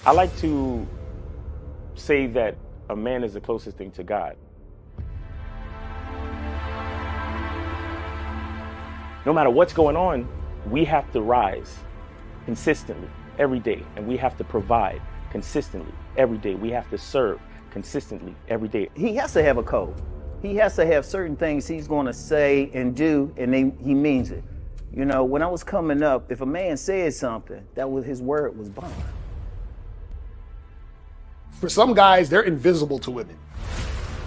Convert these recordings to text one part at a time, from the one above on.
I like to say that a man is the closest thing to God. No matter what's going on, we have to rise consistently every day, and we have to provide consistently every day. We have to serve consistently every day. He has to have a code. He has to have certain things he's going to say and do, and he means it. You know, when I was coming up, if a man said something, that was his word was bond. For some guys, they're invisible to women.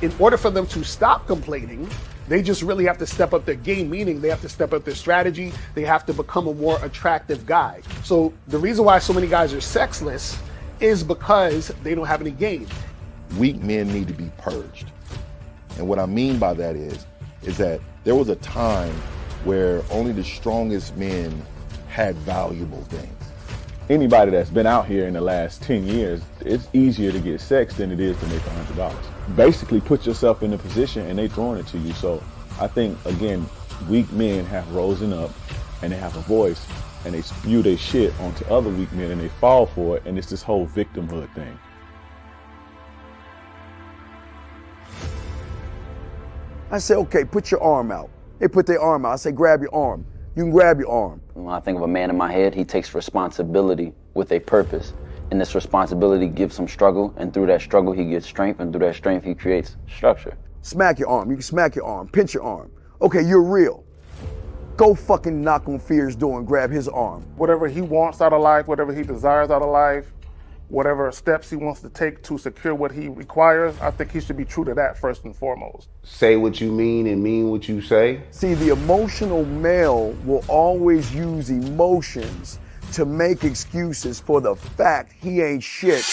In order for them to stop complaining, they just really have to step up their game, meaning they have to step up their strategy. They have to become a more attractive guy. So the reason why so many guys are sexless is because they don't have any game. Weak men need to be purged. And what I mean by that is that there was a time where only the strongest men had valuable things. Anybody that's been out here in the last 10 years, it's easier to get sex than it is to make $100. Basically put yourself in a position and they throwing it to you. So I think, again, weak men have risen up and they have a voice and they spew their shit onto other weak men and they fall for it. And it's this whole victimhood thing. I say, okay, put your arm out. They put their arm out. I say, grab your arm. You can grab your arm. When I think of a man in my head, he takes responsibility with a purpose. And this responsibility gives him struggle, and through that struggle, he gets strength, and through that strength, he creates structure. Smack your arm. You can smack your arm. Pinch your arm. Okay, you're real. Go fucking knock on Fear's door and grab his arm. Whatever he wants out of life, whatever he desires out of life, whatever steps he wants to take to secure what he requires, I think he should be true to that first and foremost. Say what you mean and mean what you say. See, the emotional male will always use emotions to make excuses for the fact he ain't shit.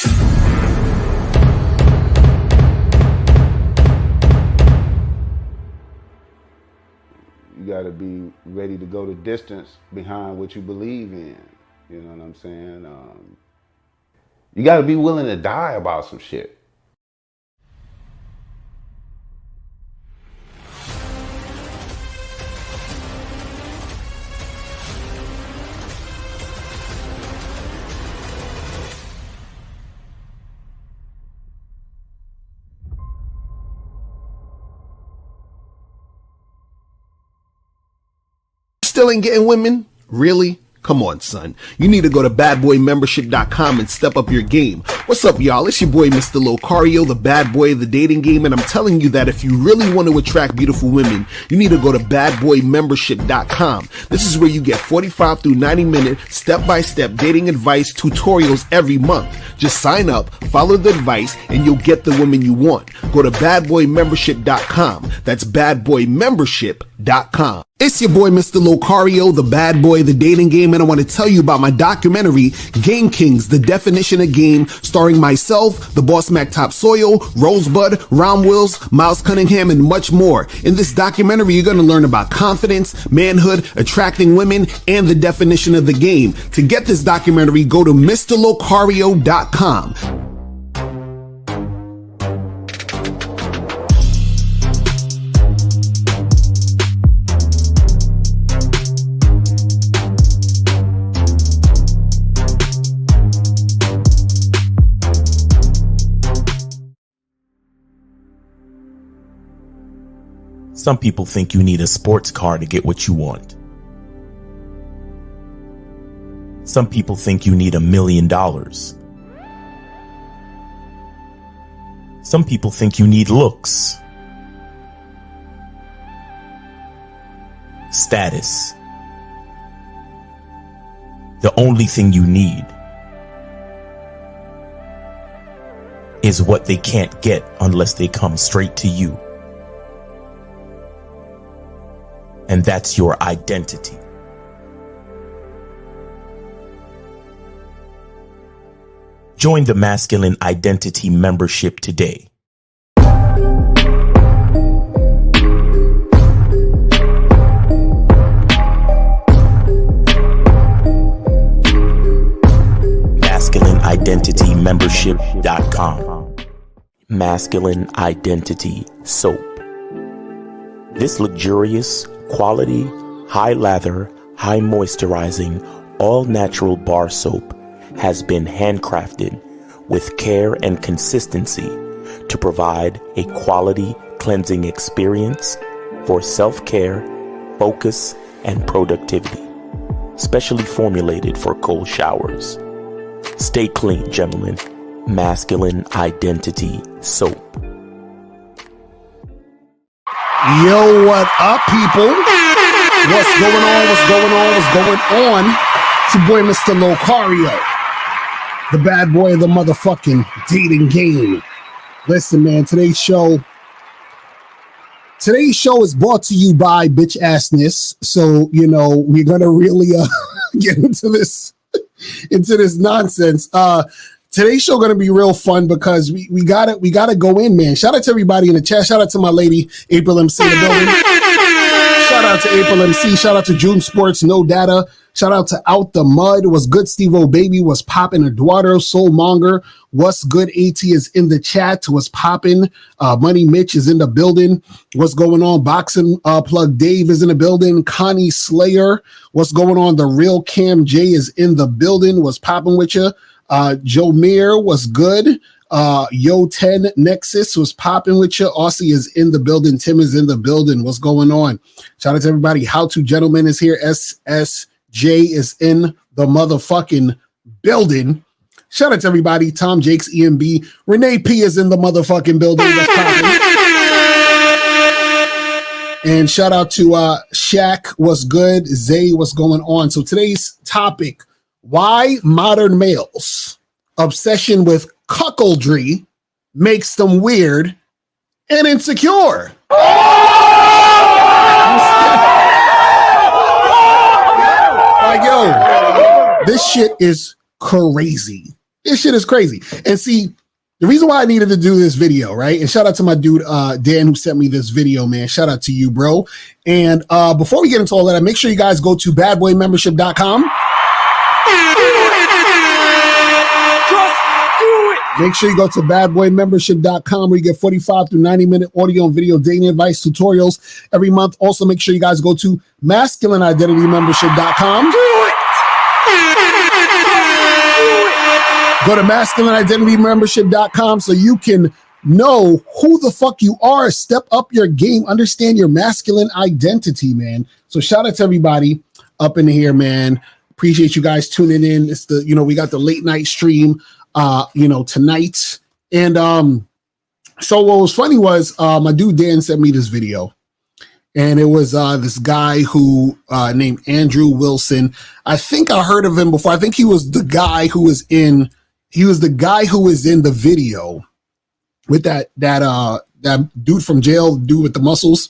You gotta be ready to go the distance behind what you believe in. You know what I'm saying? You gotta be willing to die about some shit. Still ain't getting women? Really? Come on, son. You need to go to badboymembership.com and step up your game. What's up, y'all? It's your boy, Mr. Locario, the bad boy of the dating game, and I'm telling you that if you really want to attract beautiful women, you need to go to badboymembership.com. This is where you get 45 through 90-minute step-by-step dating advice tutorials every month. Just sign up, follow the advice, and you'll get the women you want. Go to badboymembership.com. That's badboymembership.com. It's your boy, Mr. Locario, the bad boy of the dating game, and I want to tell you about my documentary, Game Kings, The Definition of Game, starring myself, the Boss Mac Topsoil, Rosebud, Ron Wills, Miles Cunningham, and much more. In this documentary, you're going to learn about confidence, manhood, attracting women, and the definition of the game. To get this documentary, go to MrLocario.com. Some people think you need a sports car to get what you want. Some people think you need $1 million. Some people think you need looks, status. The only thing you need is what they can't get unless they come straight to you. And that's your identity. Join the Masculine Identity membership today. MasculineIdentityMembership.com. Masculine Identity Soap. This luxurious, quality, high lather, high moisturizing, all natural bar soap has been handcrafted with care and consistency to provide a quality cleansing experience for self-care, focus, and productivity, specially formulated for cold showers. Stay clean, gentlemen. Masculine Identity Soap. Yo, what up, people? What's going on? What's going on? What's going on? It's your boy, Mr. Locario, the bad boy of the motherfucking dating game. Listen, man, today's show is brought to you by Bitch Assness. So, you know, we're gonna really get into this nonsense. Today's show gonna be real fun because we gotta go in, man. Shout out to everybody in the chat. Shout out to my lady April MC in the building. Shout out to April MC. Shout out to June Sports, No Data. Shout out to Out the Mud. What's good, Steve O Baby? What's poppin'? Eduardo Soulmonger. What's good? AT is in the chat. What's poppin'? Money Mitch is in the building. What's going on? Boxing Plug Dave is in the building. Connie Slayer. What's going on? The Real Cam J is in the building. What's poppin' with you? Joe Mir was good. Yo 10 Nexus was popping with you. Aussie is in the building. Tim is in the building. What's going on? Shout out to everybody. How to Gentlemen is here. SSJ is in the motherfucking building. Shout out to everybody. Tom Jakes, EMB. Renee P is in the motherfucking building. That's popping. And shout out to Shaq. What's good? Zay, what's going on? So today's topic: why modern males' obsession with cuckoldry makes them weird and insecure. Like, yo, this shit is crazy. This shit is crazy. And see, the reason why I needed to do this video, right? And shout out to my dude, Dan, who sent me this video, man. Shout out to you, bro. And before we get into all that, make sure you guys go to badboymembership.com. Make sure you go to badboymembership.com where you get 45 through 90-minute audio and video dating advice tutorials every month. Also, make sure you guys go to masculineidentitymembership.com. Go to masculineidentitymembership.com so you can know who the fuck you are, step up your game, understand your masculine identity, man. So shout out to everybody up in here, man. Appreciate you guys tuning in. It's the, we got the late night stream tonight. And so what was funny was my dude Dan sent me this video, and it was this guy who named Andrew Wilson. I think I heard of him before. I think he was the guy who was in the video with that dude from jail, dude with the muscles,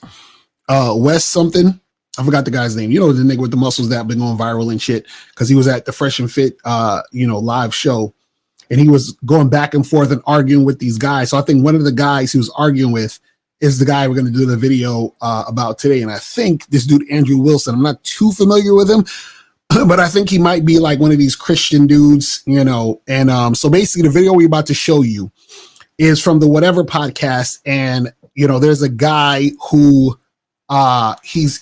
Wes something. I forgot the guy's name. You know, the nigga with the muscles that been going viral and shit, because he was at the Fresh and Fit live show. And he was going back and forth and arguing with these guys. So I think one of the guys he was arguing with is the guy we're going to do the video about today. And I think this dude, Andrew Wilson, I'm not too familiar with him, but I think he might be like one of these Christian dudes, And so basically the video we're about to show you is from the Whatever podcast. And, there's a guy who he's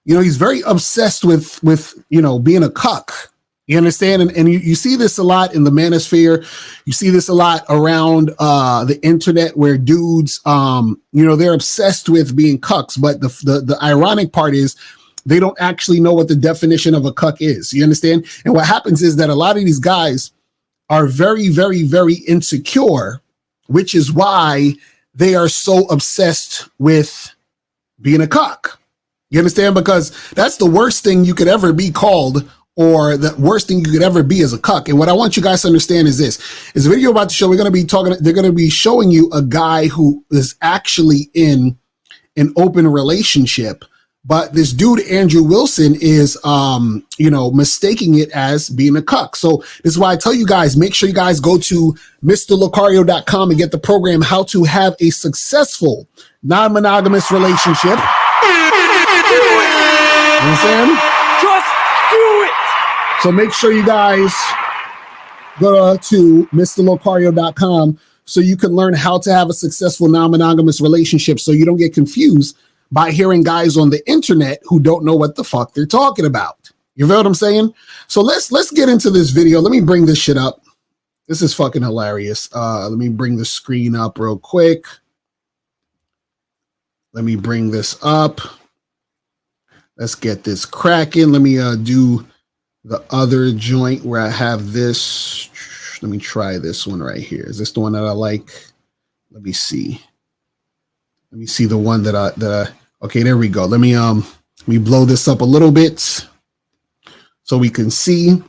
very obsessed with being a cuck. You understand? And you see this a lot in the manosphere. You see this a lot around the internet where dudes, they're obsessed with being cucks. But the ironic part is they don't actually know what the definition of a cuck is. You understand? And what happens is that a lot of these guys are very, very, very insecure, which is why they are so obsessed with being a cuck. You understand? Because that's the worst thing you could ever be called, or the worst thing you could ever be as a cuck. And what I want you guys to understand is this. Is a video about to show, they're going to be showing you a guy who is actually in an open relationship, but this dude, Andrew Wilson, is, mistaking it as being a cuck. So this is why I tell you guys, make sure you guys go to MrLocario.com and get the program, How to Have a Successful Non-Monogamous Relationship. You understand? Just do it. So make sure you guys go to MrLocario.com so you can learn how to have a successful non-monogamous relationship, so you don't get confused by hearing guys on the internet who don't know what the fuck they're talking about. You feel what I'm saying? So let's get into this video. Let me bring this shit up. This is fucking hilarious. Let me bring the screen up real quick. Let me bring this up. Let's get this cracking. Let me do the other joint where I have this. Let me try this one right here. Is this the one that I like? Let me see. Let me see the one that I okay, there we go. Let me blow this up a little bit so we can see.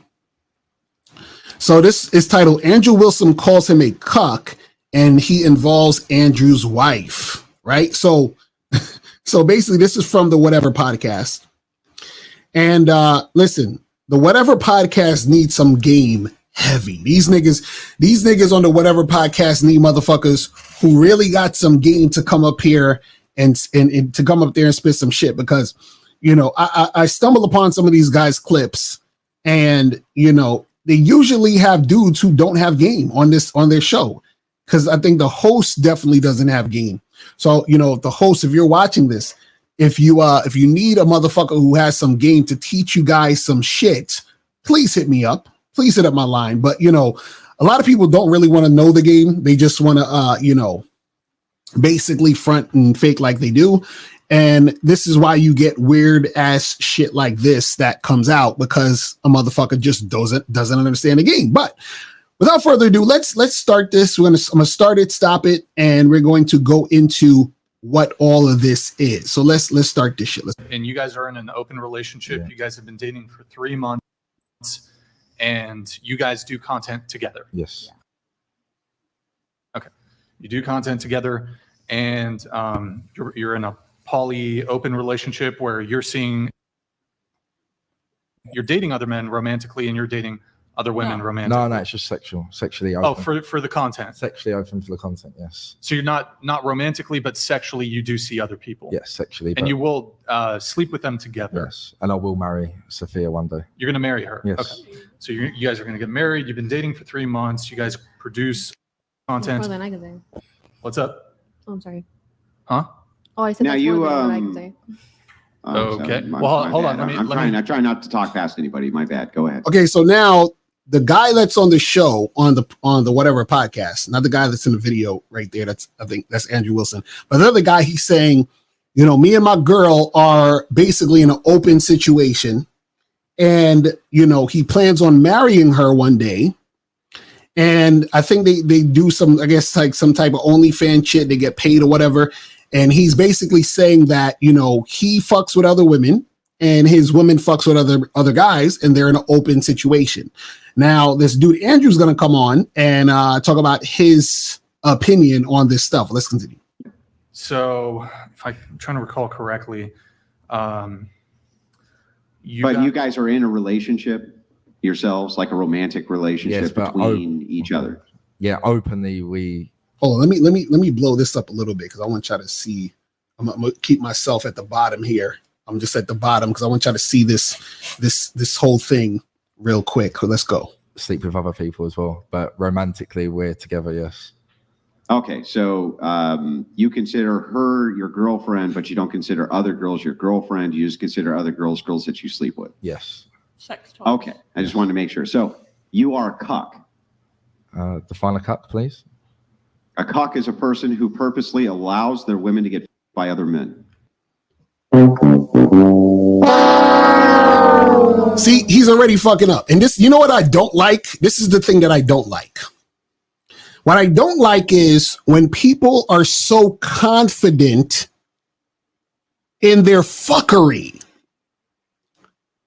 So this is titled Andrew Wilson Calls Him a Cuck, and he involves Andrew's wife, right? So basically this is from the Whatever podcast. And listen, the Whatever podcast needs some game heavy. These niggas on the Whatever podcast need motherfuckers who really got some game to come up here and to come up there and spit some shit, because, you know, I stumble upon some of these guys' clips, and, you know, they usually have dudes who don't have game on their show, because I think the host definitely doesn't have game. So, you know, the host, if you're watching this, if you need a motherfucker who has some game to teach you guys some shit, please hit me up. Please hit up my line. But, you know, a lot of people don't really want to know the game. They just want to, you know, basically front and fake like they do. And this is why you get weird ass shit like this that comes out, because a motherfucker just doesn't understand the game. But without further ado, let's start this. I'm gonna start it, stop it, and we're going to go into what all of this is. So let's start this shit. And you guys are in an open relationship. Yeah. You guys have been dating for 3 months, and you guys do content together. Yes. Okay. You do content together, and you're in a poly open relationship where you're dating other men romantically, and you're dating other women romantically. No, it's just sexually open. Oh, for the content. Sexually open for the content, yes. So you're not romantically, but sexually you do see other people. Yes, sexually. And you will sleep with them together. Yes, and I will marry Sophia one day. You're going to marry her? Yes. Okay. So you guys are going to get married. You've been dating for 3 months. You guys produce content. More than I can say. What's up? Oh, I'm sorry. Huh? Oh, I said now that's you, more than what I can say. Okay. Well, hold on. I try not to talk past anybody. My bad. Go ahead. Okay, so now the guy that's on the show on the Whatever podcast, not the guy that's in the video right there. I think that's Andrew Wilson. But the other guy, he's saying, you know, me and my girl are basically in an open situation, and, you know, he plans on marrying her one day. And I think they do some, I guess, like some type of OnlyFans shit. They get paid or whatever. And he's basically saying that, you know, he fucks with other women and his women fucks with other guys, and they're in an open situation. Now, this dude Andrew's going to come on and talk about his opinion on this stuff. Let's continue. So, if I'm trying to recall correctly, you guys are in a relationship yourselves, like a romantic relationship between each other. Yeah, openly we. Hold on, let me blow this up a little bit, because I want y'all to see. I'm gonna keep myself at the bottom here. I'm just at the bottom because I want y'all to see this whole thing real quick. So let's go. Sleep with other people as well, but romantically we're together. Yes. Okay, so you consider her your girlfriend, but you don't consider other girls your girlfriend. You just consider other girls that you sleep with. Yes. Sex talk. Okay, I just wanted to make sure. So you are a cuck. Define a cuck, please. A cuck is a person who purposely allows their women to get by other men. See, he's already fucking up. And this, you know what I don't like? This is the thing that I don't like. What I don't like is when people are so confident in their fuckery.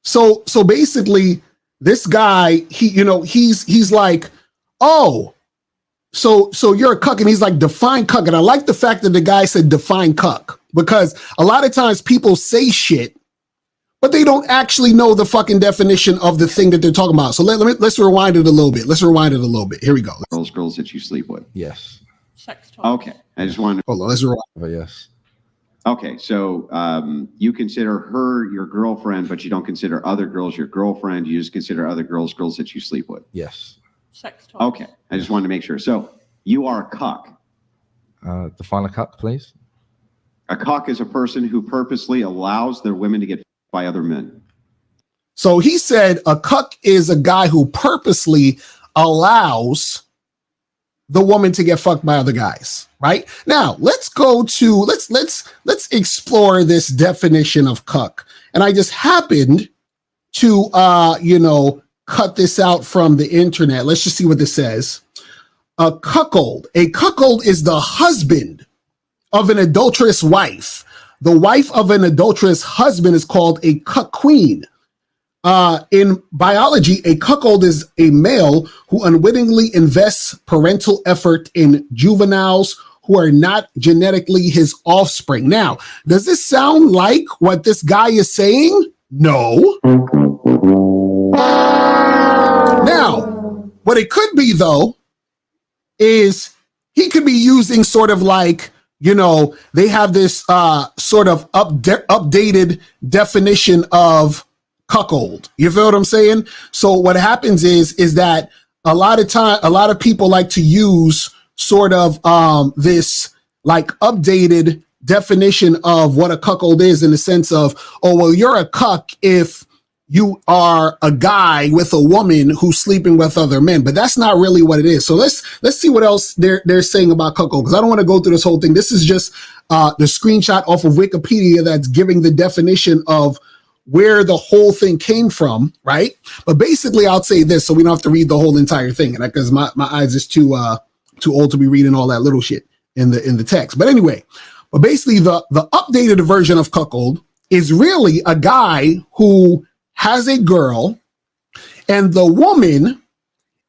So basically, this guy, he's like, oh, so you're a cuck, and he's like, define cuck. And I like the fact that the guy said define cuck, because a lot of times people say shit, but they don't actually know the fucking definition of the thing that they're talking about. So let's rewind it a little bit. Here we go. Girls that you sleep with. Yes. Sex talk. Okay, I just wanted to. Hold on, let's rewind. Yes. Okay, so you consider her your girlfriend, but you don't consider other girls your girlfriend. You just consider other girls that you sleep with. Yes. Sex talk. Okay, I just wanted to make sure. So you are a cuck. Define a cuck, please. A cuck is a person who purposely allows their women to get by other men. So he said a cuck is a guy who purposely allows the woman to get fucked by other guys, right? Now, let's explore this definition of cuck. And I just happened to cut this out from the internet. Let's just see what this says. A cuckold. A cuckold is the husband of an adulterous wife. The wife of an adulterous husband is called a cuck queen. In biology, a cuckold is a male who unwittingly invests parental effort in juveniles who are not genetically his offspring. Now, does this sound like what this guy is saying? No. Now, what it could be, though, is he could be using sort of like, they have this sort of updated definition of cuckold. You feel what I'm saying? So what happens is that a lot of people like to use sort of this like updated definition of what a cuckold is, in the sense of, oh, well, you're a cuck if you are a guy with a woman who's sleeping with other men, but that's not really what it is. So let's see what else they're saying about cuckold, because I don't want to go through this whole thing. This is just the screenshot off of Wikipedia that's giving the definition of where the whole thing came from, right? But basically, I'll say this, so we don't have to read the whole entire thing, because my eyes is too old to be reading all that little shit in the text. But anyway, but basically, the updated version of cuckold is really a guy who has a girl, and the woman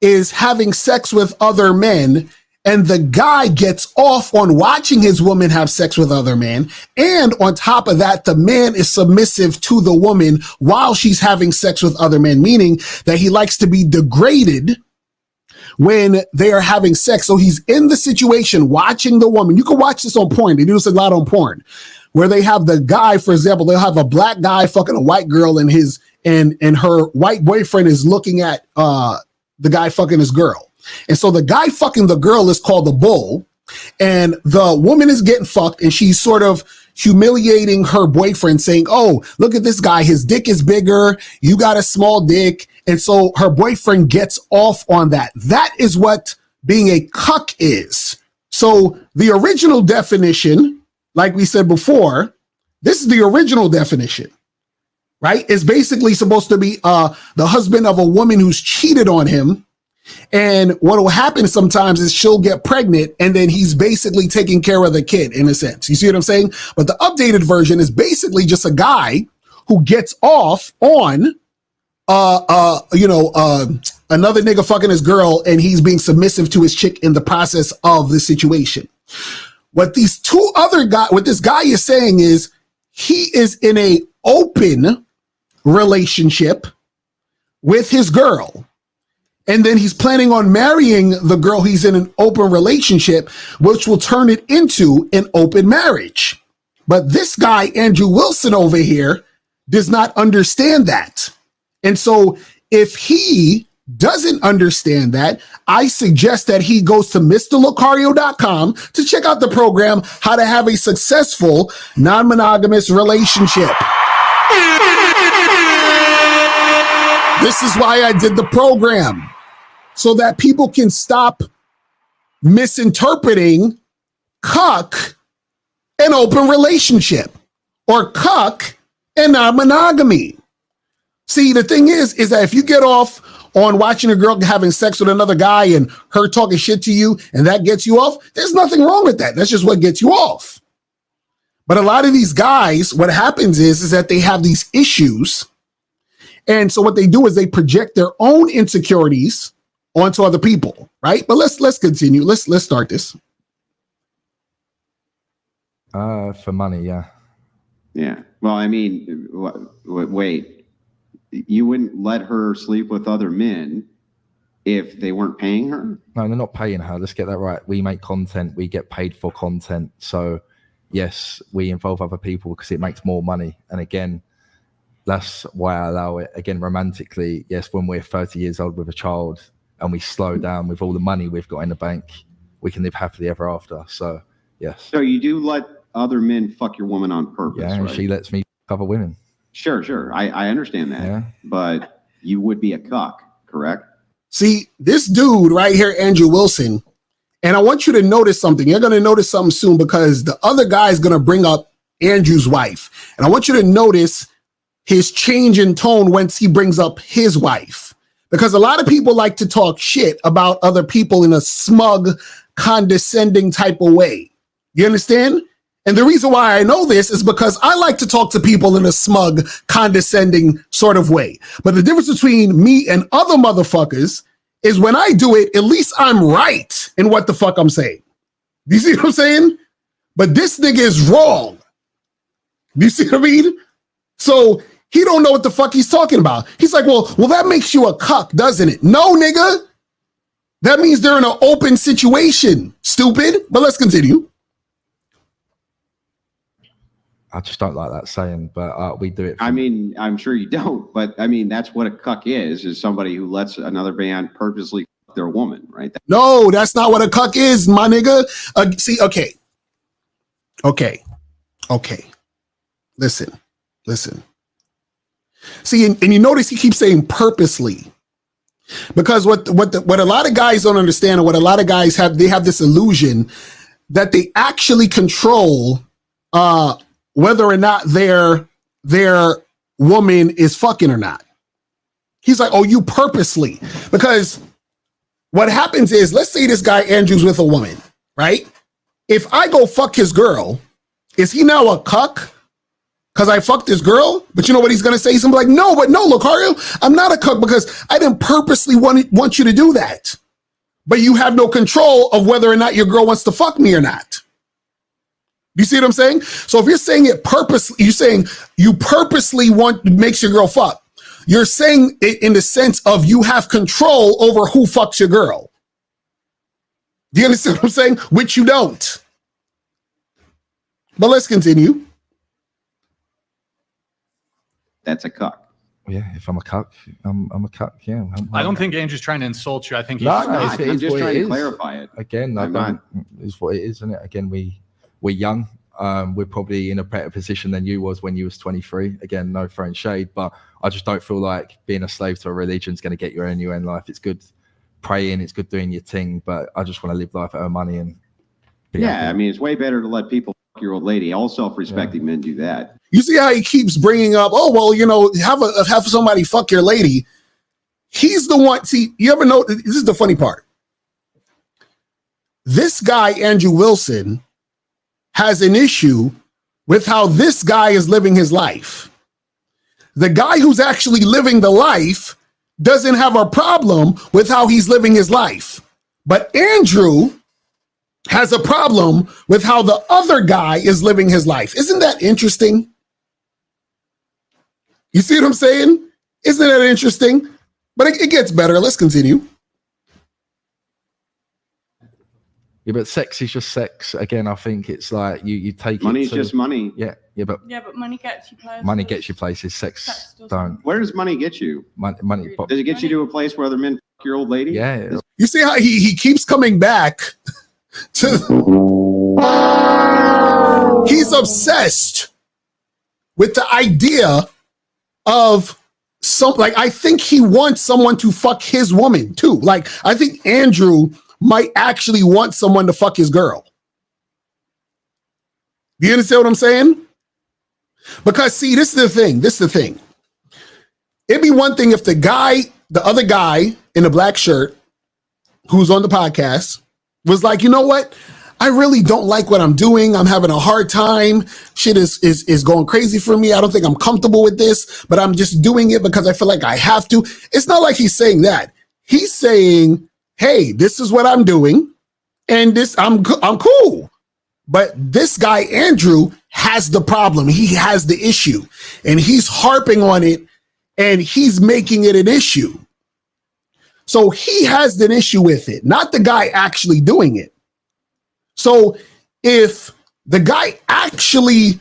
is having sex with other men, and the guy gets off on watching his woman have sex with other men, and on top of that, the man is submissive to the woman while she's having sex with other men, meaning that he likes to be degraded when they are having sex. So he's in the situation watching the woman. You can watch this on porn. They do this a lot on porn, where they have the guy, for example, they'll have a black guy fucking a white girl, and and her white boyfriend is looking at the guy fucking his girl. And so the guy fucking the girl is called the bull, and the woman is getting fucked, and she's sort of humiliating her boyfriend, saying, oh, look at this guy, his dick is bigger, you got a small dick. And so her boyfriend gets off on that. That is what being a cuck is. So the original definition, like we said before, this is the original definition, right? It's basically supposed to be the husband of a woman who's cheated on him. And what will happen sometimes is she'll get pregnant, and then he's basically taking care of the kid, in a sense. You see what I'm saying? But the updated version is basically just a guy who gets off on another nigga fucking his girl, and he's being submissive to his chick in the process of the situation. What this guy is saying is he is in a open relationship with his girl, and then he's planning on marrying the girl he's in an open relationship, which will turn it into an open marriage. But this guy, Andrew Wilson over here, does not understand that. And so if he doesn't understand that, I suggest that he goes to MrLocario.com to check out the program, How to Have a Successful Non-Monogamous Relationship. This is why I did the program, so that people can stop misinterpreting cuck and open relationship, or cuck and non-monogamy. See, the thing is that if you get off on watching a girl having sex with another guy and her talking shit to you, and that gets you off, there's nothing wrong with that. That's just what gets you off. But a lot of these guys, what happens is that they have these issues. And so what they do is they project their own insecurities onto other people, right? But let's continue. Let's start this. For money, yeah. Yeah. Well, I mean, wait. You wouldn't let her sleep with other men if they weren't paying her? No, they're not paying her. Let's get that right. We make content. We get paid for content. So, yes, we involve other people because it makes more money. And again, that's why I allow it. Again, romantically, yes, when we're 30 years old with a child and we slow down with all the money we've got in the bank, we can live happily ever after. So, yes. So you do let other men fuck your woman on purpose, yeah, and right? she lets me fuck other women. Sure. I understand that. Yeah. But you would be a cuck, correct? See, this dude right here, Andrew Wilson, and I want you to notice something. You're going to notice something soon because the other guy is going to bring up Andrew's wife. And I want you to notice his change in tone once he brings up his wife. Because a lot of people like to talk shit about other people in a smug, condescending type of way. You understand? And the reason why I know this is because I like to talk to people in a smug, condescending sort of way. But the difference between me and other motherfuckers is when I do it, at least I'm right in what the fuck I'm saying. Do you see what I'm saying? But this nigga is wrong. Do you see what I mean? So he don't know what the fuck he's talking about. He's like, well, that makes you a cuck, doesn't it? No, nigga. That means they're in an open situation, stupid. But let's continue. I just don't like that saying, but we do it. I mean, I'm sure you don't, but I mean, that's what a cuck is somebody who lets another man purposely fuck their woman, right? No, that's not what a cuck is, my nigga. See, okay. Listen. See, and you notice he keeps saying purposely. Because what a lot of guys don't understand, and what a lot of guys have, they have this illusion that they actually control whether or not their woman is fucking or not. He's like, oh, you purposely. Because what happens is, let's say this guy Andrew's with a woman, right? If I go fuck his girl, is he now a cuck? Because I fucked this girl? But you know what he's going to say? He's going to be like, no, Lucario, I'm not a cuck because I didn't purposely want you to do that. But you have no control of whether or not your girl wants to fuck me or not. You see what I'm saying? So if you're saying it purposely, you're saying you purposely makes your girl fuck. You're saying it in the sense of you have control over who fucks your girl. Do you understand what I'm saying? Which you don't. But let's continue. That's a cuck. Yeah, if I'm a cuck, I'm a cuck. Yeah. I don't think Andrew's trying to insult you. I think he's I'm just trying to clarify it. Again, is what it is, isn't it? Again, we're young. We're probably in a better position than you was when you was 23. Again, no throwing shade, but I just don't feel like being a slave to a religion is going to get you anywhere in life. It's good praying, it's good doing your thing, but I just want to live life, earn money, and I mean, it's way better to let people fuck your old lady. All self-respecting men do that. You see how he keeps bringing up, oh, well, you know, have somebody fuck your lady. He's the one. See, you ever know, this is the funny part. This guy, Andrew Wilson, has an issue with how this guy is living his life. The guy who's actually living the life doesn't have a problem with how he's living his life. But Andrew has a problem with how the other guy is living his life. Isn't that interesting? You see what I'm saying? Isn't that interesting? But it gets better. Let's continue. Yeah, but sex is just sex. Again, I think it's like you take money's just money. Yeah, but money gets you places. Money gets you places. Sex don't. Where does money get you? Money. Does it get you to a place where other men fuck your old lady? Yeah. You see how he keeps coming back to. He's obsessed with the idea of I think he wants someone to fuck his woman too. Like, I think Andrew might actually want someone to fuck his girl. Do you understand what I'm saying? Because see, this is the thing. It'd be one thing if the other guy in the black shirt who's on the podcast was like, you know what? I really don't like what I'm doing. I'm having a hard time. Shit is going crazy for me. I don't think I'm comfortable with this, but I'm just doing it because I feel like I have to. It's not like he's saying that. He's saying, hey, this is what I'm doing, and I'm cool. But this guy, Andrew, has the problem. He has the issue, and he's harping on it, and he's making it an issue. So he has an issue with it, not the guy actually doing it. So if the guy actually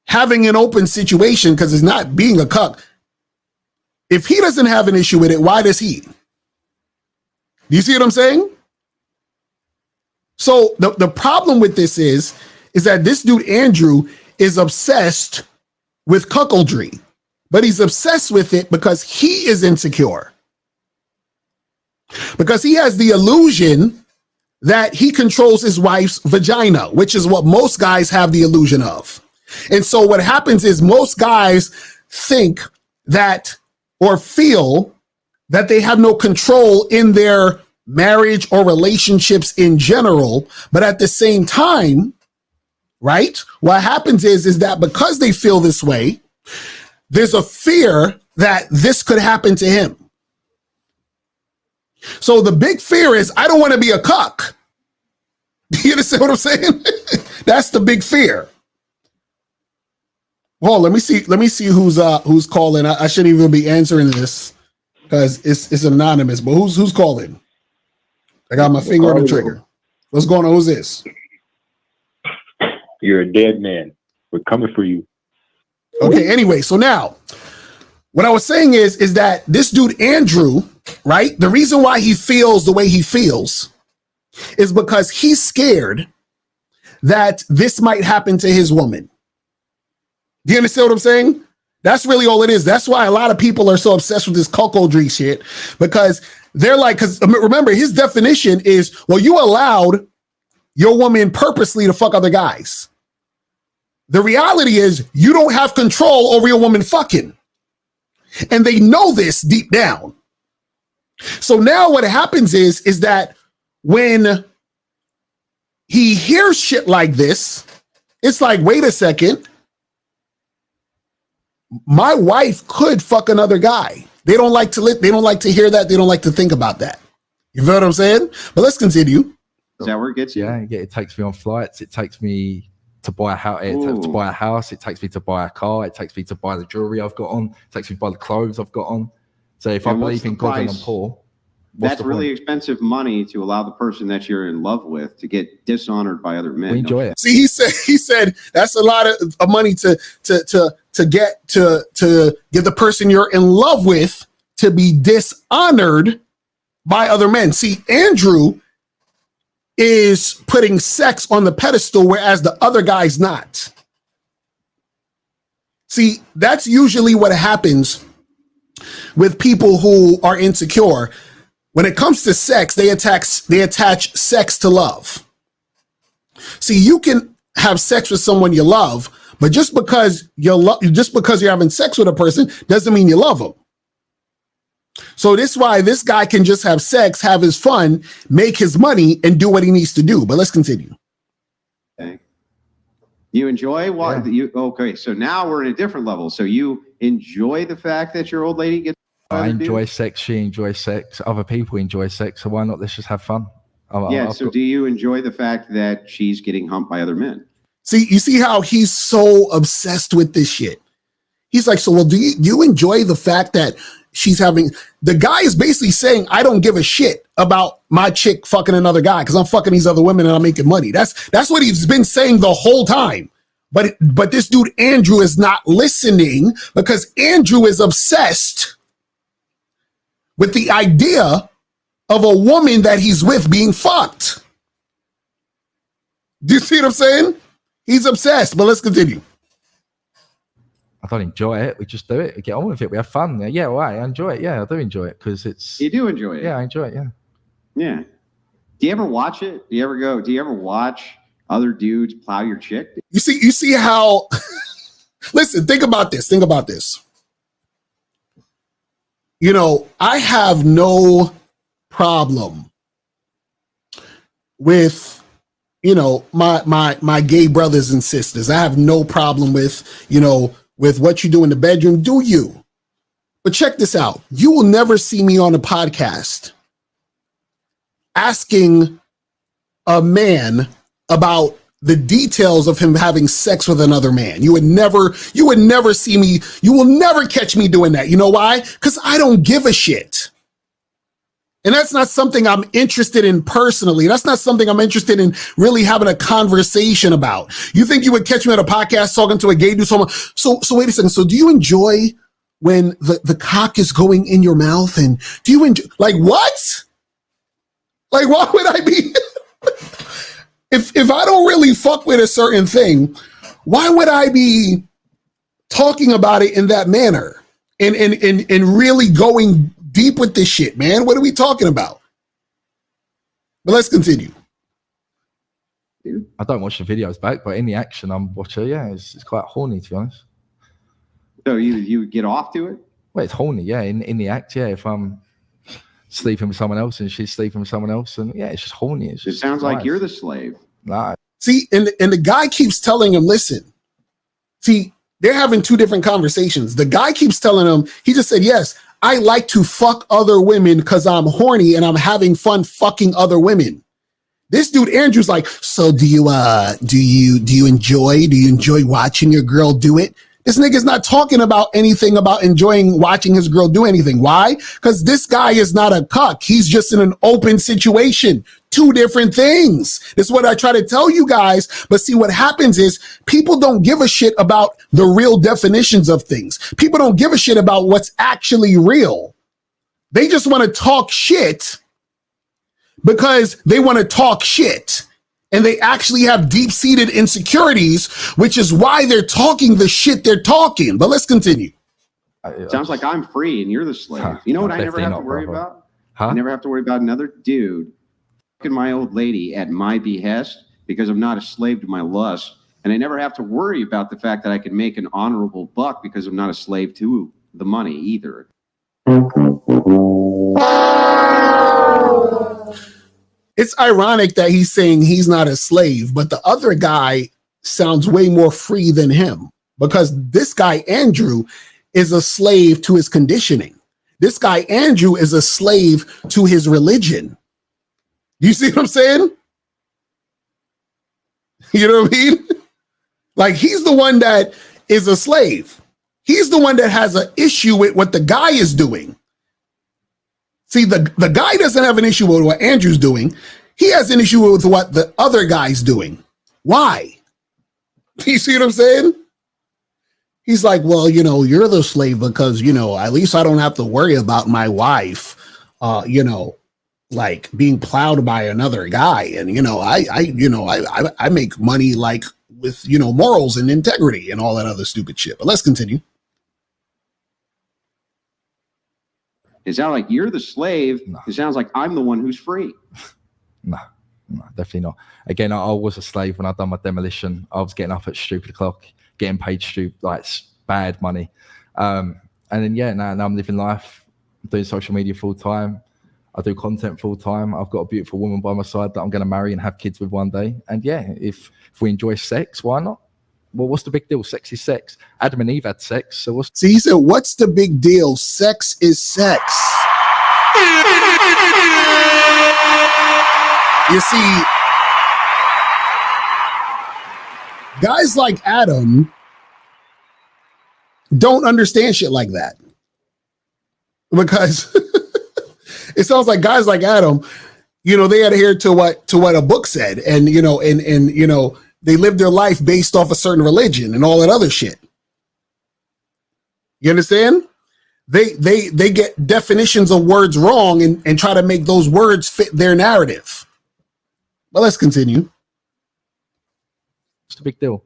having an open situation, because it's not being a cuck, if he doesn't have an issue with it, why does he? Do you see what I'm saying? So the problem with this is that this dude, Andrew, is obsessed with cuckoldry, but he's obsessed with it because he is insecure. because he has the illusion that he controls his wife's vagina, which is what most guys have the illusion of. And so what happens is most guys think that or feel that they have no control in their marriage or relationships in general. But at the same time, right, what happens is that because they feel this way, there's a fear that this could happen to him. So the big fear is, I don't want to be a cuck. You understand what I'm saying? That's the big fear. Well, let me see who's calling. I shouldn't even be answering this because it's anonymous. But who's calling? I got my finger on the trigger. What's going on? Who's this? You're a dead man. We're coming for you. Okay. Anyway, so now what I was saying is that this dude Andrew, right? The reason why he feels the way he feels is because he's scared that this might happen to his woman. Do you understand what I'm saying? That's really all it is. That's why a lot of people are so obsessed with this cuckoldry shit, because they're like, because remember, his definition is, well, you allowed your woman purposely to fuck other guys. The reality is you don't have control over your woman fucking. And they know this deep down. So now what happens is that when he hears shit like this, it's like, wait a second. My wife could fuck another guy. They don't like to hear that. They don't like to think about that. You feel what I'm saying? But let's continue. Is that where it gets you? Yeah, it takes me on flights. It takes me to buy a house. To buy a house. It takes me to buy a car. It takes me to buy the jewelry I've got on. It takes me to buy the clothes I've got on. So if I believe in God and I'm poor, that's really expensive money to allow the person that you're in love with to get dishonored by other men. We enjoy it. See, he said that's a lot of money to get the person you're in love with to be dishonored by other men. See, Andrew is putting sex on the pedestal, whereas the other guy's not. See, that's usually what happens with people who are insecure. When it comes to sex, they attach sex to love. See, you can have sex with someone you love, but just because you're having sex with a person doesn't mean you love them. So this is why this guy can just have sex, have his fun, make his money, and do what he needs to do. But let's continue. Okay. You enjoy what you? Okay, so now we're at a different level. So you enjoy the fact that your old lady gets. I enjoy sex. She enjoys sex. Other people enjoy sex. So why not? Let's just have fun. So do you enjoy the fact that she's getting humped by other men? See, you see how he's so obsessed with this shit. He's like, so, well, do you enjoy the fact that she's having, the guy is basically saying, I don't give a shit about my chick fucking another guy because I'm fucking these other women and I'm making money. That's what he's been saying the whole time. But this dude, Andrew, is not listening because Andrew is obsessed with the idea of a woman that he's with being fucked. Do you see what I'm saying? He's obsessed, but let's continue. I don't enjoy it. We just do it. We get on with it. We have fun. Yeah, well, I enjoy it. Yeah, I do enjoy it because it's... You do enjoy it? Yeah, I enjoy it, yeah. Yeah. Do you ever watch it? Do you ever watch other dudes plow your chick? You see how... Listen, think about this. You know, I have no problem with, you know, my gay brothers and sisters. I have no problem with, you know, with what you do in the bedroom. Do you? But check this out. You will never see me on a podcast asking a man about the details of him having sex with another man. You would never see me. You will never catch me doing that. You know why? Because I don't give a shit. And that's not something I'm interested in personally. That's not something I'm interested in really having a conversation about. You think you would catch me at a podcast talking to a gay dude? So wait a second. So do you enjoy when the cock is going in your mouth? And do you enjoy, like, what? Like, why would I be... If I don't really fuck with a certain thing, why would I be talking about it in that manner and really going deep with this shit, man. What are we talking about? But let's continue. I don't watch the videos back, but in the action I'm watching, yeah, it's quite horny, to be honest. So you get off to it? Well, it's horny, yeah. In the act, yeah. If I'm sleeping with someone else and she's sleeping with someone else, and yeah, it's just horny. It sounds like you're the slave. Nah. See, and the guy keeps telling him, listen, see, they're having two different conversations. The guy keeps telling him, he just said, yes, I like to fuck other women because I'm horny and I'm having fun fucking other women. This dude Andrew's like, so do you enjoy watching your girl do it? This nigga's not talking about anything about enjoying watching his girl do anything. Why? Because this guy is not a cuck. He's just in an open situation. Two different things. This is what I try to tell you guys. But see, what happens is people don't give a shit about the real definitions of things. People don't give a shit about what's actually real. They just want to talk shit because they want to talk shit. And they actually have deep-seated insecurities, which is why they're talking the shit they're talking. But let's continue. Sounds like I'm free and you're the slave. You know what I never have to worry about? I never have to worry about another dude fucking my old lady at my behest because I'm not a slave to my lust. And I never have to worry about the fact that I can make an honorable buck because I'm not a slave to the money either. It's ironic that he's saying he's not a slave, but the other guy sounds way more free than him because this guy, Andrew, is a slave to his conditioning. This guy, Andrew, is a slave to his religion. You see what I'm saying? You know what I mean? Like, he's the one that is a slave. He's the one that has an issue with what the guy is doing. See, the guy doesn't have an issue with what Andrew's doing. He has an issue with what the other guy's doing. Why? You see what I'm saying? He's like, well, you're the slave because, at least I don't have to worry about my wife, like being plowed by another guy. And, I make money like with, morals and integrity and all that other stupid shit. But let's continue. It sounds like you're the slave. No. It sounds like I'm the one who's free. No, definitely not. Again, I was a slave when I done my demolition. I was getting up at stupid o'clock, getting paid bad money. And then, now I'm living life. I'm doing social media full time. I do content full time. I've got a beautiful woman by my side that I'm going to marry and have kids with one day. And if we enjoy sex, why not? Well, what's the big deal? Sex is sex. Adam and Eve had sex. So See, he said, what's the big deal? Sex is sex. You see, guys like Adam don't understand shit like that. Because it sounds like guys like Adam, they adhere to what a book said. And, they live their life based off a certain religion and all that other shit. You understand? They get definitions of words wrong and try to make those words fit their narrative. But let's continue. What's the big deal?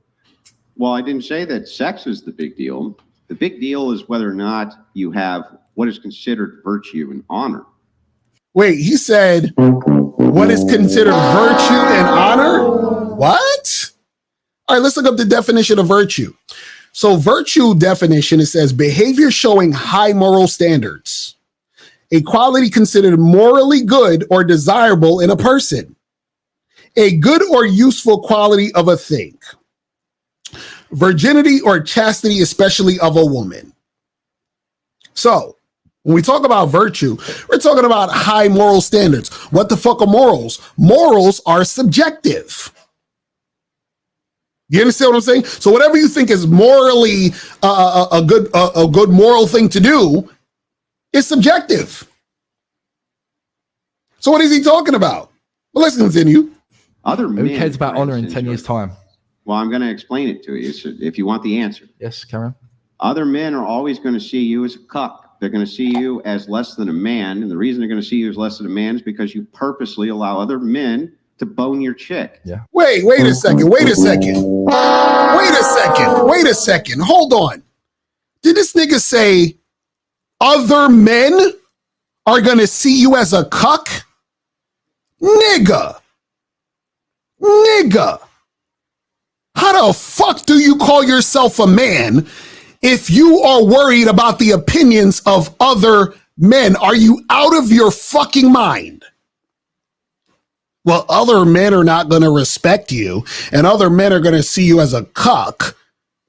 Well, I didn't say that sex is the big deal. The big deal is whether or not you have what is considered virtue and honor. Wait, he said, what is considered virtue and honor? What? All right, let's look up the definition of virtue. So virtue definition, it says behavior showing high moral standards, a quality considered morally good or desirable in a person, a good or useful quality of a thing, virginity or chastity, especially of a woman. So when we talk about virtue, we're talking about high moral standards. What the fuck are morals? Morals are subjective. You understand what I'm saying? So whatever you think is morally a good moral thing to do is subjective. So what is he talking about? Well, let's continue. Who cares about honor in 10 years' time? Well, I'm going to explain it to you if you want the answer. Yes, Karen. Other men are always going to see you as a cuck. They're going to see you as less than a man. And the reason they're going to see you as less than a man is because you purposely allow other men to bone your chick. Yeah. Wait a second. Hold on. Did this nigga say other men? are going to see you as a cuck? Nigga. How the fuck do you call yourself a man if you are worried about the opinions of other men? Are you out of your fucking mind? Well, other men are not going to respect you, and other men are going to see you as a cuck.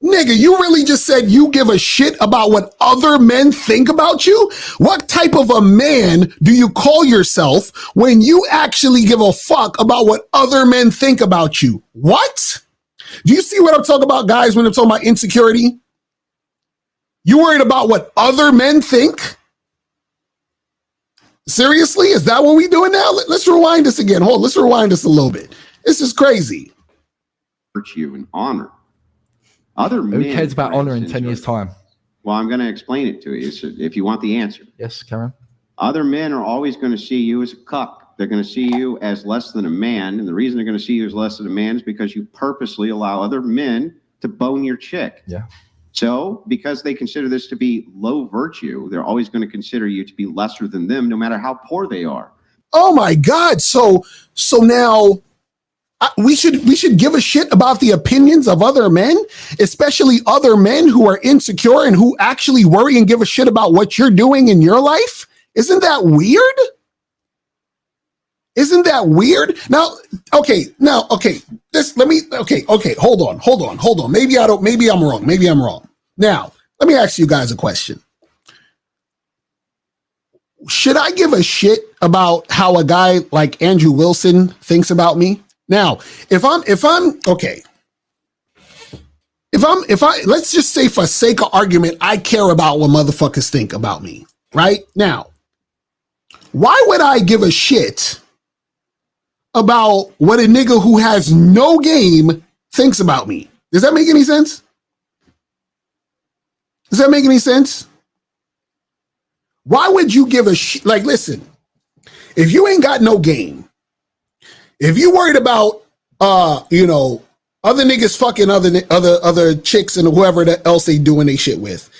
Nigga, you really just said you give a shit about what other men think about you? What type of a man do you call yourself when you actually give a fuck about what other men think about you? What? Do you see what I'm talking about, guys, when I'm talking about insecurity? You worried about what other men think? Seriously? Is that what we doing now? Let's rewind this again. Hold on, let's rewind this a little bit. This is crazy. Virtue and honor. Other men, who cares about honor in 10 years' time? Well, I'm going to explain it to you if you want the answer. Yes, Karen. Other men are always going to see you as a cuck. They're going to see you as less than a man. And the reason they're going to see you as less than a man is because you purposely allow other men to bone your chick. Yeah. So because they consider this to be low virtue, they're always going to consider you to be lesser than them, no matter how poor they are. Oh my God. So now we should give a shit about the opinions of other men, especially other men who are insecure and who actually worry and give a shit about what you're doing in your life. Isn't that weird? Isn't that weird? Now, okay. Hold on. Maybe I'm wrong. Now, let me ask you guys a question. Should I give a shit about how a guy like Andrew Wilson thinks about me? Now, if I let's just say for sake of argument, I care about what motherfuckers think about me, right? Now, why would I give a shit about what a nigga who has no game thinks about me? Does that make any sense? Does that make any sense? Why would you give a shit? Like, listen, if you ain't got no game, if you worried about, other niggas fucking other chicks and whoever else they doing they shit with,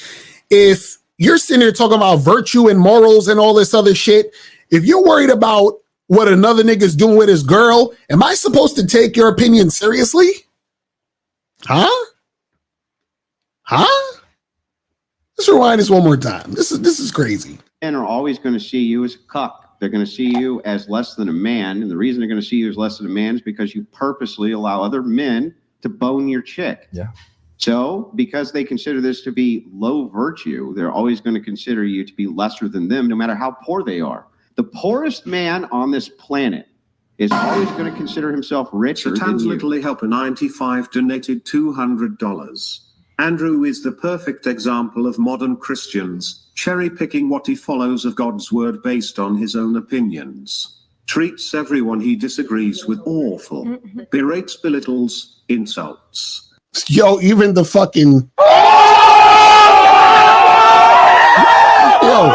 if you're sitting there talking about virtue and morals and all this other shit, if you're worried about what another nigga's doing with his girl, am I supposed to take your opinion seriously? Huh? Let's rewind this one more time. This is crazy. Men are always going to see you as a cuck. They're going to see you as less than a man. And the reason they're going to see you as less than a man is because you purposely allow other men to bone your chick. Yeah. So because they consider this to be low virtue, they're always going to consider you to be lesser than them, no matter how poor they are. The poorest man on this planet is always going to consider himself richer than you. Little Helper 95 donated $200. Andrew is the perfect example of modern Christians cherry-picking what he follows of God's word based on his own opinions. Treats everyone he disagrees with awful. Berates, belittles, insults. Yo, even the fucking... Yo,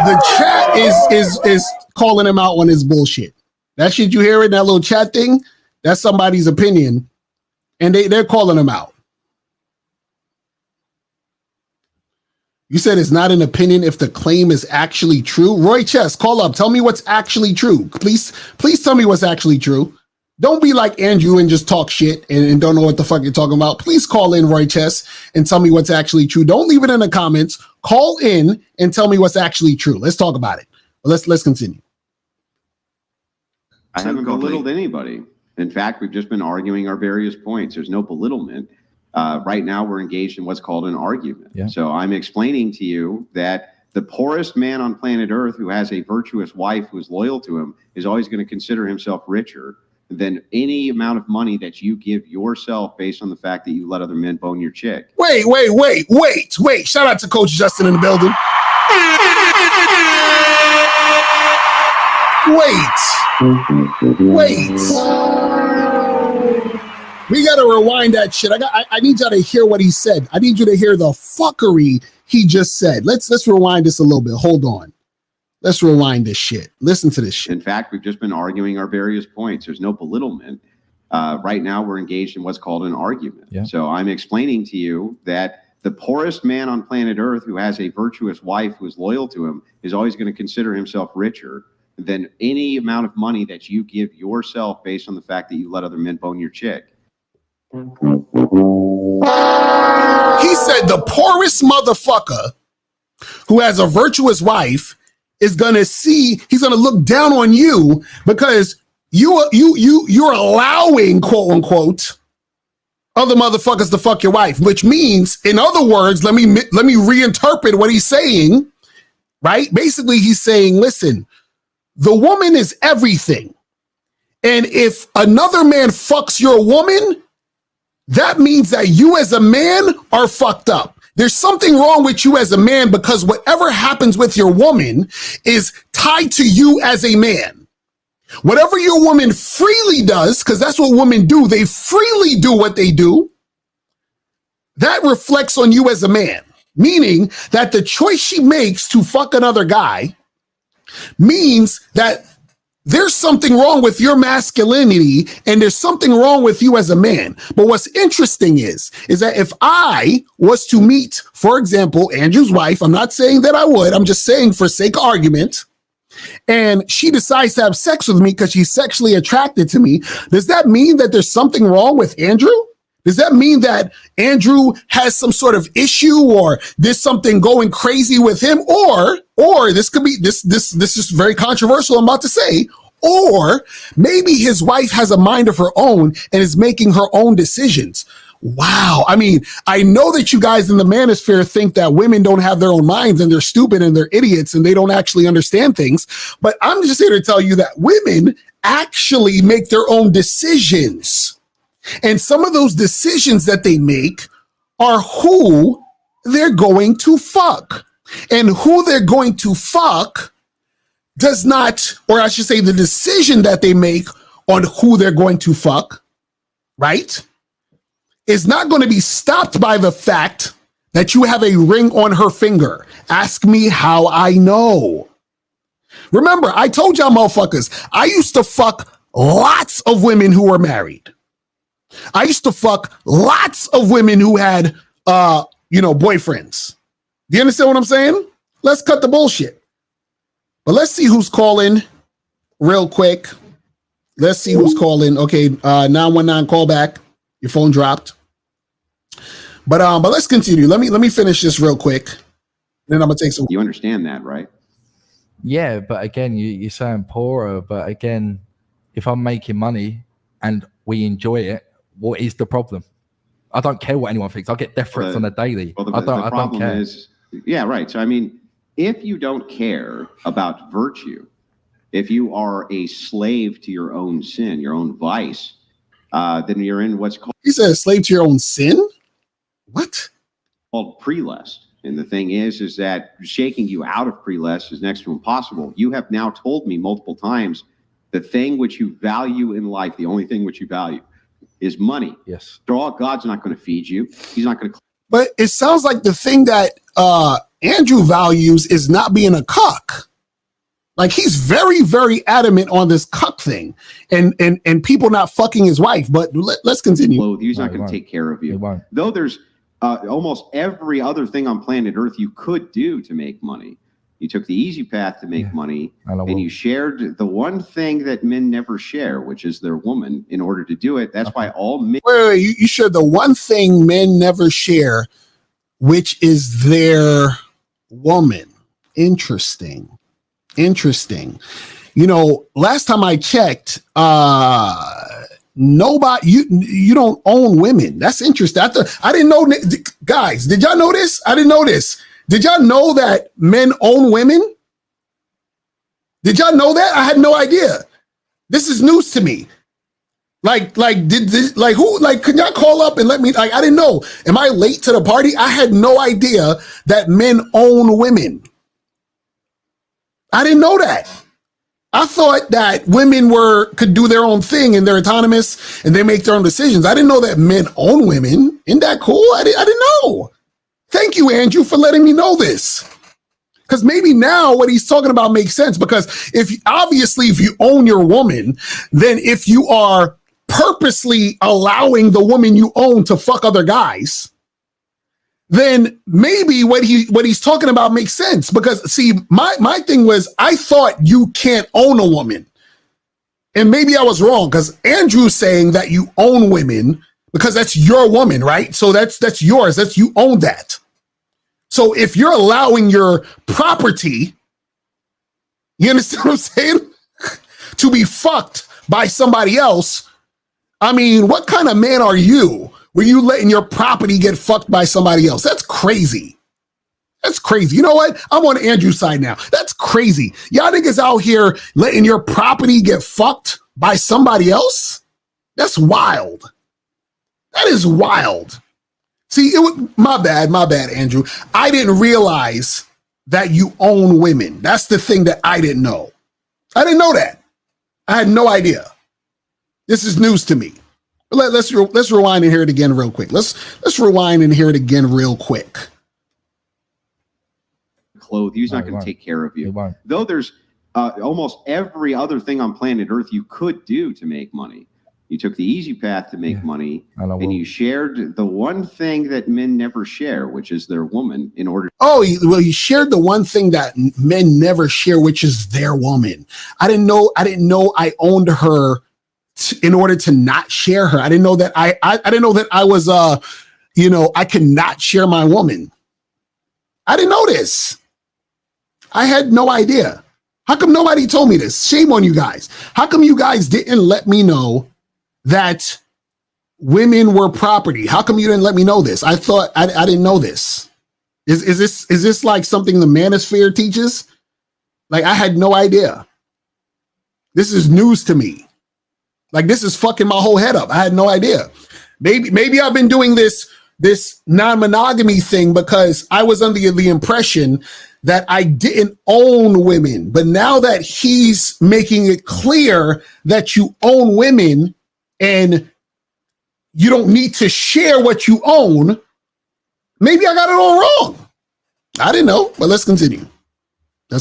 the chat is calling him out on his bullshit. That shit you hear in that little chat thing, that's somebody's opinion, and they're calling him out. You said it's not an opinion if the claim is actually true. Roy Chess, call up. Tell me what's actually true. Please tell me what's actually true. Don't be like Andrew and just talk shit and don't know what the fuck you're talking about. Please call in, Roy Chess, and tell me what's actually true. Don't leave it in the comments. Call in and tell me what's actually true. Let's talk about it. Let's continue. I haven't belittled anybody. In fact, we've just been arguing our various points. There's no belittlement. Right now, we're engaged in what's called an argument. Yeah. So I'm explaining to you that the poorest man on planet Earth who has a virtuous wife who is loyal to him is always going to consider himself richer than any amount of money that you give yourself based on the fact that you let other men bone your chick. Wait. Shout out to Coach Justin in the building. Wait. We got to rewind that shit. I need y'all to hear what he said. I need you to hear the fuckery he just said. Let's rewind this a little bit. Hold on. Let's rewind this shit. Listen to this shit. In fact, we've just been arguing our various points. There's no belittlement. Right now, we're engaged in what's called an argument. Yeah. So I'm explaining to you that The poorest man on planet Earth who has a virtuous wife who is loyal to him is always going to consider himself richer than any amount of money that you give yourself based on the fact that you let other men bone your chick. He said the poorest motherfucker who has a virtuous wife is gonna see, he's gonna look down on you because you're allowing, quote unquote, other motherfuckers to fuck your wife, which means, in other words, let me reinterpret what he's saying, right? Basically, he's saying, listen, the woman is everything. And if another man fucks your woman, that means that you as a man are fucked up. There's something wrong with you as a man because whatever happens with your woman is tied to you as a man. Whatever your woman freely does, because that's what women do, they freely do what they do, that reflects on you as a man. Meaning that the choice she makes to fuck another guy means that there's something wrong with your masculinity and there's something wrong with you as a man. But what's interesting is that if I was to meet, for example, Andrew's wife, I'm not saying that I would, I'm just saying for sake of argument, and she decides to have sex with me because she's sexually attracted to me, does that mean that there's something wrong with Andrew? Does that mean that Andrew has some sort of issue or there's something going crazy with him? Or this could be, this is very controversial, I'm about to say, or maybe his wife has a mind of her own and is making her own decisions. Wow. I mean, I know that you guys in the manosphere think that women don't have their own minds and they're stupid and they're idiots and they don't actually understand things. But I'm just here to tell you that women actually make their own decisions. And some of those decisions that they make are who they're going to fuck. And who they're going to fuck does not, or I should say the decision that they make on who they're going to fuck, right, is not going to be stopped by the fact that you have a ring on her finger. Ask me how I know. Remember, I told y'all motherfuckers, I used to fuck lots of women who were married. I used to fuck lots of women who had, boyfriends. Do you understand what I'm saying? Let's cut the bullshit. But let's see who's calling real quick. Let's see who's calling. Okay, 919 call back. Your phone dropped. But let's continue. Let me finish this real quick. Then I'm gonna take some. You understand that, right? Yeah, but again, you're saying poorer. But again, if I'm making money and we enjoy it, what is the problem? I don't care what anyone thinks. I get death threats on a daily. Well, I don't care. Yeah, right. So I mean, if you don't care about virtue, if you are a slave to your own sin, your own vice, then you're in what's called. He said, "Slave to your own sin." What? Called pre-lust. And the thing is that shaking you out of pre-lust is next to impossible. You have now told me multiple times the thing which you value in life, the only thing which you value, is money. Yes. God's not going to feed you. He's not going to. But it sounds like the thing that Andrew values is not being a cuck. Like he's very, very adamant on this cuck thing and people not fucking his wife. But let's continue. He's not going to take care of you. Though there's almost every other thing on planet Earth you could do to make money. You took the easy path to make money, and you shared the one thing that men never share, which is their woman, in order to do it. That's why all men... Wait, you shared the one thing men never share, which is their woman. Interesting. You know, last time I checked, nobody, you don't own women. That's interesting. I didn't know, guys, did y'all know this? I didn't know this. Did y'all know that men own women? Did y'all know that? I had no idea. This is news to me. Can y'all call up and let me, I didn't know. Am I late to the party? I had no idea that men own women. I didn't know that. I thought that women could do their own thing and they're autonomous and they make their own decisions. I didn't know that men own women. Isn't that cool? I didn't know. Thank you, Andrew, for letting me know this. Because maybe now what he's talking about makes sense. Because if you own your woman, then if you are purposely allowing the woman you own to fuck other guys, then maybe what he's talking about makes sense. Because see, my thing was, I thought you can't own a woman. And maybe I was wrong, because Andrew's saying that you own women because that's your woman, right? So that's yours. That's, you own that. So if you're allowing your property, you understand what I'm saying, to be fucked by somebody else, I mean, what kind of man are you where you letting your property get fucked by somebody else? That's crazy. That's crazy. You know what? I'm on Andrew's side now. That's crazy. Y'all niggas out here letting your property get fucked by somebody else? That's wild. That is wild. See, it was my bad, Andrew. I didn't realize that you own women. That's the thing that I didn't know. I didn't know that. I had no idea. This is news to me. Let's rewind and hear it again real quick. Let's rewind and hear it again real quick. Clothe you. He's not going to take care of you. Though there's almost every other thing on planet Earth you could do to make money. You took the easy path to make money, and you shared the one thing that men never share, which is their woman, in order. Oh, well, you shared the one thing that men never share, which is their woman. I didn't know I owned her in order to not share her. I didn't know that I didn't know that I was I cannot share my woman. I didn't know this. I had no idea. How come nobody told me this? Shame on you guys. How come you guys didn't let me know that women were property? How come you didn't let me know this? I thought I didn't know this. Is this like something the manosphere teaches? Like, I had no idea. This is news to me. Like, this is fucking my whole head up. I had no idea. Maybe I've been doing this non-monogamy thing because I was under the impression that I didn't own women. But now that he's making it clear that you own women and you don't need to share what you own, maybe I got it all wrong. I didn't know, but let's continue. To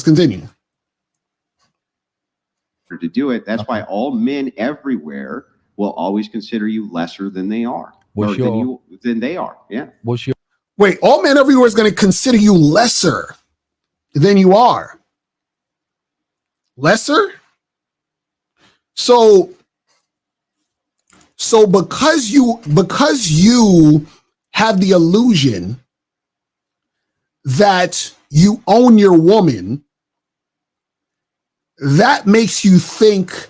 do it. That's why all men everywhere will always consider you lesser than they are. Than they are. Yeah. Wait, all men everywhere is going to consider you lesser than you are. Lesser? So because you have the illusion that you own your woman, that makes you think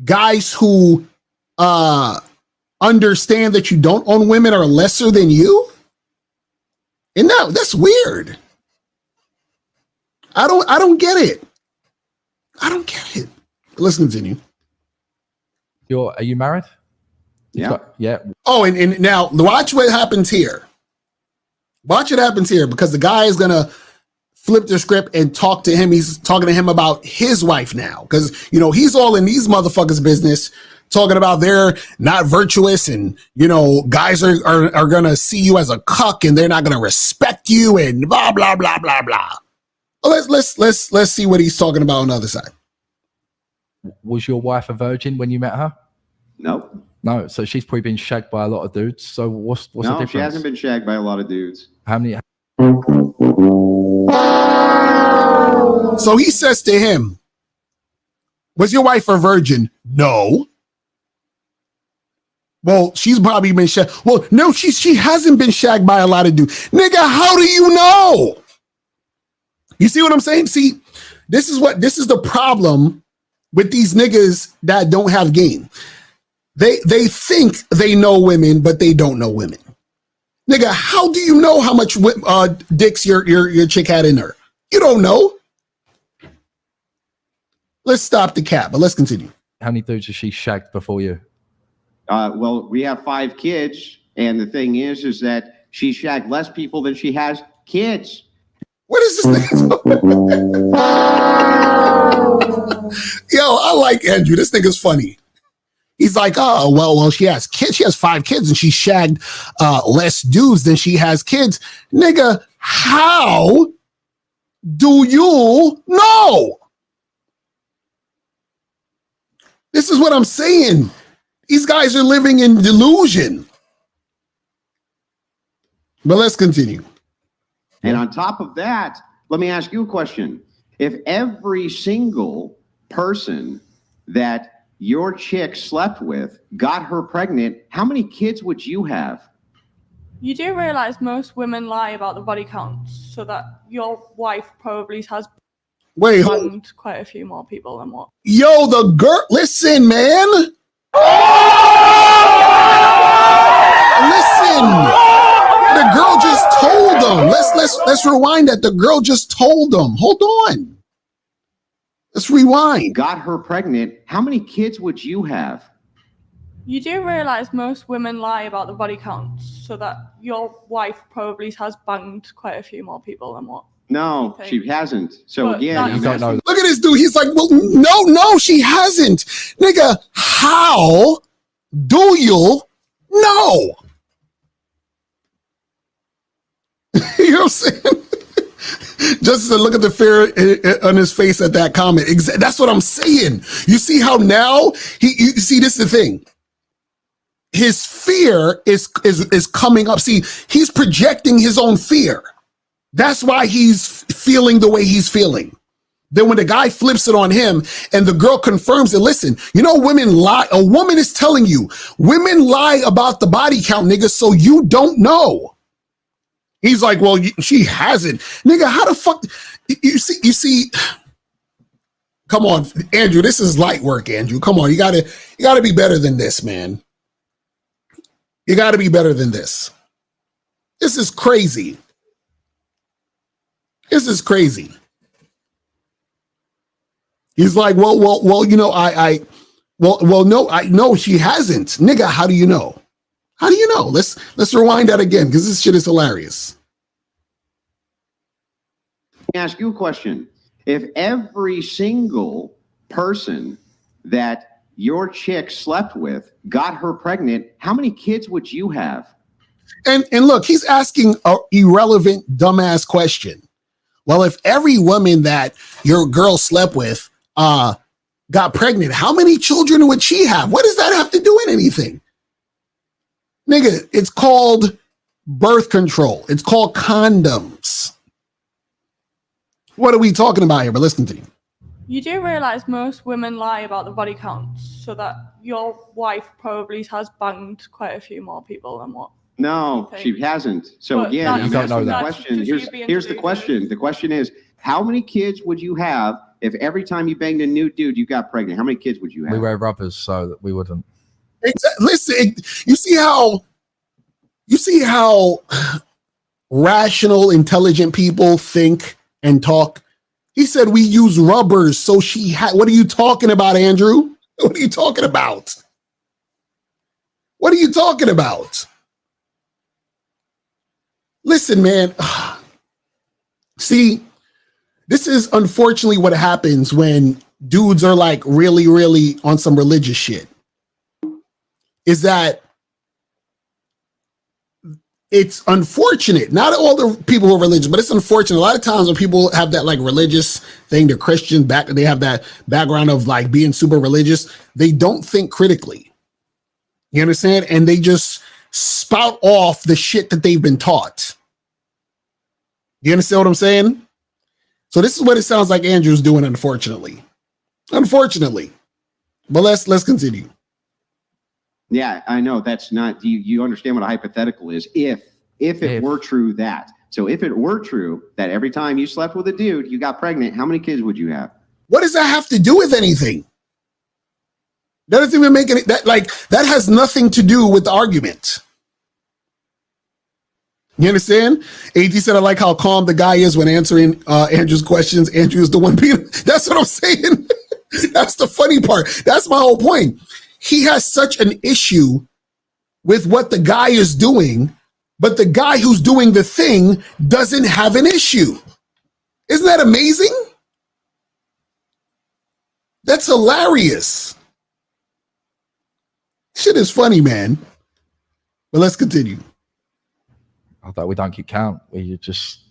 guys who understand that you don't own women are lesser than you? And that's weird. I don't get it. I don't get it. Let's continue. Are you married? Yeah. Yeah. Oh, and now watch what happens here. Watch what happens here, because the guy is gonna flip the script and talk to him. He's talking to him about his wife now, because he's all in these motherfuckers' business, talking about they're not virtuous, and guys are gonna see you as a cuck and they're not gonna respect you, and blah blah blah blah blah. Well, let's see what he's talking about on the other side. Was your wife a virgin when you met her? No, so she's probably been shagged by a lot of dudes. So what's the difference? She hasn't been shagged by a lot of dudes. How many? So he says to him, was your wife a virgin? No. Well, she's probably been shagged. Well, no, she hasn't been shagged by a lot of dudes. Nigga, how do you know? You see what I'm saying? See, this is the problem with these niggas that don't have game. They think they know women, but they don't know women. Nigga, how do you know how much dicks your chick had in her? You don't know. Let's stop the cap, but let's continue. How many dudes has she shagged before you? Well, we have 5 kids, and the thing is that she shagged less people than she has kids. What is this thing? Yo, I like Andrew. This nigga's funny. He's like, oh, well, she has kids. She has 5 kids, and she shagged less dudes than she has kids. Nigga, how do you know? This is what I'm saying. These guys are living in delusion. But let's continue. And on top of that, let me ask you a question. If every single person that your chick slept with got her pregnant, how many kids would you have? You do realize most women lie about the body count so that your wife probably has banged quite a few more people than what? Yo, the girl, listen, man. Listen. The girl just told them. Let's rewind that. The girl just told them. Hold on. Let's rewind. Got her pregnant. How many kids would you have? You do realize most women lie about the body count so that your wife probably has banged quite a few more people than what? No, she hasn't. So But again, You don't know. Look at this dude. He's like, well, no, she hasn't. Nigga, how do you know? You know what I'm saying? Just to look at the fear on his face at that comment. That's what I'm saying. You see how now you see, this is the thing. His fear is coming up. See, he's projecting his own fear. That's why he's feeling the way he's feeling. Then when the guy flips it on him and the girl confirms it, listen, you know, women lie. A woman is telling you, women lie about the body count, nigga, so you don't know. He's like, well, she hasn't. Nigga, how the fuck? You see, come on, Andrew, this is light work, Andrew. Come on, you gotta be better than this, man. You gotta be better than this. This is crazy. This is crazy. He's like, well, you know, no, she hasn't. Nigga, how do you know? How do you know? Let's rewind that again, because this shit is hilarious. Let me ask you a question. If every single person that your chick slept with got her pregnant, how many kids would you have? And look, he's asking an irrelevant, dumbass question. Well, if every woman that your girl slept with got pregnant, how many children would she have? What does that have to do with anything? Nigga, it's called birth control. It's called condoms. What are we talking about here? But let's continue. You do realize most women lie about the body count so that your wife probably has banged quite a few more people than what? No, she hasn't. So But again, that's- I'm asking the that's question. just you being Here's the question. The question is, how many kids would you have if every time you banged a new dude, you got pregnant? How many kids would you have? We were brothers, so that we wouldn't. Listen, you see how rational, intelligent people think and talk? He said we use rubbers, so she had. What are you talking about, Andrew? What are you talking about? What are you talking about? Listen, man. See, this is unfortunately what happens when dudes are like really, really on some religious shit. Is that it's unfortunate. Not all the people who are religious, but it's unfortunate. A lot of times when people have that like religious thing, they're Christian back, they have that background of like being super religious. They don't think critically. You understand? And they just spout off the shit that they've been taught. You understand what I'm saying? So this is what it sounds like Andrew's doing, unfortunately. Unfortunately. But let's continue. Yeah, I know that's not. You understand what a hypothetical is? If it were true that. So if it were true that every time you slept with a dude, you got pregnant, how many kids would you have? What does that have to do with anything? That doesn't even make any. That has nothing to do with the argument. You understand? AT said, I like how calm the guy is when answering Andrew's questions. Andrew is the one being. That's what I'm saying. That's the funny part. That's my whole point. He has such an issue with what the guy is doing, but the guy who's doing the thing doesn't have an issue. Isn't that amazing? That's hilarious. Shit is funny, man. But let's continue. I thought we don't keep count. We just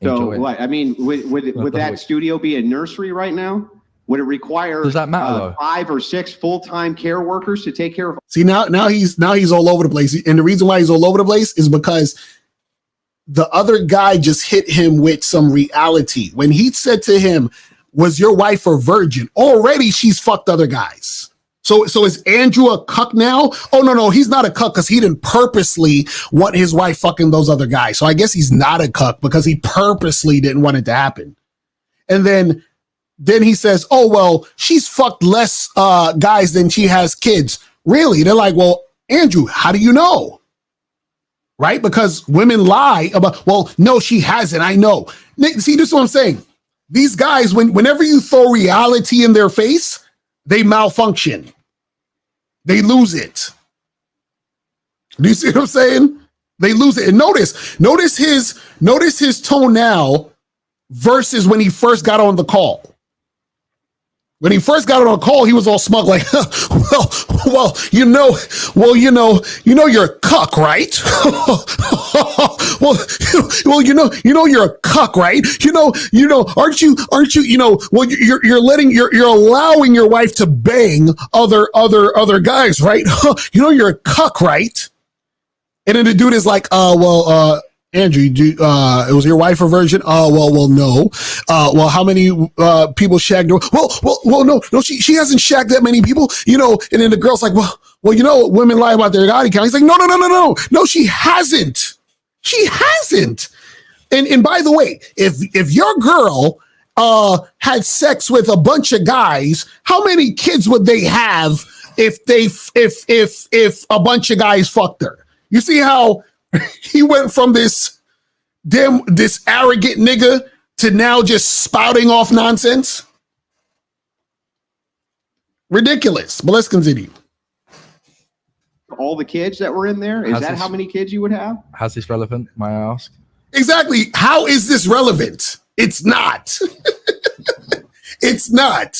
So enjoy it. what? I mean, would that studio be a nursery right now? Would it require Does that matter, though? 5 or 6 full-time care workers to take care of? See, now he's all over the place. And the reason why he's all over the place is because the other guy just hit him with some reality. When he said to him, was your wife a virgin? Already she's fucked other guys. So is Andrew a cuck now? Oh, no, he's not a cuck because he didn't purposely want his wife fucking those other guys. So I guess he's not a cuck because he purposely didn't want it to happen. And then he says, oh, well, she's fucked less guys than she has kids. Really? They're like, well, Andrew, how do you know? Right? Because women lie about, well, no, she hasn't. I know. See, this is what I'm saying. These guys, whenever you throw reality in their face, they malfunction. They lose it. Do you see what I'm saying? They lose it. And notice his tone now versus when he first got on the call. When he first got on a call, he was all smug, like, well, you know, you're a cuck, right? well, you know, you're a cuck, right? Aren't you, well, you're allowing your wife to bang other guys, right? You're a cuck, right? And then the dude is like, Andrew, it was your wife a virgin? Well, no. Well, how many people shagged her? Well, no, she hasn't shagged that many people, And then the girl's like, well, women lie about their body count. He's like, no, she hasn't. She hasn't. And by the way, if your girl had sex with a bunch of guys, how many kids would they have if a bunch of guys fucked her? You see how he went from this arrogant nigga to now just spouting off nonsense? Ridiculous. But let's continue. All the kids that were in there, is that how many kids you would have? How's this relevant, may I ask? Exactly. How is this relevant? It's not. It's not.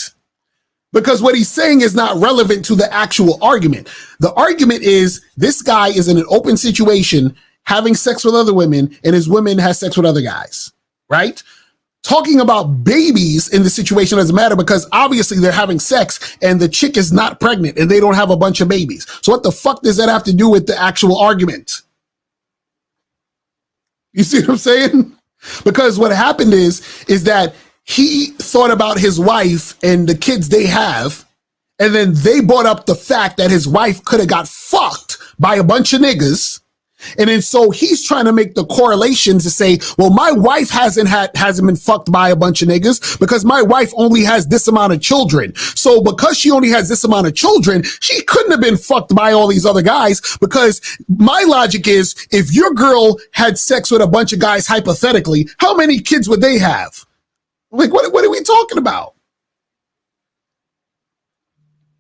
Because what he's saying is not relevant to the actual argument. The argument is this guy is in an open situation having sex with other women and his women has sex with other guys, right? Talking about babies in the situation doesn't matter because obviously they're having sex and the chick is not pregnant and they don't have a bunch of babies. So what the fuck does that have to do with the actual argument? You see what I'm saying? Because what happened is that he thought about his wife and the kids they have, and then they brought up the fact that his wife could have got fucked by a bunch of niggas. And then so he's trying to make the correlations to say, well, my wife hasn't been fucked by a bunch of niggas because my wife only has this amount of children. So because she only has this amount of children, she couldn't have been fucked by all these other guys, because my logic is if your girl had sex with a bunch of guys, hypothetically, how many kids would they have? Like, what are we talking about?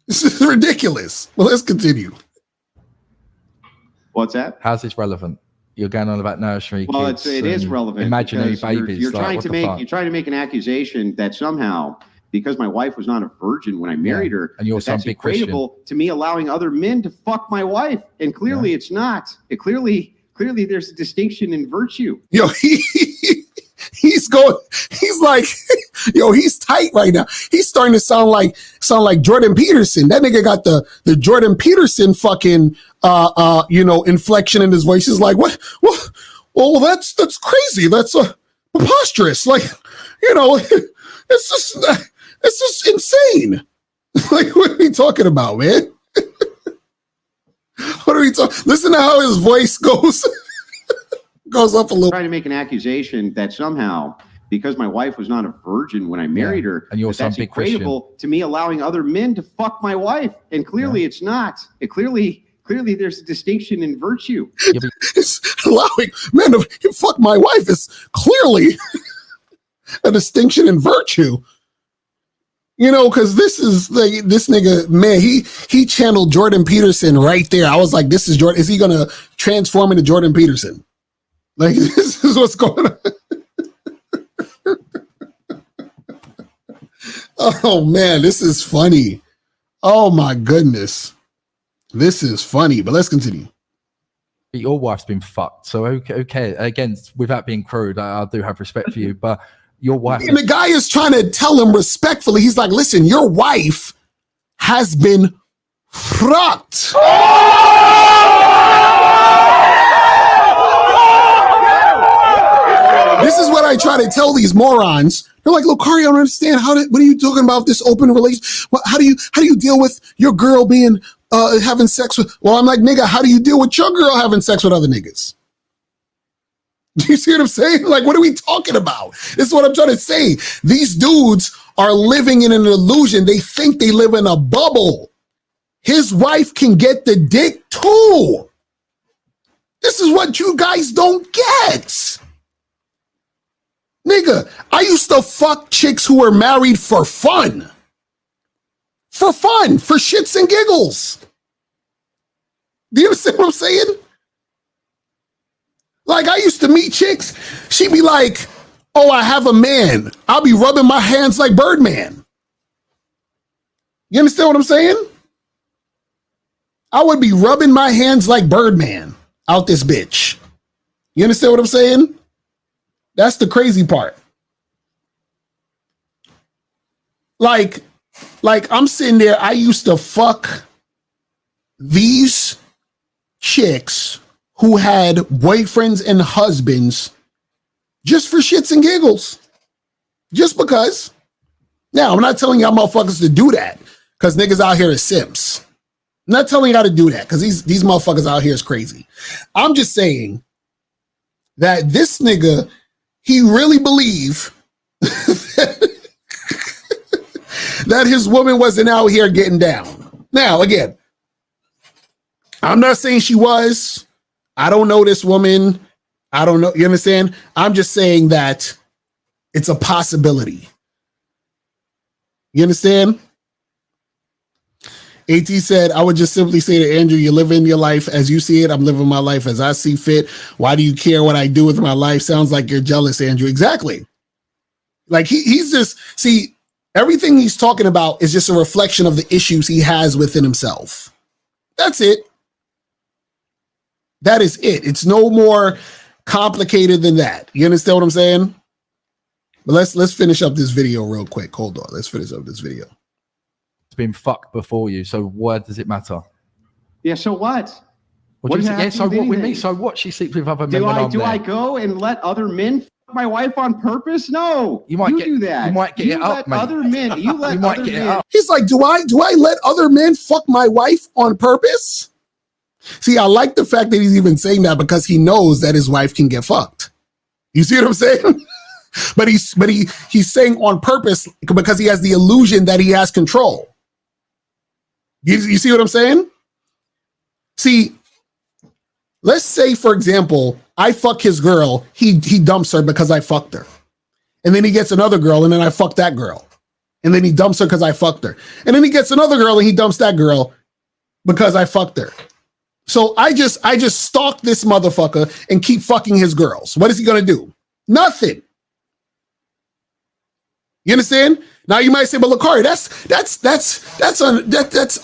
This is ridiculous. Well, let's continue. What's that? How's this relevant? You're going on about nursery. Well, kids it is relevant. Imaginary babies. You're trying to make an accusation that somehow, because my wife was not a virgin when I married her, and you're that's equatable to me allowing other men to fuck my wife. And clearly it's not. Clearly there's a distinction in virtue. Yo, he's like, yo, he's tight right now. He's starting to sound like Jordan Peterson. That nigga got the Jordan Peterson fucking inflection in his voice. He's like, what? Well, that's crazy. That's preposterous. Like, it's just insane. Like, what are we talking about, man? What are we talking? Listen to how his voice goes. Goes up a little. Trying to make an accusation that somehow, because my wife was not a virgin when I married her, and you're that's equatable to me allowing other men to fuck my wife. And clearly it's not. Clearly there's a distinction in virtue. It's allowing men to fuck my wife is clearly a distinction in virtue. Because this nigga, man, he channeled Jordan Peterson right there. I was like, this is Jordan. Is he going to transform into Jordan Peterson? Like, this is what's going on. Oh, man, this is funny. Oh, my goodness. This is funny, but let's continue. Your wife's been fucked. So, okay. Again, without being crude, I do have respect for you, but your wife... And the guy is trying to tell him respectfully. He's like, listen, your wife has been fucked. This is what I try to tell these morons. They're like, Locario, I don't understand. What are you talking about this open relationship? How do you deal with your girl being having sex with? Well, I'm like, nigga, how do you deal with your girl having sex with other niggas? Do you see what I'm saying? Like, what are we talking about? This is what I'm trying to say. These dudes are living in an illusion. They think they live in a bubble. His wife can get the dick too. This is what you guys don't get. Nigga, I used to fuck chicks who were married for fun. For fun, for shits and giggles. Do you understand what I'm saying? Like, I used to meet chicks. She'd be like, oh, I have a man. I'll be rubbing my hands like Birdman. You understand what I'm saying? I would be rubbing my hands like Birdman out this bitch. You understand what I'm saying? That's the crazy part. Like I'm sitting there, I used to fuck these chicks who had boyfriends and husbands just for shits and giggles. Just because. Now, I'm not telling y'all motherfuckers to do that because niggas out here is simps. I'm not telling y'all to do that because these motherfuckers out here is crazy. I'm just saying that this nigga, he really believed that his woman wasn't out here getting down. Now, again, I'm not saying she was. I don't know this woman. I don't know. You understand? I'm just saying that it's a possibility. You understand? AT said, I would just simply say to Andrew, you live in your life as you see it. I'm living my life as I see fit. Why do you care what I do with my life? Sounds like you're jealous, Andrew. Exactly. Like he's just, see, everything he's talking about is just a reflection of the issues he has within himself. That's it. That is it. It's no more complicated than that. You understand what I'm saying? But let's finish up this video real quick. Hold on. Let's finish up this video. It's been fucked before you, so why does it matter? Yeah, so what? What do you think? Yeah, so what with me? So what? She sleeps with other men. Do I go and let other men fuck my wife on purpose? No. You do that. You might get it up, mate. Other men. You let other men. He's like, do I let other men fuck my wife on purpose? See, I like the fact that he's even saying that because he knows that his wife can get fucked. You see what I'm saying? But he's saying on purpose because he has the illusion that he has control. You see what I'm saying? See, let's say, for example, I fuck his girl. He dumps her because I fucked her. And then he gets another girl and then I fuck that girl. And then he dumps her because I fucked her. And then he gets another girl and he dumps that girl because I fucked her. So I just stalk this motherfucker and keep fucking his girls. What is he gonna do? Nothing. You understand? Now you might say, but Locario, that's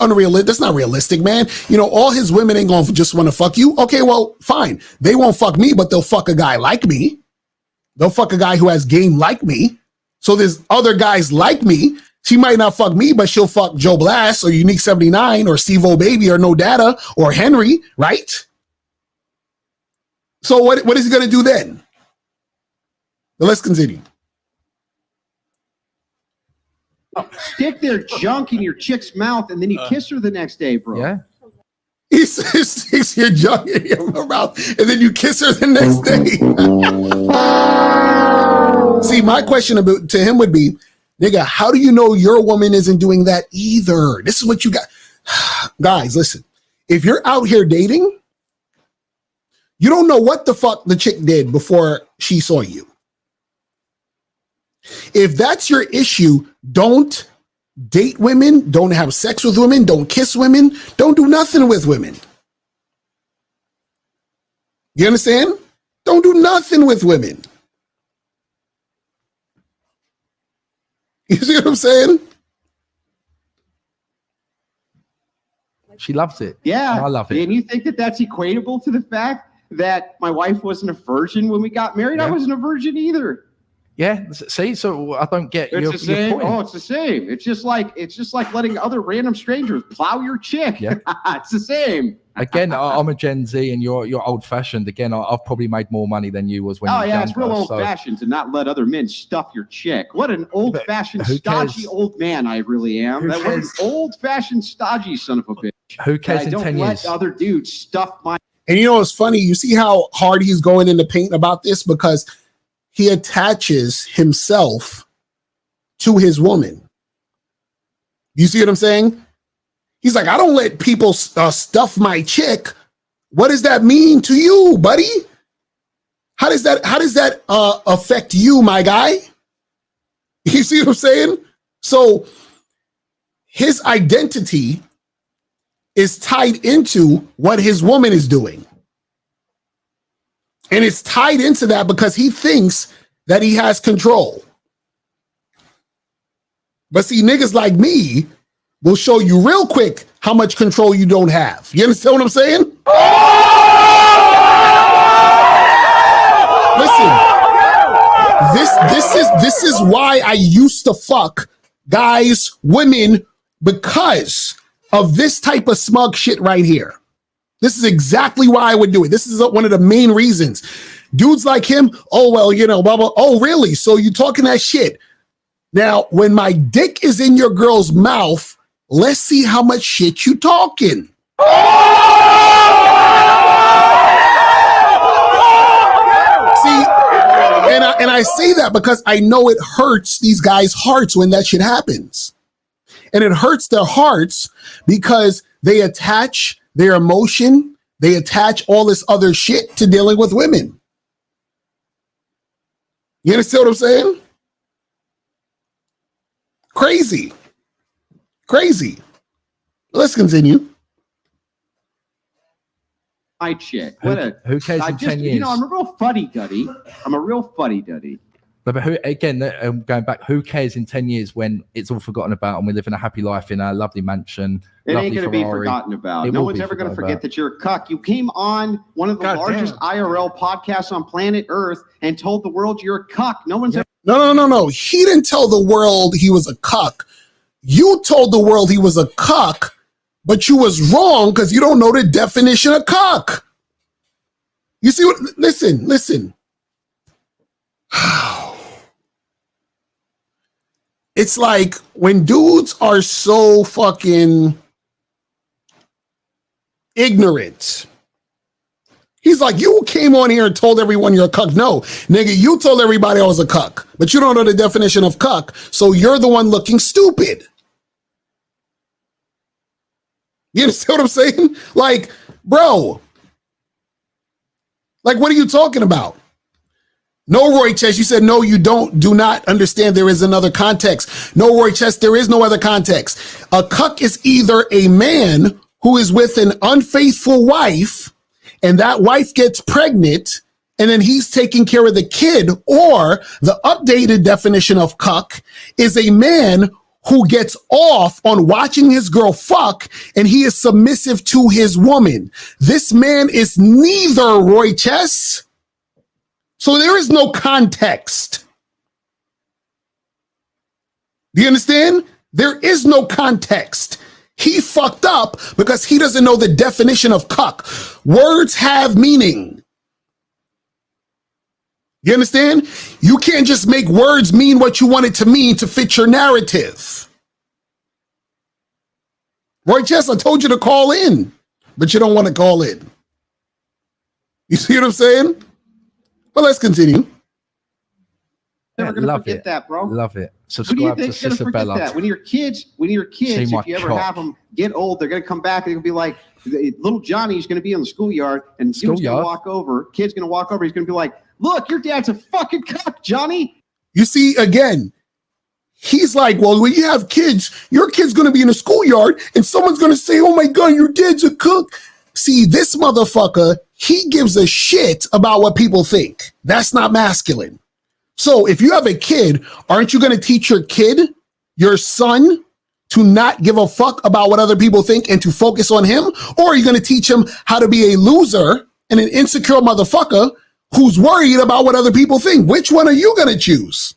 unrealistic. That's not realistic, man. You know, all his women ain't gonna just want to fuck you. Okay, well, fine. They won't fuck me, but they'll fuck a guy like me. They'll fuck a guy who has game like me. So there's other guys like me. She might not fuck me, but she'll fuck Joe Blass or Unique 79 or Steve-O Baby or No Data or Henry, right? So what is he gonna do then? Well, let's continue. Stick their junk in your chick's mouth and then you kiss her the next day, bro. Yeah. He sticks your junk in your mouth and then you kiss her the next day. See, my question to him would be, nigga, how do you know your woman isn't doing that either? This is what you got. Guys, listen. If you're out here dating, you don't know what the fuck the chick did before she saw you. If that's your issue, don't date women, don't have sex with women, don't kiss women, don't do nothing with women. You understand? Don't do nothing with women. You see what I'm saying? She loves it. Yeah. I love it. And you think that that's equatable to the fact that my wife wasn't a virgin when we got married? Yeah. I wasn't a virgin either. Yeah, see, so I don't get It's your, the same. your point. Oh, it's the same. It's just like letting other random strangers plow your chick. Yeah. It's the same. Again, I'm a Gen Z and you're old fashioned. Again, I've probably made more money than you was when you were younger. It's real old fashioned to not let other men stuff your chick. What an old fashioned, stodgy old man I really am. That was an old fashioned, stodgy son of a bitch. Who cares in 10 years? Don't let other dudes stuff my. And you know what's funny? You see how hard he's going in the paint about this because he attaches himself to his woman. You see what I'm saying? He's like, I don't let people stuff my chick. What does that mean to you, buddy? How does that affect you, my guy? You see what I'm saying? So his identity is tied into what his woman is doing. And it's tied into that because he thinks that he has control. But see, niggas like me will show you real quick how much control you don't have. You understand what I'm saying? Listen, this is why I used to fuck guys, women, because of this type of smug shit right here. This is exactly why I would do it. This is one of the main reasons. Dudes like him, oh, well, you know, blah, blah. Oh, really? So you talking that shit. Now, when my dick is in your girl's mouth, let's see how much shit you talking. See, and I say that because I know it hurts these guys' hearts when that shit happens. And it hurts their hearts because they attach their emotion, they attach all this other shit to dealing with women. You understand what I'm saying? Crazy. Let's continue. My chick. Who cares in 10 years? You know, I'm a real fuddy-duddy. No, but who, again, going back, who cares in 10 years when it's all forgotten about and we live in a happy life in a lovely mansion? It ain't going to be forgotten about. No one's ever going to forget that you're a cuck. You came on one of the largest IRL podcasts on planet Earth and told the world you're a cuck. No one's ever. No. He didn't tell the world he was a cuck. You told the world he was a cuck, but you was wrong because you don't know the definition of cuck. You see what? Listen. It's like when dudes are so fucking ignorant. He's like, you came on here and told everyone you're a cuck. No, nigga, you told everybody I was a cuck, but you don't know the definition of cuck, so you're the one looking stupid. You understand what I'm saying? Like, bro, like, what are you talking about? No, Roy Chess, you said, no, you do not understand there is another context. No, Roy Chess, there is no other context. A cuck is either a man who is with an unfaithful wife and that wife gets pregnant and then he's taking care of the kid, or the updated definition of cuck is a man who gets off on watching his girl fuck and he is submissive to his woman. This man is neither, Roy Chess. So there is no context. Do you understand? There is no context. He fucked up because he doesn't know the definition of cuck. Words have meaning. You understand? You can't just make words mean what you want it to mean to fit your narrative. Roy Chess, I told you to call in, but you don't want to call in. You see what I'm saying? Well, let's continue. Never gonna forget that, bro. Love it. Subscribe to Sister Bella. That? When your kids, if you ever have them get old, they're gonna come back and they're gonna be like, little Johnny's gonna be in the schoolyard, and dude's gonna walk over. Kid's gonna walk over. He's gonna be like, "Look, your dad's a fucking cuck, Johnny." You see, again, he's like, well, when you have kids, your kid's gonna be in the schoolyard, and someone's gonna say, "Oh my God, your dad's a cook." See, this motherfucker, he gives a shit about what people think. That's not masculine. So if you have a kid, aren't you going to teach your kid, your son, to not give a fuck about what other people think and to focus on him? Or are you going to teach him how to be a loser and an insecure motherfucker who's worried about what other people think. Which one are you going to choose?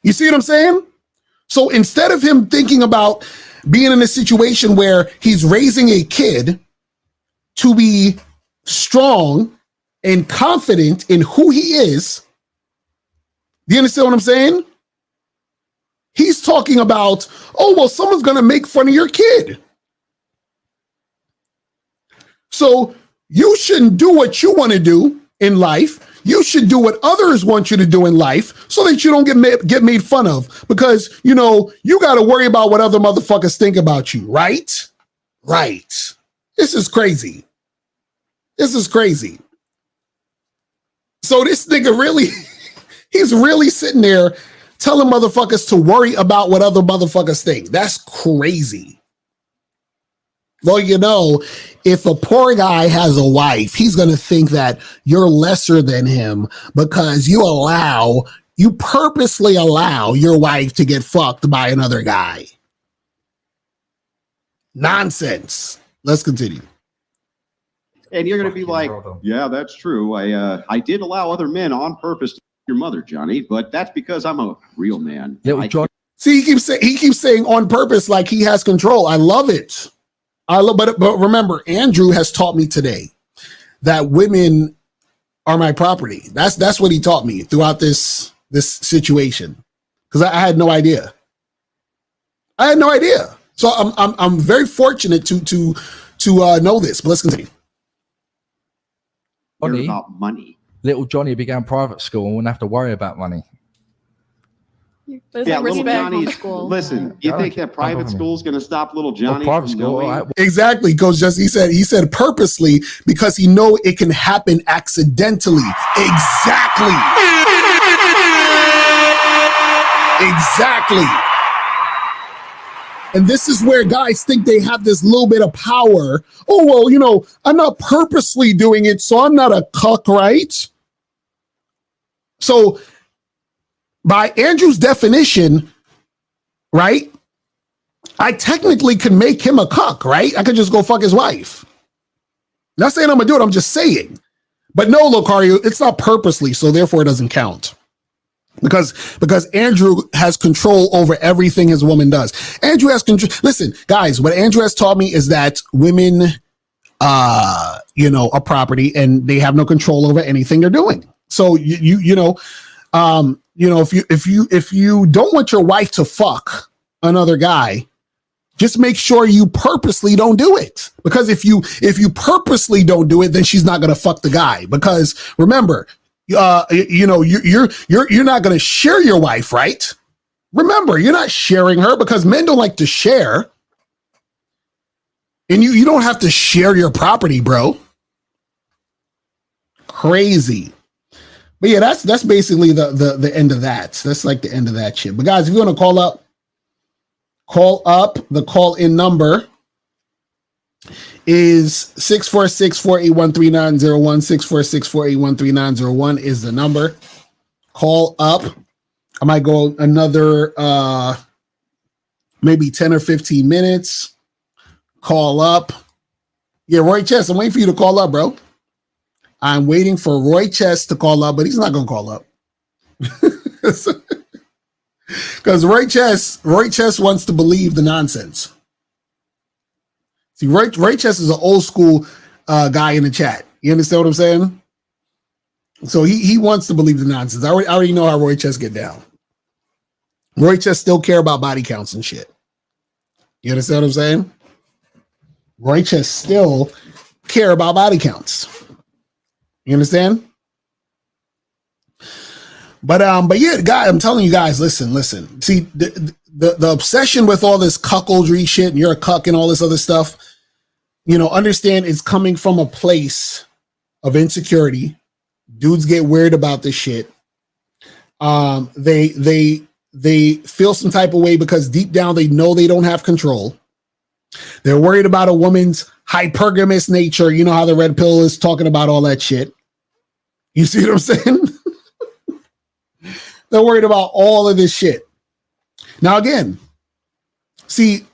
You see what I'm saying? So instead of him thinking about being in a situation where he's raising a kid to be strong and confident in who he is, do you understand what I'm saying? He's talking about, oh, well, someone's going to make fun of your kid. So you shouldn't do what you want to do in life. You should do what others want you to do in life so that you don't get made fun of, because, you know, you got to worry about what other motherfuckers think about you, right? Right. This is crazy. This is crazy. So this nigga really, he's really sitting there telling motherfuckers to worry about what other motherfuckers think. That's crazy. Well, you know, if a poor guy has a wife, he's going to think that you're lesser than him because you purposely allow your wife to get fucked by another guy. Nonsense. Let's continue. And you're going to be like, yeah, that's true. I did allow other men on purpose to your mother, Johnny, but that's because I'm a real man. See, he keeps saying on purpose, like he has control. I love it. But remember, Andrew has taught me today that women are my property. That's what he taught me throughout this situation, because I had no idea. I had no idea. So I'm very fortunate to know this. But let's continue. About money. Little Johnny began private school and wouldn't have to worry about money. Yeah, little Johnny's. Listen, you think that private school is going to stop little Johnny? Private school, exactly. Coach Jesse he said purposely, because he know it can happen accidentally. Exactly. Exactly. And this is where guys think they have this little bit of power. Oh, well, you know, I'm not purposely doing it, so I'm not a cuck, right? So by Andrew's definition, right, I technically can make him a cuck, right? I could just go fuck his wife. Not saying I'm gonna do it, I'm just saying. But no, Locario, it's not purposely, so therefore it doesn't count. Because Andrew has control over everything his woman does. Andrew has control. Listen, guys, what Andrew has taught me is that women, you know, are property and they have no control over anything they're doing. So you know, if you don't want your wife to fuck another guy, just make sure you purposely don't do it. Because if you purposely don't do it, then she's not gonna fuck the guy. Because remember, you know, you're not gonna share your wife, right? Remember, you're not sharing her, because men don't like to share. And you don't have to share your property, bro. Crazy. But yeah, that's basically the end of that. That's like the end of that shit. But guys, if you want to call up, the call-in number is 646-481-3901. 646-481-3901 is the number. Call up. I might go another maybe 10 or 15 minutes. Call up. Yeah, Roy Chess, I'm waiting for you to call up, bro. I'm waiting for Roy Chess to call up, but he's not going to call up. Because Roy Chess wants to believe the nonsense. See, Roy Chess is an old school guy in the chat. You understand what I'm saying? So he wants to believe the nonsense. I already know how Roy Chess get down. Roy Chess still care about body counts and shit. You understand what I'm saying? Roy Chess still care about body counts. You understand? But yeah, guy, I'm telling you guys, listen. See, the obsession with all this cuckoldry shit, and you're a cuck and all this other stuff, you know, understand it's coming from a place of insecurity. Dudes get weird about this shit. They feel some type of way because deep down they know they don't have control. They're worried about a woman's hypergamous nature. You know how the red pill is talking about all that shit. You see what I'm saying? They're worried about all of this shit. Now, again, see,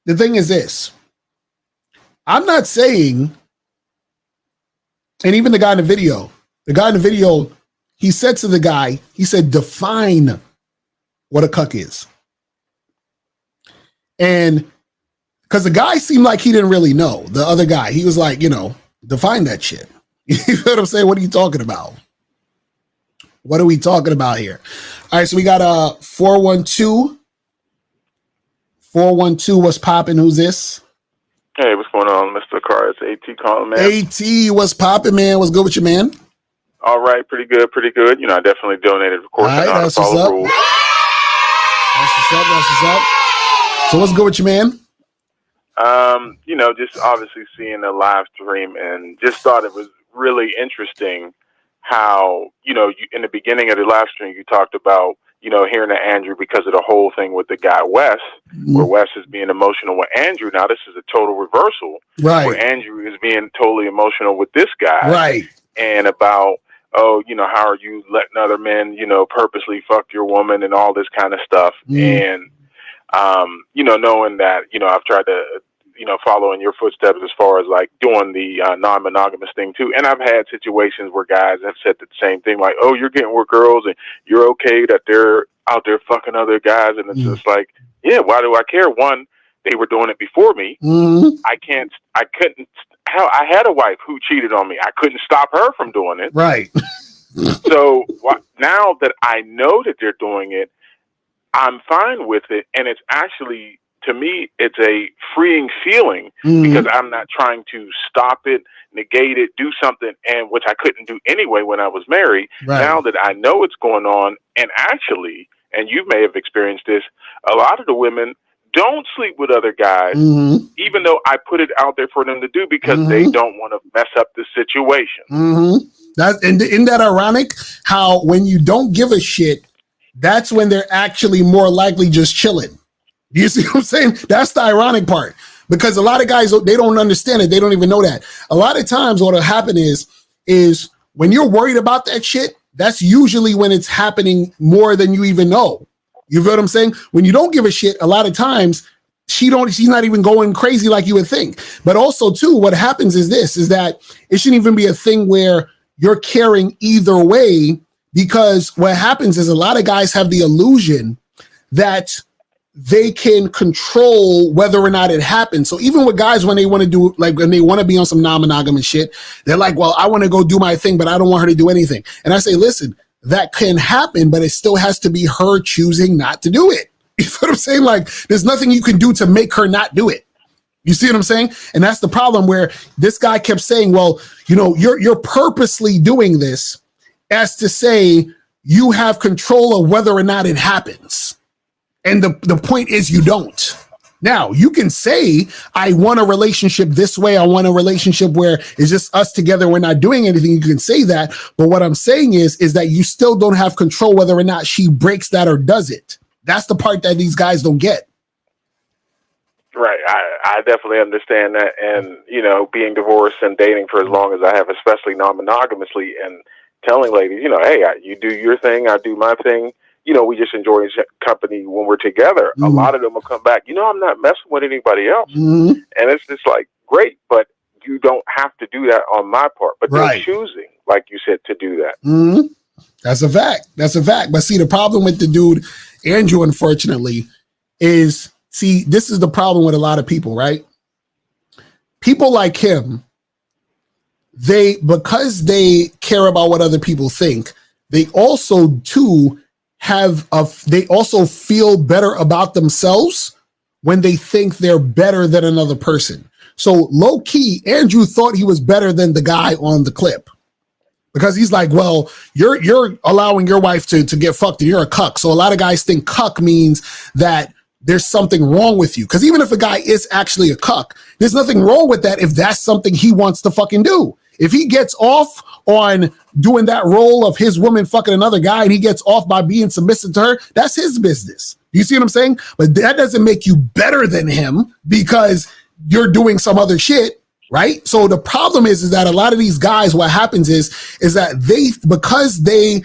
the thing is this. I'm not saying And even the guy in the video, he said to the guy, he said, define what a cuck is. And because the guy seemed like he didn't really know. The other guy, he was like, define that shit. You know what I'm saying? What are you talking about? What are we talking about here? All right, so we got 412. 412, what's popping? Who's this? Hey, what's going on, Mr. Carr? It's AT calling, man. AT, what's popping, man? What's good with you, man? All right, pretty good, pretty good. I definitely donated, of course. All right, I know how to follow rules. That's what's up. So what's good with you, man? Just obviously seeing the live stream and just thought it was really interesting how, you in the beginning of the live stream, you talked about, hearing to Andrew because of the whole thing with the guy, Wes, where Wes is being emotional with Andrew. Now, this is a total reversal. Right. Where Andrew is being totally emotional with this guy. Right. And about, how are you letting other men, purposely fuck your woman and all this kind of stuff. And, knowing that, I've tried to, follow in your footsteps as far as like doing the non-monogamous thing too. And I've had situations where guys have said the same thing, like, oh, you're getting with girls and you're okay that they're out there fucking other guys. And it's just like, yeah, why do I care? One, they were doing it before me. I had a wife who cheated on me. I couldn't stop her from doing it. Right. So now that I know that they're doing it, I'm fine with it. And it's actually, to me, it's a freeing feeling because I'm not trying to stop it, negate it, do something, and which I couldn't do anyway when I was married. Right. Now that I know it's going on, and actually, and you may have experienced this, a lot of the women don't sleep with other guys, even though I put it out there for them to do because they don't want to mess up the situation. Isn't that ironic? How when you don't give a shit, that's when they're actually more likely just chilling. You see what I'm saying? That's the ironic part. Because a lot of guys, they don't understand it. They don't even know that. A lot of times what will happen is when you're worried about that shit, that's usually when it's happening more than you even know. You feel what I'm saying? When you don't give a shit, a lot of times she's not even going crazy like you would think. But also too, what happens is that it shouldn't even be a thing where you're caring either way, because what happens is a lot of guys have the illusion that they can control whether or not it happens. So even with guys, when they want to do, like when they want to be on some non-monogamous shit, they're like, well, I want to go do my thing, but I don't want her to do anything. And I say, listen, that can happen, but it still has to be her choosing not to do it. You know what I'm saying? Like, there's nothing you can do to make her not do it. You see what I'm saying? And that's the problem, where this guy kept saying, well, you're purposely doing this as to say you have control of whether or not it happens. And the point is you don't. Now, you can say, I want a relationship this way. I want a relationship where it's just us together. We're not doing anything. You can say that. But what I'm saying is that you still don't have control whether or not she breaks that or does it. That's the part that these guys don't get. Right. I definitely understand that. And, being divorced and dating for as long as I have, especially non-monogamously, and telling ladies, hey, you do your thing, I do my thing. We just enjoy each company when we're together. A lot of them will come back, I'm not messing with anybody else. And it's just like, great, but you don't have to do that on my part. But they're choosing, like you said, to do that. That's a fact. That's a fact. But see, the problem with the dude, Andrew, unfortunately, is, this is the problem with a lot of people, right? People like him, because they care about what other people think, they also too they also feel better about themselves when they think they're better than another person. So low key, Andrew thought he was better than the guy on the clip, because he's like, well, you're allowing your wife to get fucked and you're a cuck. So a lot of guys think cuck means that there's something wrong with you. Because even if a guy is actually a cuck, there's nothing wrong with that if that's something he wants to fucking do. If he gets off on doing that role of his woman fucking another guy and he gets off by being submissive to her, that's his business. You see what I'm saying? But that doesn't make you better than him because you're doing some other shit, right? So the problem is that a lot of these guys, what happens is that because they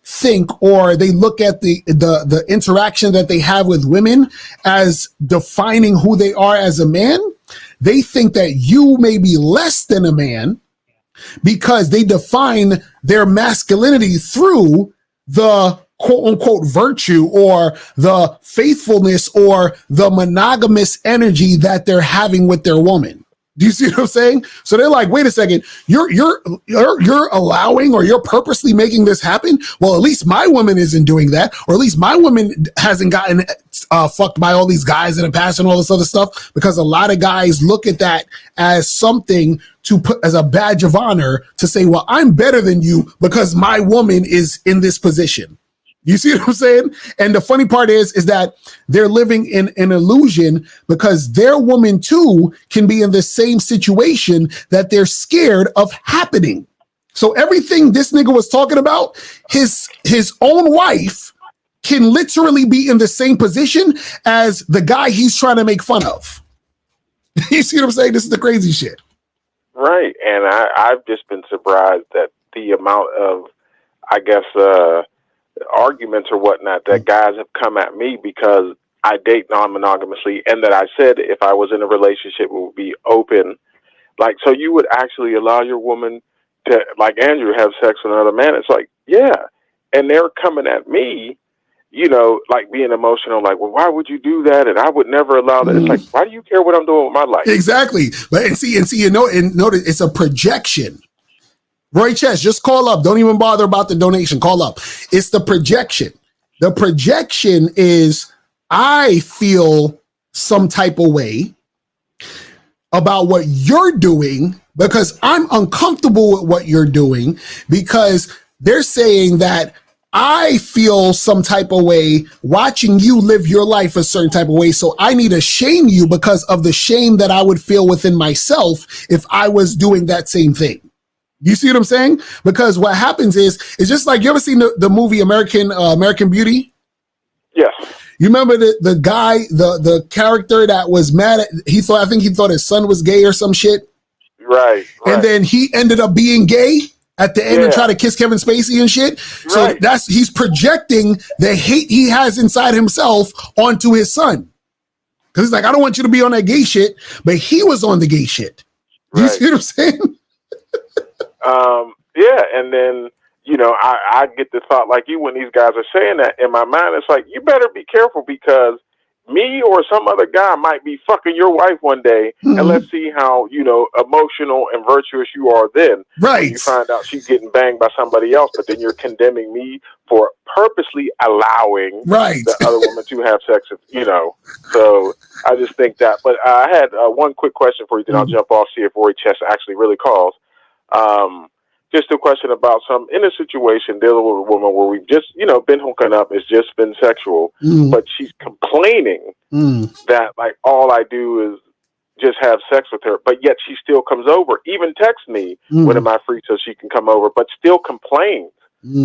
think, or they look at the interaction that they have with women as defining who they are as a man, they think that you may be less than a man because they define their masculinity through the quote unquote virtue or the faithfulness or the monogamous energy that they're having with their woman. Do you see what I'm saying? So they're like, wait a second, you're allowing or you're purposely making this happen. Well, at least my woman isn't doing that, or at least my woman hasn't gotten fucked by all these guys in the past and all this other stuff, because a lot of guys look at that as something to put as a badge of honor to say, well, I'm better than you because my woman is in this position. You see what I'm saying? And the funny part is that they're living in an illusion because their woman too can be in the same situation that they're scared of happening. So everything this nigga was talking about, his own wife can literally be in the same position as the guy he's trying to make fun of. You see what I'm saying? This is the crazy shit. Right. And I've just been surprised that the amount of, I guess, arguments or whatnot that guys have come at me because I date non-monogamously, and that I said if I was in a relationship it would be open. Like, so you would actually allow your woman to, like Andrew, have sex with another man? It's like, yeah. And they're coming at me, you know, like being emotional, like, well, why would you do that? And I would never allow that. It's like, why do you care what I'm doing with my life? Exactly. But and see, you know, and notice it's a projection. Roy Chess, just call up. Don't even bother about the donation. Call up. It's the projection. The projection is I feel some type of way about what you're doing because I'm uncomfortable with what you're doing, because they're saying that I feel some type of way watching you live your life a certain type of way. So I need to shame you because of the shame that I would feel within myself if I was doing that same thing. You see what I'm saying? Because what happens is, it's just like, you ever seen the movie American Beauty? Yes. You remember the guy, the character that was mad at, I think he thought his son was gay or some shit. Right. And then he ended up being gay at the end and try to kiss Kevin Spacey and shit. So he's projecting the hate he has inside himself onto his son. Because he's like, I don't want you to be on that gay shit, but he was on the gay shit. You see what I'm saying? Yeah, and then, you know, I get the thought like you when these guys are saying that. In my mind, it's like, you better be careful because me or some other guy might be fucking your wife one day, and let's see how, you know, emotional and virtuous you are then. Right. When you find out she's getting banged by somebody else, but then you're condemning me for purposely allowing the other woman to have sex, you know. So I just think that. But I had one quick question for you, then I'll jump off, see if Roy Chess actually really calls. Just a question about in a situation dealing with a woman where we've just, you know, been hooking up, it's just been sexual, but she's complaining that like all I do is just have sex with her, but yet she still comes over, even texts me when am I free so she can come over, but still complains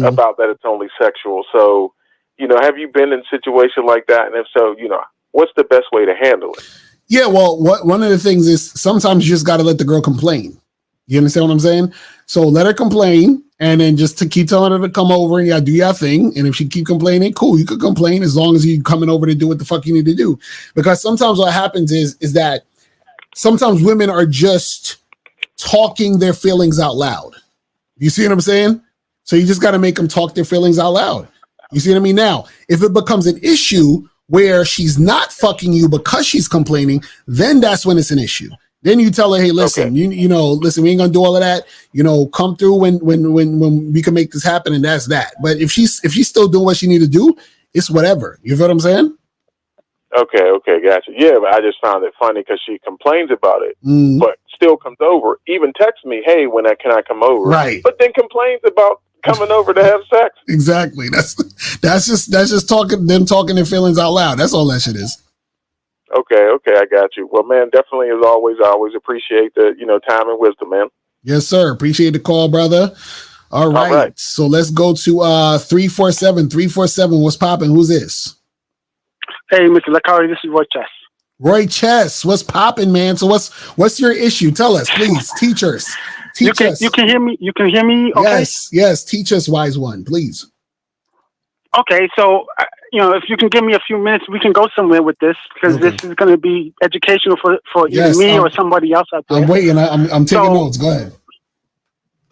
about that it's only sexual. So, you know, have you been in a situation like that? And if so, you know, what's the best way to handle it? Yeah, well, one of the things is sometimes you just got to let the girl complain. You understand what I'm saying? So let her complain, and then just to keep telling her to come over and do your thing. And if she keep complaining, cool, you could complain as long as you coming over to do what the fuck you need to do. Because sometimes what happens is that sometimes women are just talking their feelings out loud. You see what I'm saying? So you just got to make them talk their feelings out loud. You see what I mean? Now, if it becomes an issue where she's not fucking you because she's complaining, then that's when it's an issue. Then you tell her, hey, listen, you know, listen, we ain't gonna do all of that. You know, come through when we can make this happen, and that's that. But if she's still doing what she need to do, it's whatever. You feel what I'm saying? Okay, gotcha. Yeah, but I just found it funny because she complains about it, but still comes over. Even texts me, hey, can I come over? Right. But then complains about coming over to have sex. Exactly. That's just talking their feelings out loud. That's all that shit is. Okay, I got you. Well, man, definitely as always, I always appreciate the, you know, time and wisdom, man. Yes, sir. Appreciate the call, brother. All right. So let's go to 347. 347. What's popping? Who's this? Hey, Mr. Lacari, this is Roy Chess. Roy Chess, what's popping, man? So what's your issue? Tell us, please. Teach us. You can hear me? You can hear me? Okay. Yes. Teach us, wise one, please. Okay, so you know, if you can give me a few minutes, we can go somewhere with this because this is going to be educational for either me or somebody else out there. I'm waiting. I'm taking notes. Go ahead.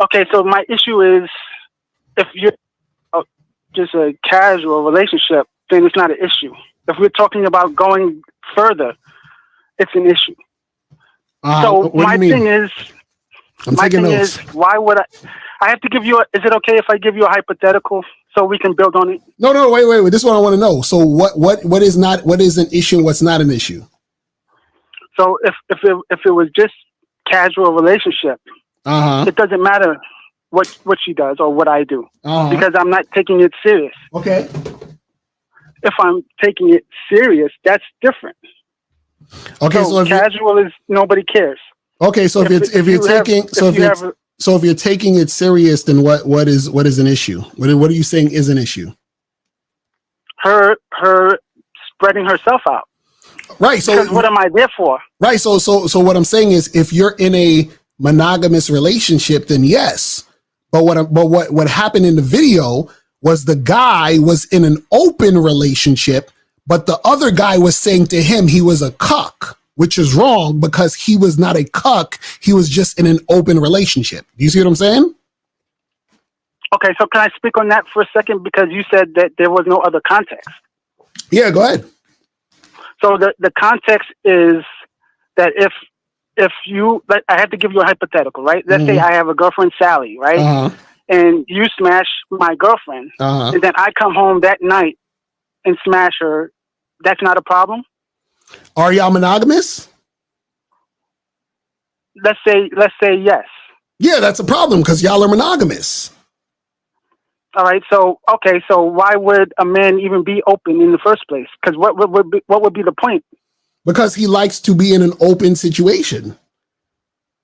Okay, so my issue is if you're just a casual relationship, then it's not an issue. If we're talking about going further, it's an issue. So my thing is, why would I have to give you is it okay if I give you a hypothetical so we can build on it? No, wait. This is what I want to know. So what is an issue and what's not an issue? So if it was just casual relationship, it doesn't matter what she does or what I do because I'm not taking it serious. Okay. If I'm taking it serious, that's different. Okay, so if casual is nobody cares. Okay, so if you're taking it serious, then what is an issue? What are you saying is an issue? Her spreading herself out. Right. So because what am I there for? Right. So what I'm saying is, if you're in a monogamous relationship, then yes. But what happened in the video was the guy was in an open relationship, but the other guy was saying to him he was a cuck, which is wrong because he was not a cuck. He was just in an open relationship. Do you see what I'm saying? Okay, so can I speak on that for a second? Because you said that there was no other context. Yeah, go ahead. So the context is that if you, I have to give you a hypothetical, right? Let's say I have a girlfriend, Sally, right? And you smash my girlfriend, and then I come home that night and smash her. That's not a problem? Are y'all monogamous? Let's say yes. Yeah, that's a problem because y'all are monogamous. All right. So why would a man even be open in the first place? Because what would be the point? Because he likes to be in an open situation.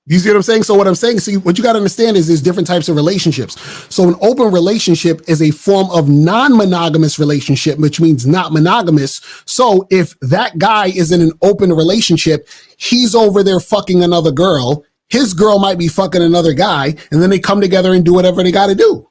You see what I'm saying? So what I'm saying, what you got to understand is there's different types of relationships. So an open relationship is a form of non-monogamous relationship, which means not monogamous. So if that guy is in an open relationship, he's over there fucking another girl. His girl might be fucking another guy, and then they come together and do whatever they got to do.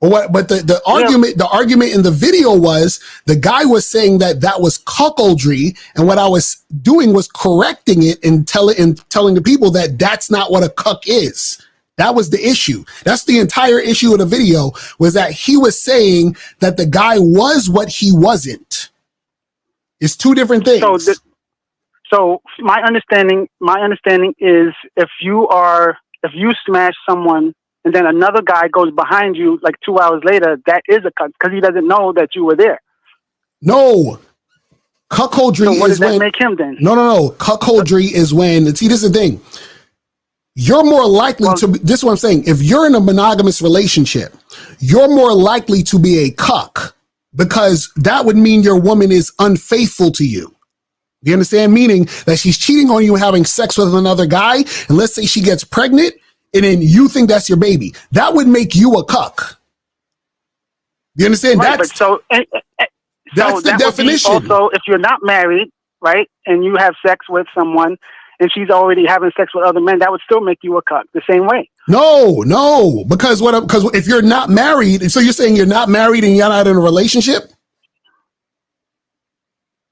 But the argument in the video was the guy was saying that was cuckoldry, and what I was doing was correcting it and telling the people that that's not what a cuck is. That was the issue. That's the entire issue of the video, was that he was saying that the guy was what he wasn't. It's two different things. So my understanding is if you smash someone and then another guy goes behind you like 2 hours later, that is a cuck because he doesn't know that you were there. No. Cuckoldry so what is does when... that make him then? No. Cuckoldry is when... See, this is the thing. You're more likely to... This is what I'm saying. If you're in a monogamous relationship, you're more likely to be a cuck because that would mean your woman is unfaithful to you. Do you understand? Meaning that she's cheating on you, having sex with another guy, and let's say she gets pregnant, and then you think that's your baby. That would make you a cuck. Do you understand? Right, That's the definition. Also, if you're not married, right, and you have sex with someone, and she's already having sex with other men, that would still make you a cuck the same way. No, because if you're not married, so you're saying you're not married and you're not in a relationship?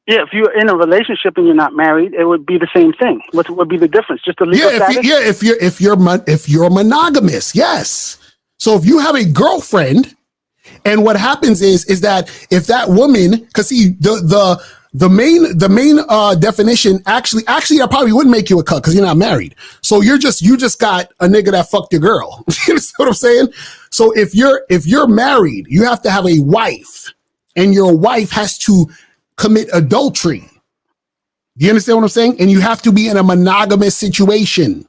Yeah, if you're in a relationship and you're not married, it would be the same thing. What would be the difference? Just the legal status? If you're monogamous, yes. So if you have a girlfriend, and what happens is that if that woman, because see the main definition actually that probably wouldn't make you a cuck because you're not married. So you just got a nigga that fucked your girl. You know what I'm saying? So if you're married, you have to have a wife, and your wife has to commit adultery. Do you understand what I'm saying? And you have to be in a monogamous situation.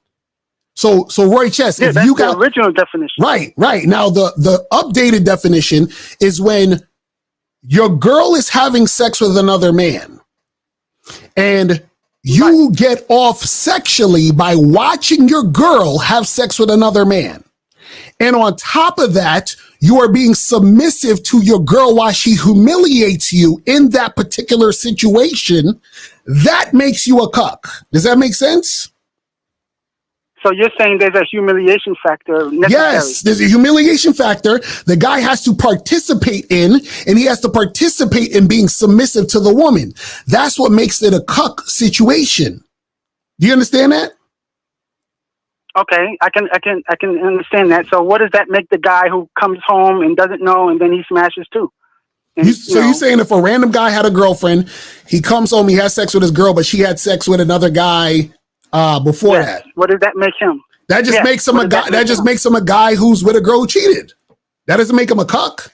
So Roy Chess, if you got the original definition. Right. Now the updated definition is when your girl is having sex with another man and you get off sexually by watching your girl have sex with another man. And on top of that, you are being submissive to your girl while she humiliates you in that particular situation. That makes you a cuck. Does that make sense? So you're saying there's a humiliation factor necessary? Yes, there's a humiliation factor the guy has to participate in, and he has to participate in being submissive to the woman. That's what makes it a cuck situation. Do you understand that? Okay, I can understand that. So what does that make the guy who comes home and doesn't know and then he smashes too? And, you're saying if a random guy had a girlfriend, he comes home, he has sex with his girl, but she had sex with another guy before that. What does that make him? That just makes him a guy. That just makes him a guy who's with a girl who cheated. That doesn't make him a cuck.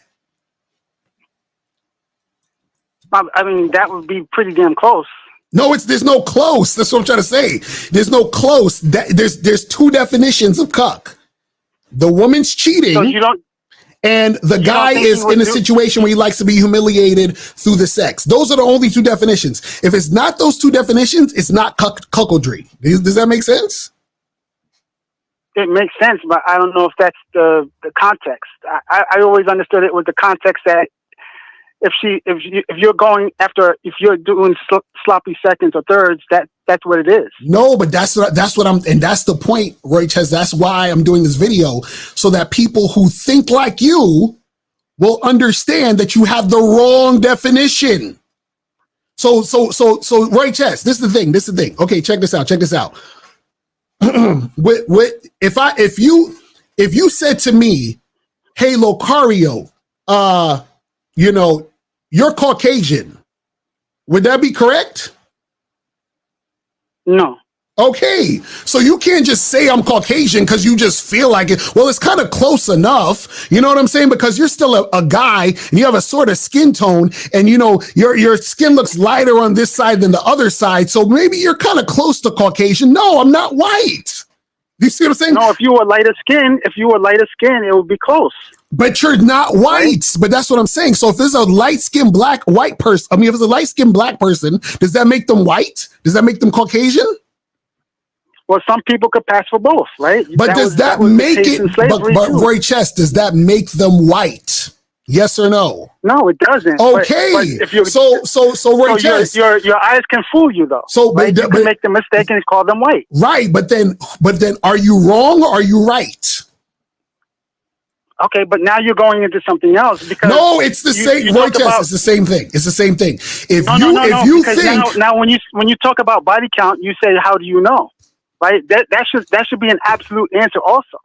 I mean, that would be pretty damn close. No, there's no close. That's what I'm trying to say. There's no close. There's two definitions of cuck. The woman's cheating, so you don't, and the guy is in a situation where he likes to be humiliated through the sex. Those are the only two definitions. If it's not those two definitions, it's not cuckoldry. Does that make sense? It makes sense, but I don't know if that's the context. I always understood it was the context that if you're doing sloppy seconds or thirds, that's what it is. No, but that's what I'm, and that's the point, Roy Ches. That's why I'm doing this video, so that people who think like you will understand that you have the wrong definition. So Roy Ches, this is the thing. Okay, check this out. If you said to me, "Hey, Locario, you're Caucasian," would that be correct? No. Okay, so you can't just say I'm Caucasian because you just feel like it. Well, it's kind of close enough. You know what I'm saying? Because you're still a guy and you have a sort of skin tone, and your skin looks lighter on this side than the other side. So maybe you're kind of close to Caucasian. No, I'm not white. You see what I'm saying? No, if you were lighter skin, it would be close. But you're not white. Right? But that's what I'm saying. So if there's a light-skinned white person, if it's a light-skinned black person, does that make them white? Does that make them Caucasian? Well, some people could pass for both, right? But does that make it? But Roy Chess, does that make them white? Yes or no? No, it doesn't. Okay. But if you're, so Roy Chess, your eyes can fool you though. So right? You can make the mistake and call them white. Right, but then are you wrong or are you right? Okay, but now you're going into something else because no, it's the same. Roy Chess, it's the same thing. It's the same thing. If you think now when you talk about body count, you say, "How do you know?" Right? That should be an absolute answer also.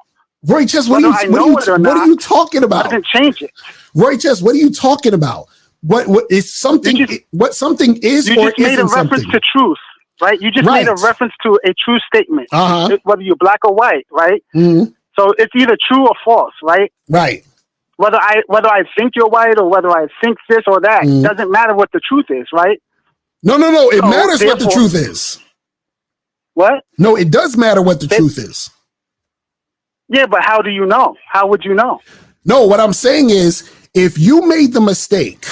Roy Chess, what are you talking about? Doesn't change it. Roy Chess, what are you talking about? What is something? What something is or isn't something? You just made a reference to truth, right? You just made a reference to a true statement, whether you're black or white, right? Mm-hmm. So it's either true or false, right? Right. Whether I think you're white or whether I think this or that, doesn't matter what the truth is, right? No. It matters what the truth is. What? No, it does matter what the truth is. Yeah, but how do you know? How would you know? No, what I'm saying is, if you made the mistake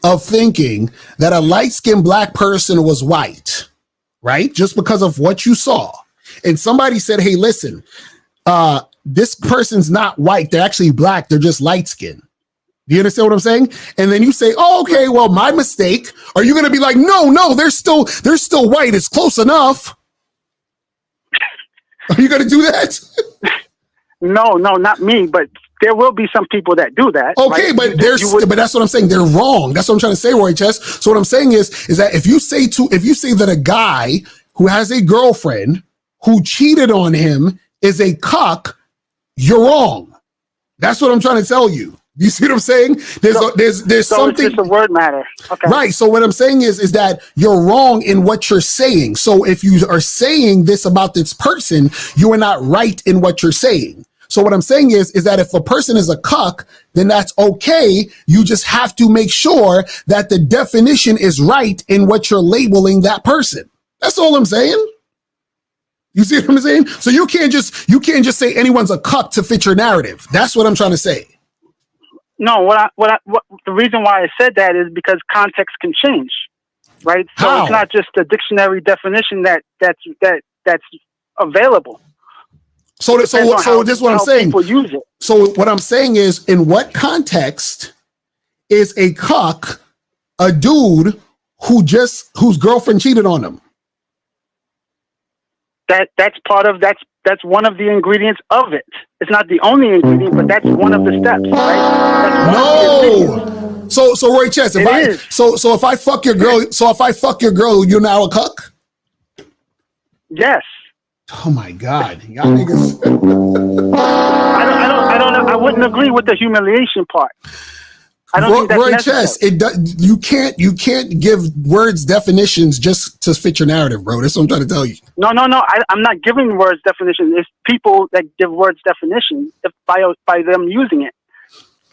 of thinking that a light-skinned black person was white, right? Just because of what you saw, and somebody said, "Hey, listen, this person's not white. They're actually black. They're just light-skinned." Do you understand what I'm saying? And then you say, "Oh, okay, well, my mistake." Are you going to be like, "No, they're still white. It's close enough." Are you going to do that? No, not me. But there will be some people that do that. Okay, right? but that's what I'm saying. They're wrong. That's what I'm trying to say, Roy Chess. So what I'm saying is that if you say that a guy who has a girlfriend who cheated on him is a cuck, you're wrong. That's what I'm trying to tell you. You see what I'm saying? There's something. It's just a word matter. Okay. Right. So what I'm saying is that you're wrong in what you're saying. So if you are saying this about this person, you are not right in what you're saying. So what I'm saying is that if a person is a cuck, then that's okay. You just have to make sure that the definition is right in what you're labeling that person. That's all I'm saying. You see what I'm saying? So you can't just say anyone's a cuck to fit your narrative. That's what I'm trying to say. No, the reason why I said that is because context can change, right? So How? It's not just the dictionary definition that's available. So this is what I'm saying. People use it. So what I'm saying is, in what context is a cuck a dude whose girlfriend cheated on him? That's one of the ingredients of it. It's not the only ingredient, but that's one of the steps, right? No. So Roy Chess, if I fuck your girl, you're now a cuck? Yes. Oh my God, y'all niggas. I don't know. I wouldn't agree with the humiliation part. I don't think that's Roy necessary. Chess, you can't give words definitions just to fit your narrative, bro. That's what I'm trying to tell you. No. I'm not giving words definition. It's people that give words definition by them using it,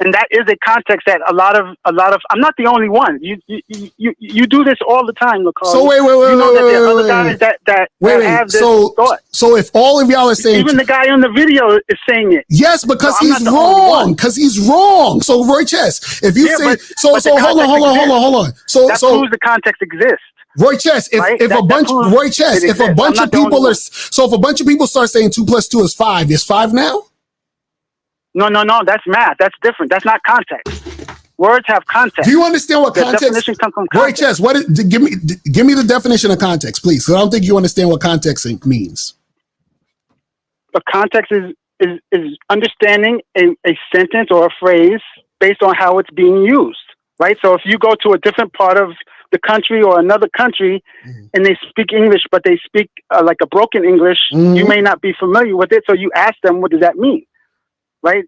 and that is a context that a lot of. I'm not the only one. You do this all the time, Nicole. So wait. You know that there are other guys that have this thought. So if all of y'all are saying, even the guy on the video is saying it. Yes, because he's wrong. Because he's wrong. So Roy Chess, if you say so hold on. So that proves the context exists. Roy Chess, if a bunch of people start saying 2 + 2 is 5, is 5 now? No. That's math. That's different. That's not context. Words have context. Do you understand what context? Definition comes from context. Roy Chess, what is? Give me the definition of context, please. Because I don't think you understand what context means. A context is understanding a sentence or a phrase based on how it's being used, right? So if you go to a different part of the country or another country and they speak English, but they speak like a broken English, you may not be familiar with it. So you ask them, what does that mean? Right?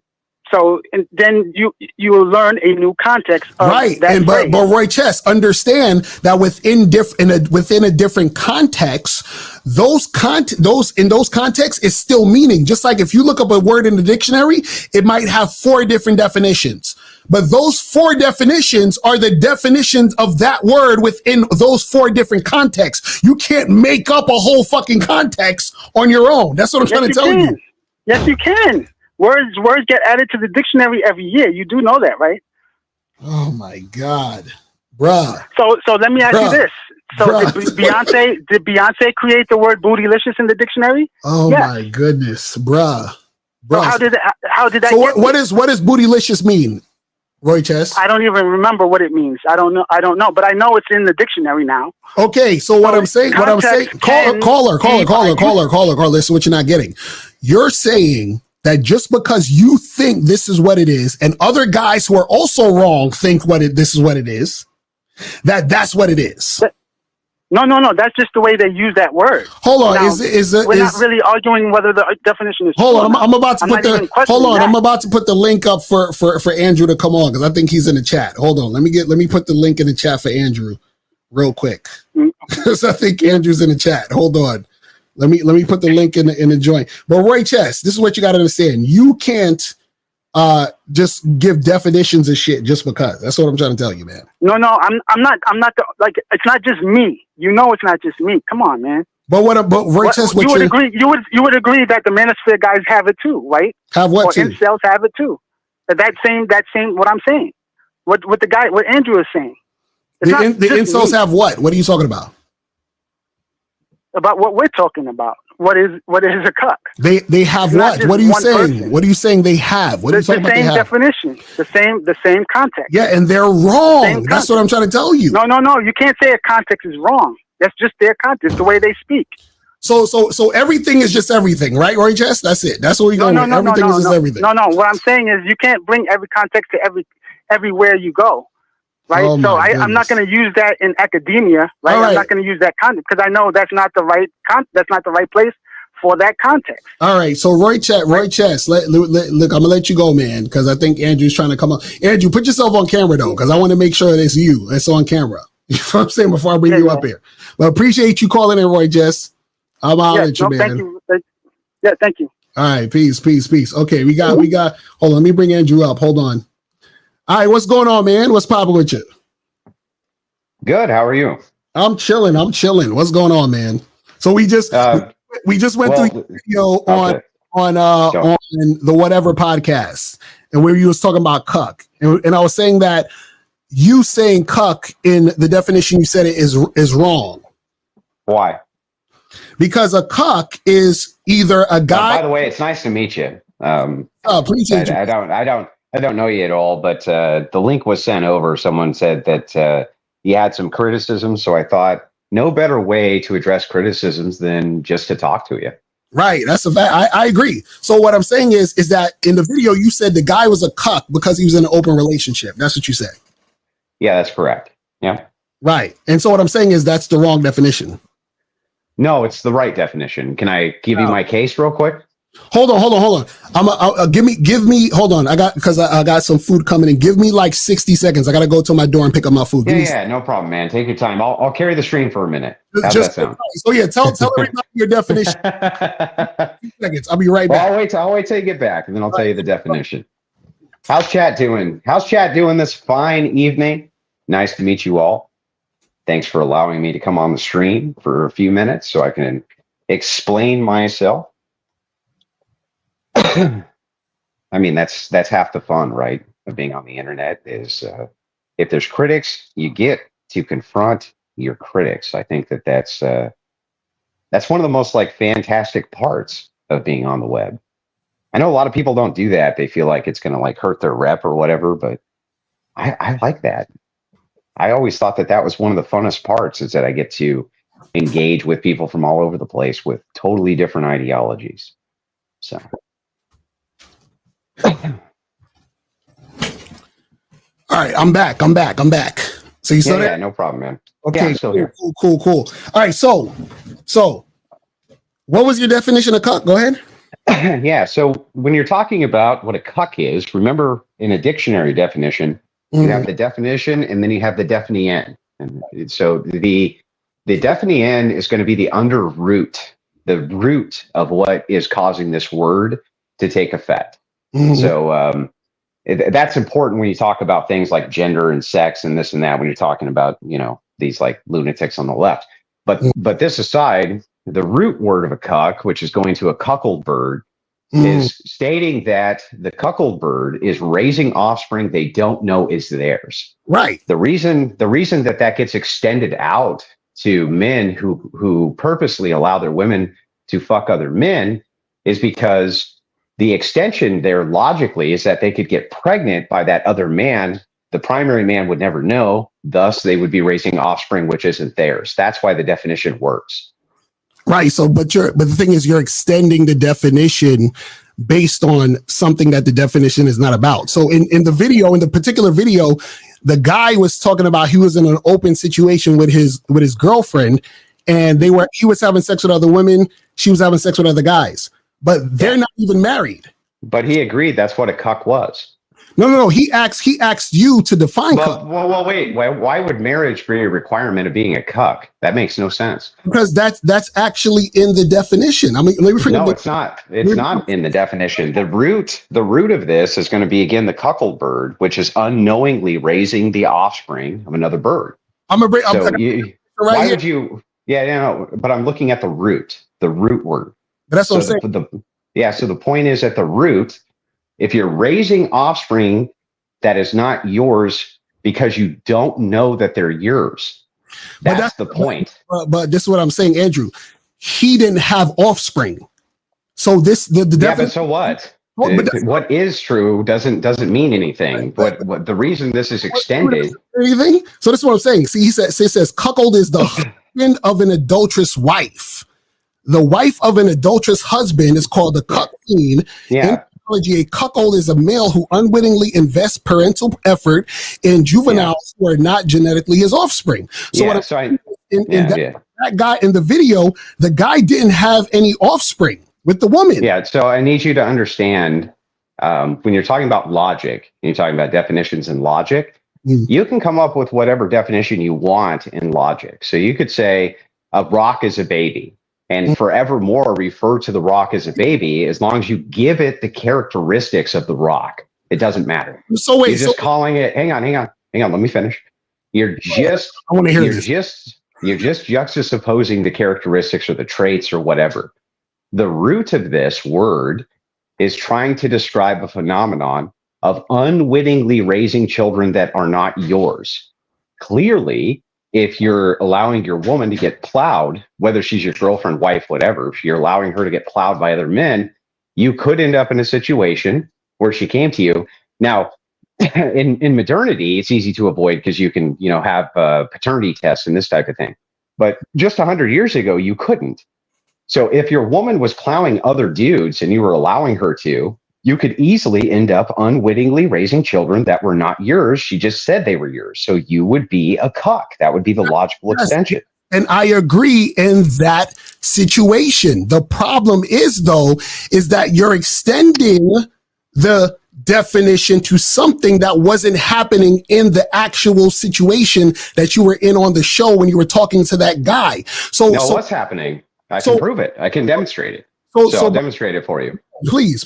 So and then you will learn a new context of that phrase. But Roy Chess, understand that within a different context, those contexts is still meaning. Just like if you look up a word in the dictionary, it might have 4 different definitions. But those 4 definitions are the definitions of that word within those 4 different contexts. You can't make up a whole fucking context on your own. That's what I'm trying to tell you. Yes, you can. Words get added to the dictionary every year. You do know that, right? Oh my God, bruh. So let me ask you this. So did Beyonce create the word bootylicious in the dictionary? Oh my goodness, bruh. So how did that? So what does bootylicious mean, Roy Chess? I don't even remember what it means. I don't know, but I know it's in the dictionary now. Okay, so what I'm saying, caller, this is what you're not getting. You're saying that just because you think this is what it is, and other guys who are also wrong think this is what it is, that's what it is. No. That's just the way they use that word. Hold on, now, we're not really arguing whether the definition is. Hold on, I'm about to put the link up for Andrew to come on because I think he's in the chat. Hold on, let me put the link in the chat for Andrew real quick because I think Andrew's in the chat. Hold on. Let me put the link in the joint. But Roy Chess, this is what you got to understand. You can't just give definitions of shit just because. That's what I'm trying to tell you, man. No, I'm not it's not just me. You know, it's not just me. Come on, man. But Roy Chess, you would agree that the manosphere guys have it too, right? Have what too? Incels have it too. That same what I'm saying. What Andrew is saying. The incels have what? What are you talking about? About what we're talking about. What is a cuck? They have what? What are you saying? Person. What are you saying they have? What are you talking about? The same definition, the same context. Yeah, and they're wrong. That's what I'm trying to tell you. No. You can't say a context is wrong. That's just their context, the way they speak. So everything is just everything, right, Roy Chess? That's it. That's what we're going with. Everything is just everything. No. What I'm saying is you can't bring every context to everywhere you go. Right, I'm not going to use that in academia. Right, I'm not going to use that context because I know that's not the right place for that context. All right, so Roy Chess, look, I'm gonna let you go, man, because I think Andrew's trying to come up. Andrew, put yourself on camera though, because I want to make sure it's you. It's on camera. You know what I'm saying before I bring you up here. But appreciate you calling in, Roy Chess. I'm out at you, man. Thank you. Yeah, thank you. All right, peace. Okay, we got. Hold on, let me bring Andrew up. Hold on. All right, what's going on, man? What's popping with you? Good. How are you? I'm chilling. What's going on, man? So we just went through the video on the Whatever podcast, and where you was talking about cuck, and I was saying that you saying cuck in the definition you said it is wrong. Why? Because a cuck is either a guy. By the way, it's nice to meet you. Appreciate you. I don't know you at all, but the link was sent over. Someone said that you had some criticism, so I thought no better way to address criticisms than just to talk to you. Right, that's a fact. I agree. So what I'm saying is that in the video you said the guy was a cuck because he was in an open relationship. That's what you said. Yeah, that's correct. Yeah. Right, and so what I'm saying is that's the wrong definition. No, it's the right definition. Can I give you my case real quick? Hold on. Give me. Hold on. I got some food coming in. Give me like 60 seconds. I gotta go to my door and pick up my food. Yeah, no problem, man. Take your time. I'll carry the stream for a minute. How's that sound? So yeah, tell everybody your definition. Seconds. I'll be right back. I'll wait till you get back, and then I'll tell you the definition. How's chat doing? How's chat doing this fine evening? Nice to meet you all. Thanks for allowing me to come on the stream for a few minutes so I can explain myself. I mean, that's half the fun, right, of being on the internet is if there's critics, you get to confront your critics. I think that's one of the most like fantastic parts of being on the web. I know a lot of people don't do that. They feel like it's going to like hurt their rep or whatever, but I like that. I always thought that was one of the funnest parts is that I get to engage with people from all over the place with totally different ideologies. So. All right, I'm back. So you said yeah, no problem, man. Okay, yeah, I'm still here. Cool. All right, so what was your definition of cuck? Go ahead. Yeah, so when you're talking about what a cuck is, remember in a dictionary definition, you have the definition and then you have the definien. And so the definien is going to be the under root, the root of what is causing this word to take effect. So that's important when you talk about things like gender and sex and this and that, when you're talking about, these like lunatics on the left. But this aside, the root word of a cuck, which is going to a cuckold bird, is stating that the cuckold bird is raising offspring they don't know is theirs. Right. The reason that gets extended out to men who purposely allow their women to fuck other men is because the extension there logically is that they could get pregnant by that other man. The primary man would never know. Thus, they would be raising offspring which isn't theirs. That's why the definition works. Right. So, but the thing is, you're extending the definition based on something that the definition is not about. So, in the particular video, the guy was talking about he was in an open situation with his girlfriend, and he was having sex with other women. She was having sex with other guys, but they're not even married. But he agreed that's what a cuck was. No. He asked you to define cuck. Well, wait. Why would marriage be a requirement of being a cuck? That makes no sense. Because that's actually in the definition. I mean, no, it's not. It's not in the definition. The root of this is going to be again the cuckold bird, which is unknowingly raising the offspring of another bird. Why would you? But I'm looking at the root word. But that's what I'm saying. So the point is at the root. If you're raising offspring that is not yours because you don't know that they're yours, that's the point. But this is what I'm saying, Andrew. He didn't have offspring. So but so what? What is true doesn't mean anything. But the reason this is extended. Anything? So this is what I'm saying. See, it says cuckold is the husband of an adulterous wife. The wife of an adulterous husband is called a cuck queen. Yeah. A cuckold is a male who unwittingly invests parental effort in juveniles who are not genetically his offspring. So that guy in the video, the guy didn't have any offspring with the woman. Yeah. So I need you to understand when you're talking about logic, and you're talking about definitions in logic, you can come up with whatever definition you want in logic. So you could say a rock is a baby. And forevermore refer to the rock as a baby as long as you give it the characteristics of the rock. It doesn't matter. So wait, you're just calling it. Hang on. Let me finish. You're just juxtaposing the characteristics or the traits or whatever. The root of this word is trying to describe a phenomenon of unwittingly raising children that are not yours. Clearly, if you're allowing your woman to get plowed, whether she's your girlfriend, wife, whatever, if you're allowing her to get plowed by other men, you could end up in a situation where she came to you. Now, in modernity, it's easy to avoid because you can, have paternity tests and this type of thing. But just 100 years ago, you couldn't. So if your woman was plowing other dudes and you were allowing her to, you could easily end up unwittingly raising children that were not yours. She just said they were yours. So you would be a cuck. That would be the logical extension. And I agree in that situation. The problem is, though, is that you're extending the definition to something that wasn't happening in the actual situation that you were in on the show when you were talking to that guy. So what's happening? I can prove it. I can demonstrate it. So I'll demonstrate it for you. Please,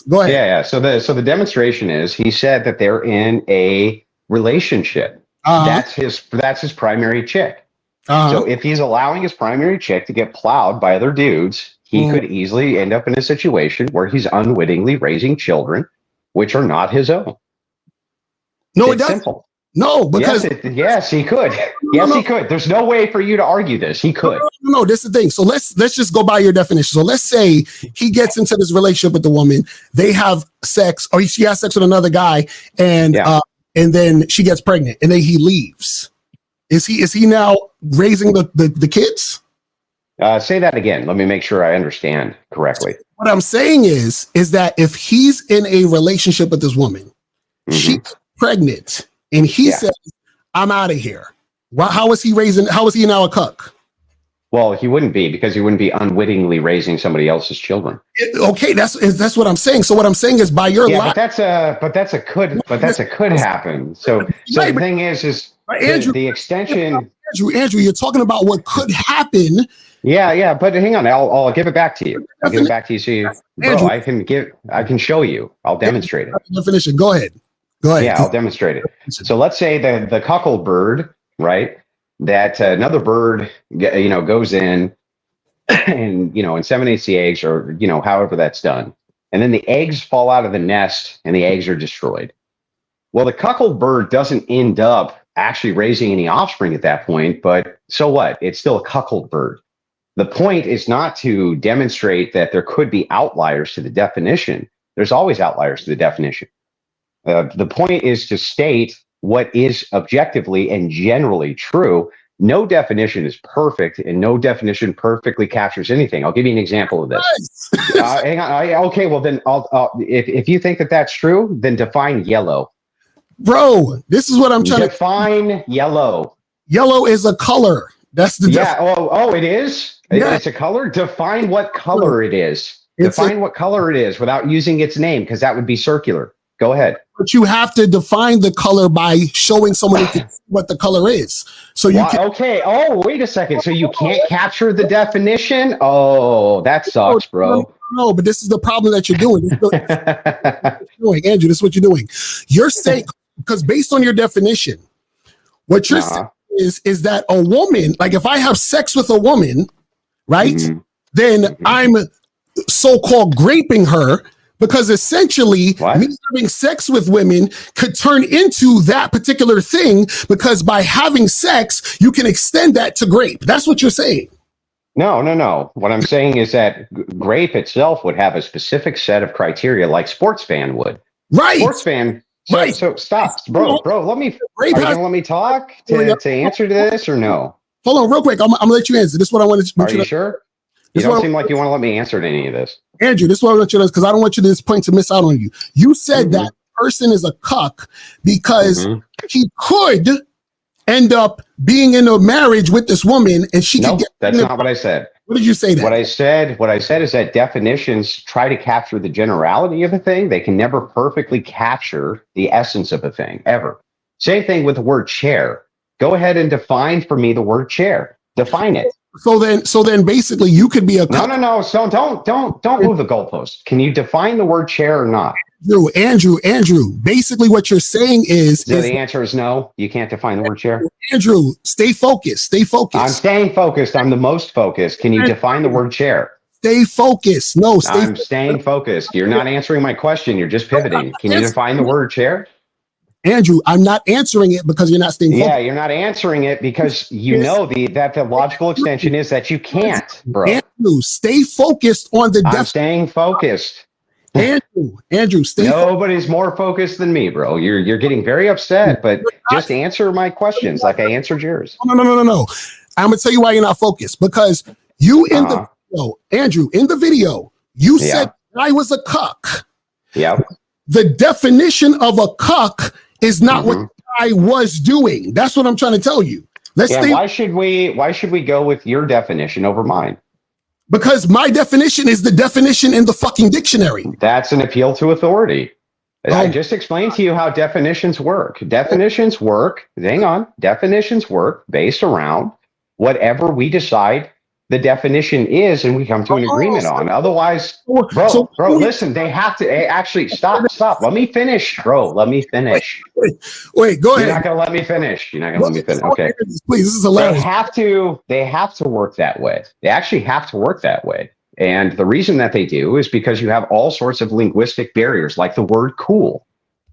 go ahead. Yeah. So the demonstration is, he said that they're in a relationship. That's his primary chick. So if he's allowing his primary chick to get plowed by other dudes, he could easily end up in a situation where he's unwittingly raising children, which are not his own. No, it's simple. No, because yes, he could. He could. There's no way for you to argue this. He could. No, this is the thing. So let's just go by your definition. So let's say he gets into this relationship with the woman, they have sex, or she has sex with another guy, and then she gets pregnant, and then he leaves. Is he now raising the kids? Say that again. Let me make sure I understand correctly. What I'm saying is that if he's in a relationship with this woman, she's pregnant, and he says, "I'm out of here." Well, how is he now a cuck? Well, he wouldn't be, because he wouldn't be unwittingly raising somebody else's children. Okay, that's what I'm saying. So what I'm saying is, by your but that's a could happen. So the thing is Andrew, the extension. Andrew, you're talking about what could happen. Yeah, but hang on, I'll give it back to you. I'll give it back to you. So Andrew, I can show you. I'll demonstrate it. Definition. Go ahead. Yeah, I'll demonstrate it. So let's say the cuckold bird, right? That another bird, goes in and, inseminates the eggs, or, however that's done. And then the eggs fall out of the nest and the eggs are destroyed. Well, the cuckold bird doesn't end up actually raising any offspring at that point, but so what? It's still a cuckold bird. The point is not to demonstrate that there could be outliers to the definition. There's always outliers to the definition. The point is to state what is objectively and generally true. No definition is perfect, and no definition perfectly captures anything. I'll give you an example of this. Hang on. Okay, well then, if you think that that's true, then define yellow. Bro, this is what I'm trying to define. Yellow. Yellow is a color. That's the it is. Yeah. It's a color. Define what color it is. Define what color it is without using its name, because that would be circular. Go ahead. But you have to define the color by showing someone what the color is. So you can. Okay. Oh, wait a second. So you can't capture the definition? Oh, that sucks, bro. No, but this is the problem that you're doing. Andrew, this is what you're doing. You're saying, because based on your definition, what you're saying is that a woman, like if I have sex with a woman, right, then I'm so-called graping her, because essentially me having sex with women could turn into that particular thing, because by having sex, you can extend that to grape. That's what you're saying. No. What I'm saying is that grape itself would have a specific set of criteria, like sports fan would. Right. Sports fan. So stop, bro. Let me. Are you gonna let me talk to answer to this or no? Hold on, real quick. I'm gonna let you answer. This is what I wanted to. Are you sure? You don't seem like you want to let me answer to any of this. Andrew, this is what I want you to, because I don't want you to this point to miss out on you. You said that person is a cuck because he could end up being in a marriage with this woman, and she could get. That's not what I said. What did you say? What I said is that definitions try to capture the generality of a thing. They can never perfectly capture the essence of a thing, ever. Same thing with the word chair. Go ahead and define for me the word chair. Define it. So then basically you could be a No. So don't move the goalpost. Can you define the word chair or not? Andrew, basically what you're saying is the answer is no. You can't define the word chair. Andrew, stay focused. I'm staying focused. I'm the most focused. Can you define the word chair? Stay focused. I'm staying focused. You're not answering my question. You're just pivoting. Can you define the word chair? Andrew, I'm not answering it because you're not staying focused. Yeah, you're not answering it because you know that the logical extension is that you can't, bro. Andrew, stay focused on the I'm staying focused. Andrew, stay Nobody's more focused than me, bro. You're getting very upset, but just answer my questions like I answered yours. No. I'm gonna tell you why you're not focused, because you in the video, Andrew, in the video, you said I was a cuck. Yeah. The definition of a cuck is not what I was doing. That's what I'm trying to tell you. Why should we go with your definition over mine? Because my definition is the definition in the fucking dictionary. That's an appeal to authority. I just explained to you how definitions work. Definitions work based around whatever we decide the definition is and we come to an agreement on. Otherwise, bro, listen, they have to actually stop. Let me finish, bro. Let me finish. Wait, go ahead. You're not going to let me finish. Okay. Please, this is hilarious. They have to work that way. They actually have to work that way. And the reason that they do is because you have all sorts of linguistic barriers, like the word cool.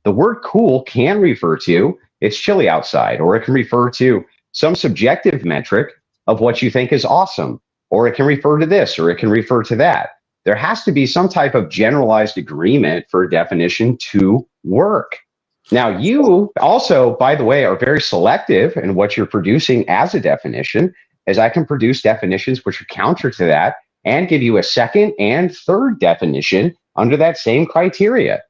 The word cool can refer to it's chilly outside, or it can refer to some subjective metric of what you think is awesome, or it can refer to this, or it can refer to that. There has to be some type of generalized agreement for a definition to work. Now, you also, by the way, are very selective in what you're producing as a definition, as I can produce definitions which are counter to that and give you a second and third definition under that same criteria.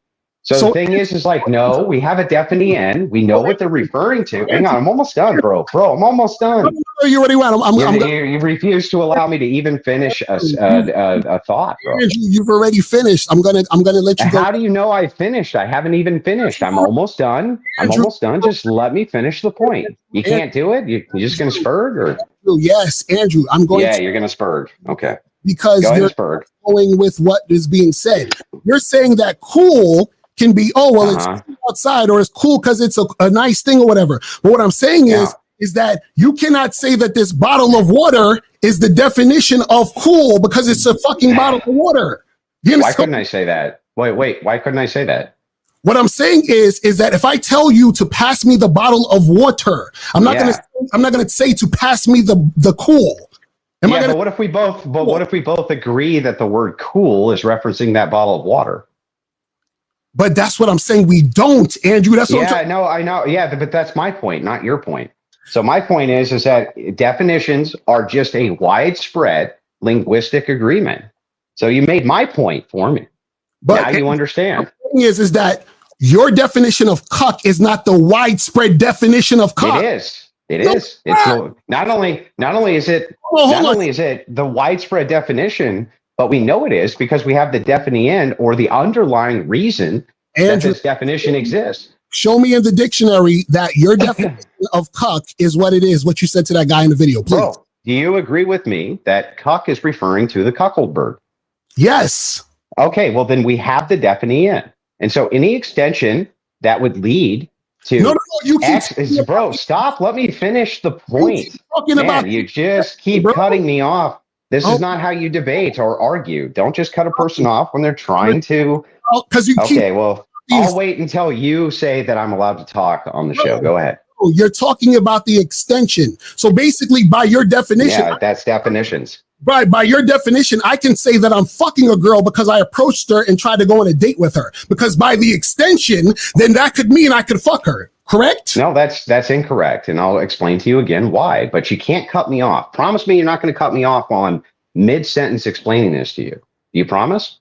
So the thing is like, no, we have a definite end. We know what they're referring to. Hang on, I'm almost done, bro. I'm almost done. You already went. You refuse to allow me to even finish a thought, bro. Andrew, you've already finished. I'm gonna let you go. How do you know I finished? I haven't even finished. I'm almost done. Just let me finish the point. You can't do it? You're just gonna spurg or? Yes, Andrew, I'm going to. Yeah, you're gonna spurg. Okay. Because you're going with what is being said. You're saying that cool can be, it's outside, or it's cool because it's a nice thing or whatever. But what I'm saying is that you cannot say that this bottle of water is the definition of cool because it's a fucking bottle of water. Why couldn't I say that? Wait, why couldn't I say that? What I'm saying is that if I tell you to pass me the bottle of water, I'm not gonna say to pass me the cool. But what if we both agree that the word cool is referencing that bottle of water? But that's what I'm saying. We don't, Andrew. That's what I know. Yeah, but that's my point, not your point. So my point is that definitions are just a widespread linguistic agreement. So you made my point for me. But now you understand. The thing is that your definition of cuck is not the widespread definition of cuck. It is. It's not only is it the widespread definition, but we know it is because we have the definite end or the underlying reason that this definition exists. Show me in the dictionary that your definition of cuck is what it is, what you said to that guy in the video, please. Bro, do you agree with me that cuck is referring to the cuckold bird? Yes. Okay, well then we have the definite end. And so any extension that would lead to bro, stop. Let me finish the point. You just keep cutting me off. This is not how you debate or argue. Don't just cut a person off when they're trying to. I'll wait until you say that I'm allowed to talk on the show. Go ahead. You're talking about the extension. So basically, by your definition, that's definitions. Right, by your definition, I can say that I'm fucking a girl because I approached her and tried to go on a date with her. Because by the extension, then that could mean I could fuck her. Correct? No, that's incorrect. And I'll explain to you again why. But you can't cut me off. Promise me you're not going to cut me off while I'm mid-sentence explaining this to you. You promise?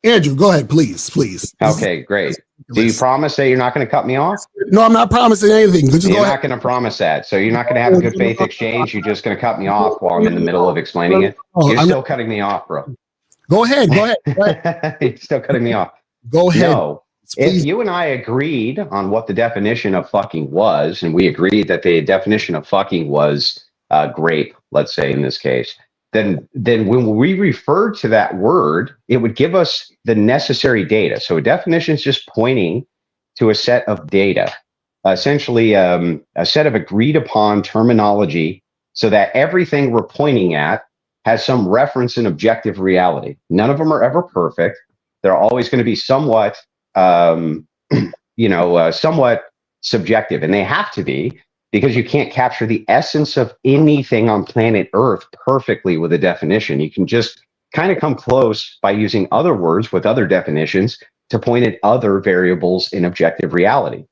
Andrew, go ahead, please. Okay, great. Do you promise that you're not going to cut me off? No, I'm not promising anything. You're not going to promise that. So you're not going to have a good faith exchange. You're just going to cut me off while I'm in the middle of explaining it. You're still cutting me off, bro. Go ahead. You're still cutting me off. Go ahead. No. If you and I agreed on what the definition of fucking was, and we agreed that the definition of fucking was grape, let's say in this case, then when we referred to that word, it would give us the necessary data. So a definition is just pointing to a set of data, essentially a set of agreed upon terminology, so that everything we're pointing at has some reference in objective reality. None of them are ever perfect. They're always going to be somewhat, somewhat subjective, and they have to be, because you can't capture the essence of anything on planet Earth perfectly with a definition. You can just kind of come close by using other words with other definitions to point at other variables in objective reality.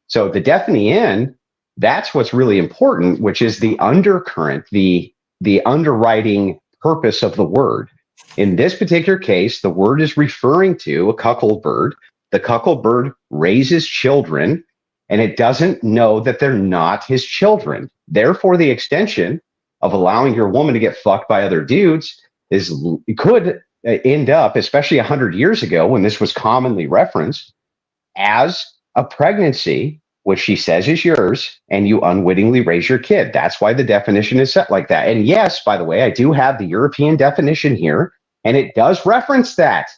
So the definite end, that's what's really important, which is the undercurrent, the underwriting purpose of the word. In this particular case, the word is referring to a cuckold bird. The cuckold bird raises children, and it doesn't know that they're not his children. Therefore, the extension of allowing your woman to get fucked by other dudes could end up, especially 100 years ago when this was commonly referenced, as a pregnancy, which she says is yours, and you unwittingly raise your kid. That's why the definition is set like that. And yes, by the way, I do have the European definition here, and it does reference that.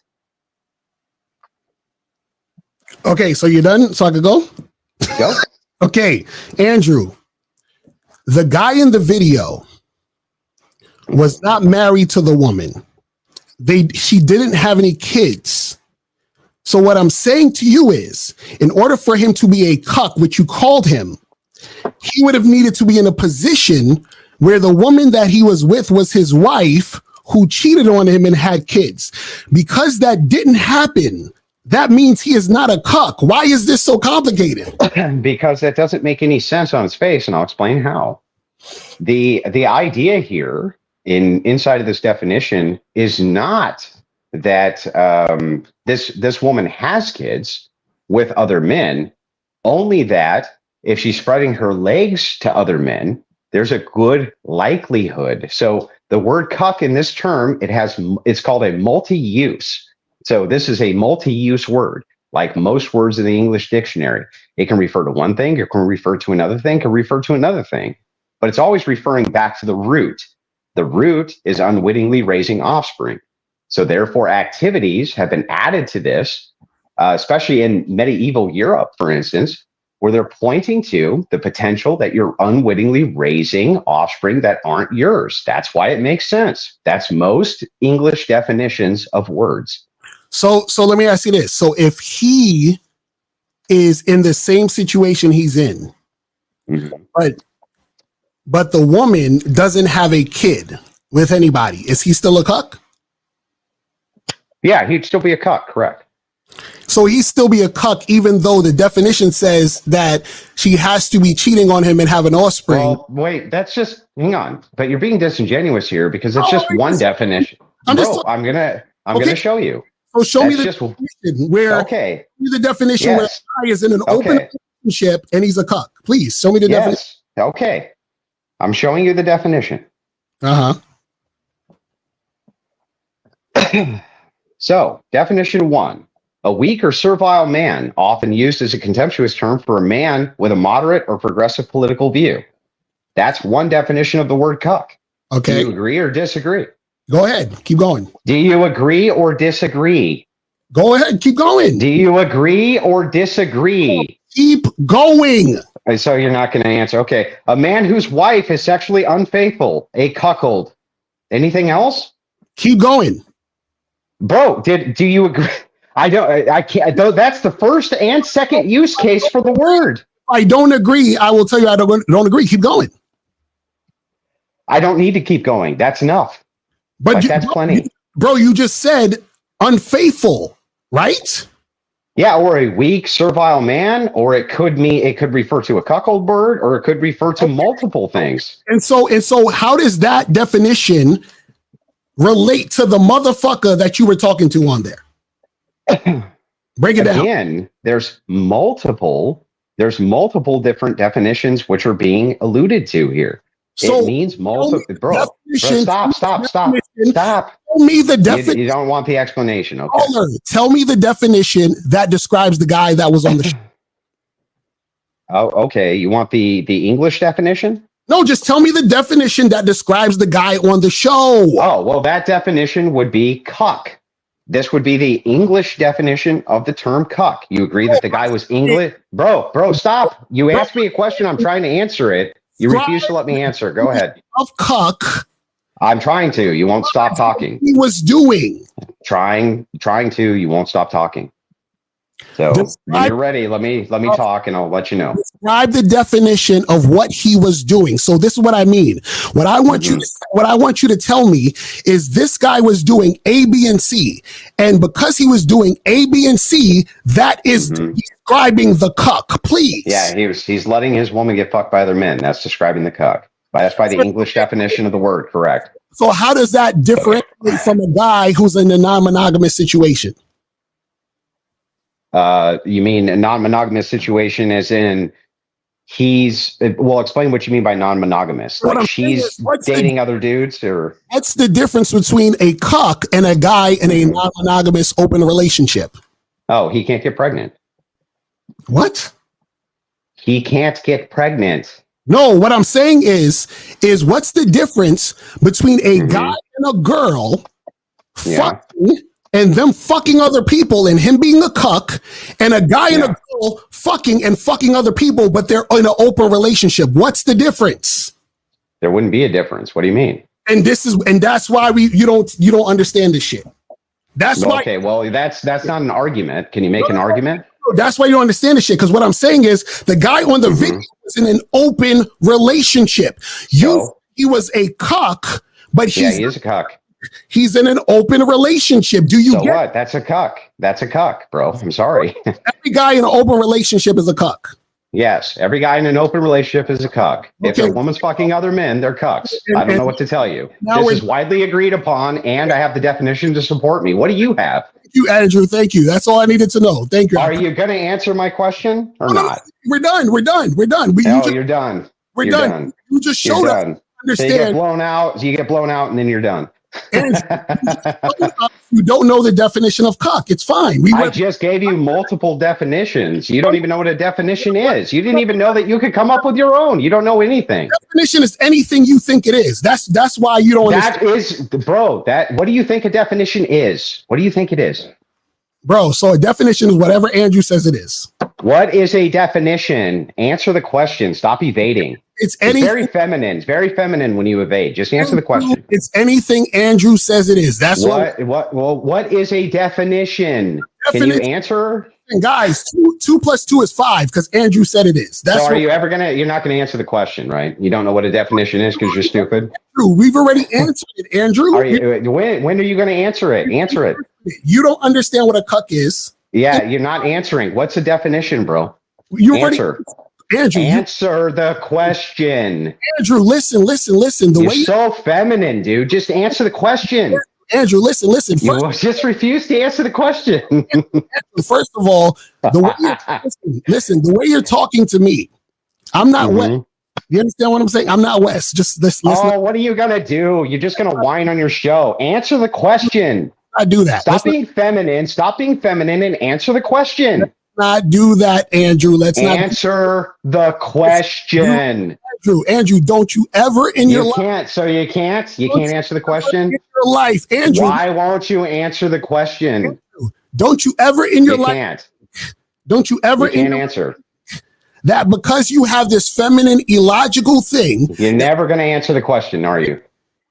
Okay, so you're done? So I could go? Go. Okay, Andrew, the guy in the video was not married to the woman. She didn't have any kids. So what I'm saying to you is, in order for him to be a cuck, which you called him, he would have needed to be in a position where the woman that he was with was his wife who cheated on him and had kids. Because that didn't happen, that means he is not a cuck. Why is this so complicated? Because that doesn't make any sense on its face, and I'll explain how. The idea here inside of this definition is not that this woman has kids with other men, only that if she's spreading her legs to other men, there's a good likelihood. So the word cuck in this term, it's called a multi-use. So this is a multi-use word, like most words in the English dictionary. It can refer to one thing, it can refer to another thing, can refer to another thing, but it's always referring back to the root. The root is unwittingly raising offspring. So therefore, activities have been added to this, especially in medieval Europe, for instance, where they're pointing to the potential that you're unwittingly raising offspring that aren't yours. That's why it makes sense. That's most English definitions of words. So let me ask you this. So if he is in the same situation he's in, but the woman doesn't have a kid with anybody, is he still a cuck? Yeah, he'd still be a cuck, correct. So he'd still be a cuck, even though the definition says that she has to be cheating on him and have an offspring. Well, wait, hang on. But you're being disingenuous here because it's just one definition. I'm gonna show you. So show me the definition where the definition where a guy is in an open relationship and he's a cuck. Please show me the definition. Okay. I'm showing you the definition. So, definition 1, a weak or servile man, often used as a contemptuous term for a man with a moderate or progressive political view. That's one definition of the word cuck. Okay. Do you agree or disagree? Go ahead. Keep going. Do you agree or disagree? Go ahead. Keep going. Do you agree or disagree? Keep going. So you're not going to answer. Okay. A man whose wife is sexually unfaithful, a cuckold. Anything else? Keep going. Bro, do you agree? I can't. That's the first and second use case for the word. I don't agree. I will tell you I don't agree. Keep going. I don't need to keep going. That's enough. But that's plenty. Bro, you just said unfaithful, right? Yeah, or a weak, servile man, or it could refer to a cuckold bird, or it could refer to multiple things. And so how does that definition relate to the motherfucker that you were talking to on there? Break it down. Again, there's multiple different definitions which are being alluded to here. So it means multiple. Bro, stop. Tell me the definition. You don't want the explanation, okay? Tell me the definition that describes the guy that was on the show. Oh, okay. You want the English definition? No, just tell me the definition that describes the guy on the show. Oh, well, that definition would be cuck. This would be the English definition of the term cuck. You agree that the guy was English? Bro, stop. You asked me a question. I'm trying to answer it. You refuse to let me answer. Go ahead. Of cuck. I'm trying to. You won't stop talking. He was doing. Trying to. You won't stop talking. So when you're ready, let me talk and I'll let you know. Describe the definition of what he was doing. So this is what I mean. What I want you to tell me is this guy was doing A, B, and C. And because he was doing A, B, and C, that is describing the cuck, please. Yeah, he's letting his woman get fucked by other men. That's describing the cuck. That's by the English definition of the word, correct. So how does that differentiate from a guy who's in a non-monogamous situation? You mean a non-monogamous situation as in well, explain what you mean by non-monogamous. What Like I'm she's saying is, dating other dudes, or what's the difference between a cuck and a guy in a non-monogamous open relationship? Oh, he can't get pregnant. What? He can't get pregnant. No, what I'm saying is what's the difference between a guy and a girl fucking and them fucking other people and him being a cuck, and a guy and a girl fucking other people, but they're in an open relationship? What's the difference? There wouldn't be a difference. What do you mean? And that's why you don't understand this shit. That's why. Okay, well, that's not an argument. Can you make an argument? That's why you don't understand this shit. Because what I'm saying is the guy on the video was in an open relationship. He was a cuck, but he is a cuck. He's in an open relationship. Do you So get what? That's a cuck. That's a cuck, bro. I'm sorry. every guy in an open relationship is a cuck? Yes, every guy in an open relationship is a cuck. If a woman's fucking other men, they're cucks. I don't know what to tell you. This is widely agreed upon, and I have the definition to support me. What do you have? Thank you, Andrew. Thank you. That's all I needed to know. Thank you. Are you going to answer my question or not? We're done. You're done. You're done. We're You're done. You just showed us. So you get blown out. You get blown out, and then you're done. You don't know the definition of cuck. It's fine. I just gave you multiple definitions. You don't even know what a definition is. You didn't even know that you could come up with your own. You don't know anything. Definition is anything you think it is. That's why you don't understand. What do you think a definition is? What do you think it is? Bro, so a definition is whatever Andrew says it is. What is a definition? Answer the question. Stop evading. It's very feminine. It's very feminine when you evade. Just answer the question. It's anything Andrew says it is. That's what is a definition? Can you answer? And guys, 2 + 2 is 5 because Andrew said it is. So are you ever you're not gonna answer the question, right? You don't know what a definition is because you're stupid. Andrew, we've already answered it, Andrew. When are you gonna answer it? Answer it. You don't understand what a cuck is. Yeah, you're not answering. What's the definition, bro? Answer. Andrew, answer the question. Andrew, listen. You're so feminine, dude. Just answer the question. Andrew, listen. You just refuse to answer the question. First of all, the way you're talking to me, I'm not West. You understand what I'm saying? I'm not West. Just listen. Oh, what are you gonna do? You're just gonna whine on your show. Answer the question. I do that. Stop being feminine and answer the question. Not do that, Andrew. Let's not answer the question. Andrew, don't you ever in your life? You can't answer the question. In your life, Andrew. Why won't you answer the question? Andrew, don't you ever in your life? Don't you ever? You can't answer. That because you have this feminine, illogical thing. You're never going to answer the question, are you?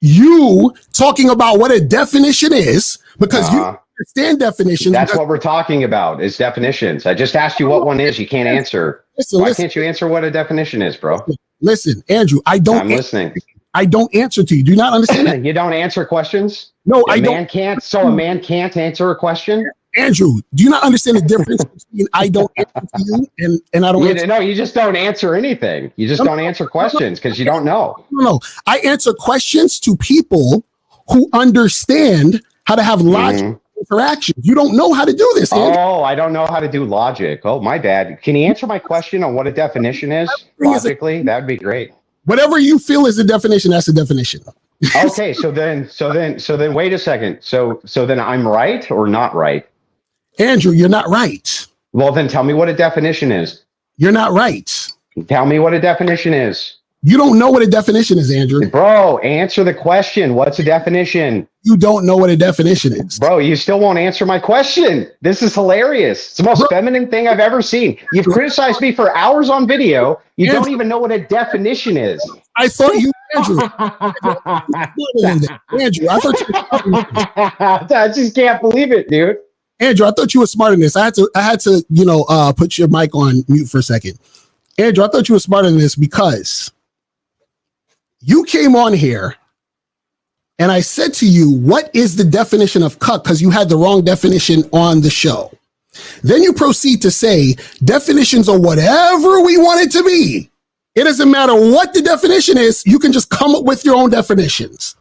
You talking about what a definition is because you understand definitions. That's what we're talking about is definitions. I just asked you what one is. You can't answer. Why can't you answer what a definition is, bro? Listen, Andrew, I'm listening. I don't answer to you. Do you not understand that? You don't answer questions? No, a man can't answer a question? Andrew, do you not understand the difference between I don't answer to you and I don't answer? No, you just don't answer anything. You just don't answer questions because you don't know. No, I answer questions to people who understand how to have logical interactions. You don't know how to do this, Andrew. Oh, I don't know how to do logic. Oh, my bad. Can you answer my question on what a definition is? Logically, that would be great. Whatever you feel is a definition, that's a definition. Okay, so then wait a second. So then I'm right or not right? Andrew, you're not right. Well, then tell me what a definition is. You're not right. Tell me what a definition is. You don't know what a definition is, Andrew. Bro, answer the question. What's a definition? You don't know what a definition is. Bro, you still won't answer my question. This is hilarious. It's the most feminine thing I've ever seen. You've criticized me for hours on video. You don't even know what a definition is. I thought you, Andrew. Andrew, I thought you. I just can't believe it, dude. Andrew, I thought you were smarter than this. I had to, put your mic on mute for a second. Andrew, I thought you were smarter than this because you came on here and I said to you, what is the definition of cuck? Because you had the wrong definition on the show. Then you proceed to say definitions are whatever we want it to be. It doesn't matter what the definition is. You can just come up with your own definitions.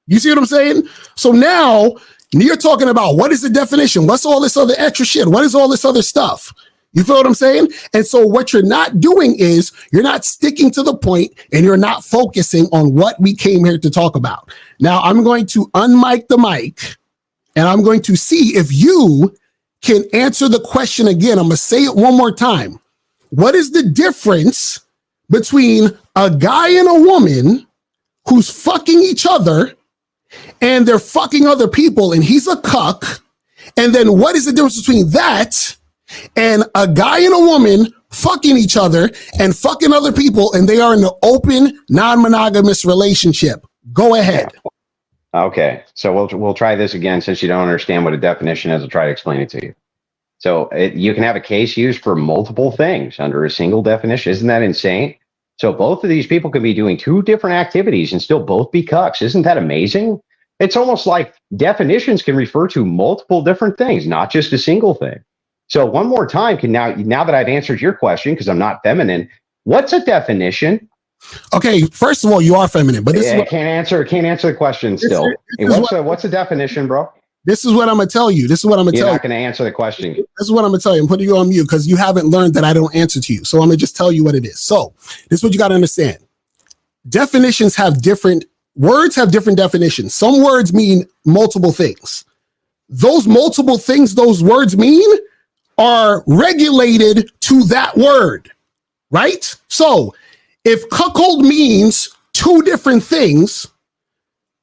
You see what I'm saying? So now You're talking about what is the definition? What's all this other extra shit? What is all this other stuff? You feel what I'm saying? And so what you're not doing is you're not sticking to the point and you're not focusing on what we came here to talk about. Now I'm going to unmic the mic and I'm going to see if you can answer the question again. I'm going to say it one more time. What is the difference between a guy and a woman who's fucking each other and they're fucking other people and he's a cuck? And then what is the difference between that and a guy and a woman fucking each other and fucking other people and they are in an open, non-monogamous relationship? Go ahead. Okay, so we'll try this again since you don't understand what a definition is. I'll try to explain it to you. So you can have a case used for multiple things under a single definition. Isn't that insane? So both of these people could be doing two different activities and still both be cucks. Isn't that amazing? It's almost like definitions can refer to multiple different things, not just a single thing. So one more time, now that I've answered your question, because I'm not feminine, what's a definition? Okay, first of all, you are feminine, but this is what, can't answer the question still. What's a definition, bro? This is what I'm gonna tell you. You're not gonna answer the question. This is what I'm gonna tell you. I'm putting you on mute because you haven't learned that I don't answer to you. So I'm gonna just tell you what it is. So this is what you gotta understand. Definitions have different words, have different definitions. Some words mean multiple things. Those multiple things those words mean are regulated to that word, right? So if cuckold means two different things,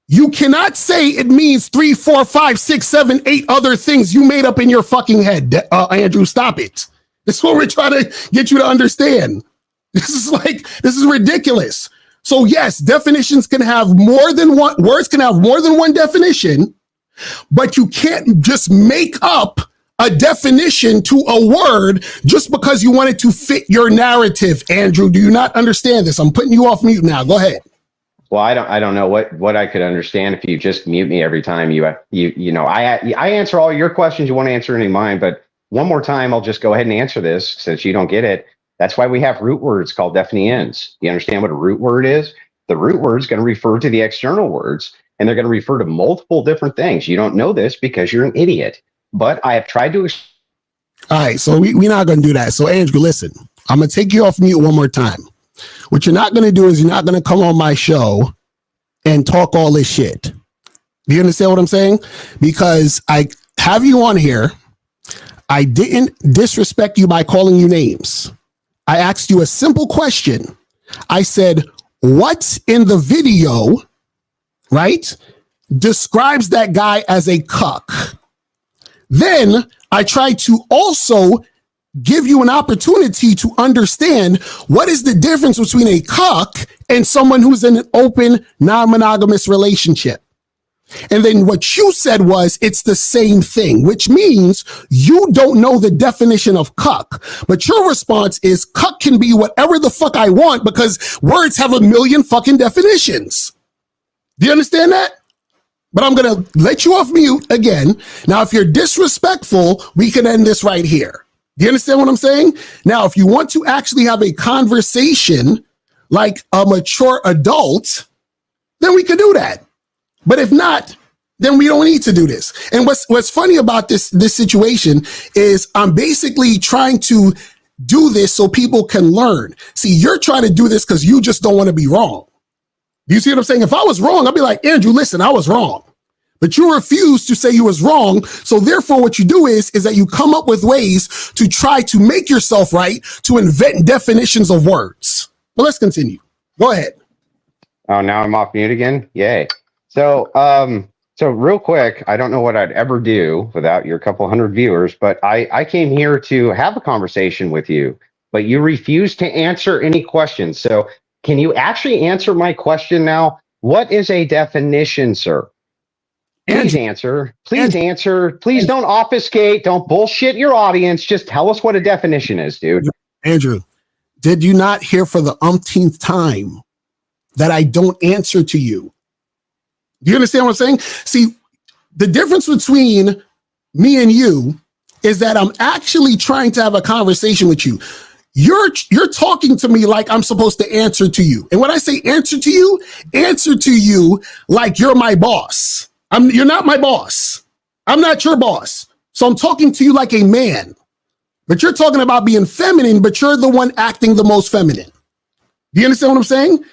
you cannot say it means 3, 4, 5, 6, 7, 8 other things you made up in your fucking head. Andrew, stop it. This is what we're trying to get you to understand. This is ridiculous. So yes, definitions can have more than one, words can have more than one definition, but you can't just make up a definition to a word just because you want it to fit your narrative. Andrew, do you not understand this? I'm putting you off mute now. Go ahead. Well, I don't know what I could understand if you just mute me every time I answer all your questions. You want to answer any of mine, but one more time, I'll just go ahead and answer this since you don't get it. That's why we have root words called definitions. You understand what a root word is? The root word is going to refer to the external words, and they're going to refer to multiple different things. You don't know this because you're an idiot, but I have tried to. All right, so we're not going to do that. So Andrew, listen, I'm going to take you off mute one more time. What you're not going to do is you're not going to come on my show and talk all this shit. Do you understand what I'm saying? Because I have you on here. I didn't disrespect you by calling you names. I asked you a simple question. I said, what's in the video, right, describes that guy as a cuck? Then I tried to also give you an opportunity to understand what is the difference between a cuck and someone who's in an open, non-monogamous relationship. And then what you said was it's the same thing, which means you don't know the definition of cuck. But your response is cuck can be whatever the fuck I want because words have a million fucking definitions. Do you understand that? But I'm going to let you off mute again. Now, if you're disrespectful, we can end this right here. Do you understand what I'm saying? Now, if you want to actually have a conversation like a mature adult, then we can do that. But if not, then we don't need to do this. And what's funny about this situation is I'm basically trying to do this so people can learn. See, you're trying to do this because you just don't want to be wrong. Do you see what I'm saying? If I was wrong, I'd be like, Andrew, listen, I was wrong. But you refuse to say you was wrong. So therefore, what you do is that you come up with ways to try to make yourself right, to invent definitions of words. But let's continue. Go ahead. Oh, now I'm off mute again? Yay. So real quick, I don't know what I'd ever do without your couple hundred viewers, but I came here to have a conversation with you, but you refused to answer any questions. So can you actually answer my question now? What is a definition, sir? Please answer. Please answer. Please don't obfuscate. Don't bullshit your audience. Just tell us what a definition is, dude. Andrew, did you not hear for the umpteenth time that I don't answer to you? Do you understand what I'm saying? See, the difference between me and you is that I'm actually trying to have a conversation with you. You're talking to me like I'm supposed to answer to you. And when I say answer to you like you're my boss. You're not my boss. I'm not your boss. So I'm talking to you like a man. But you're talking about being feminine, but you're the one acting the most feminine. Do you understand what I'm saying?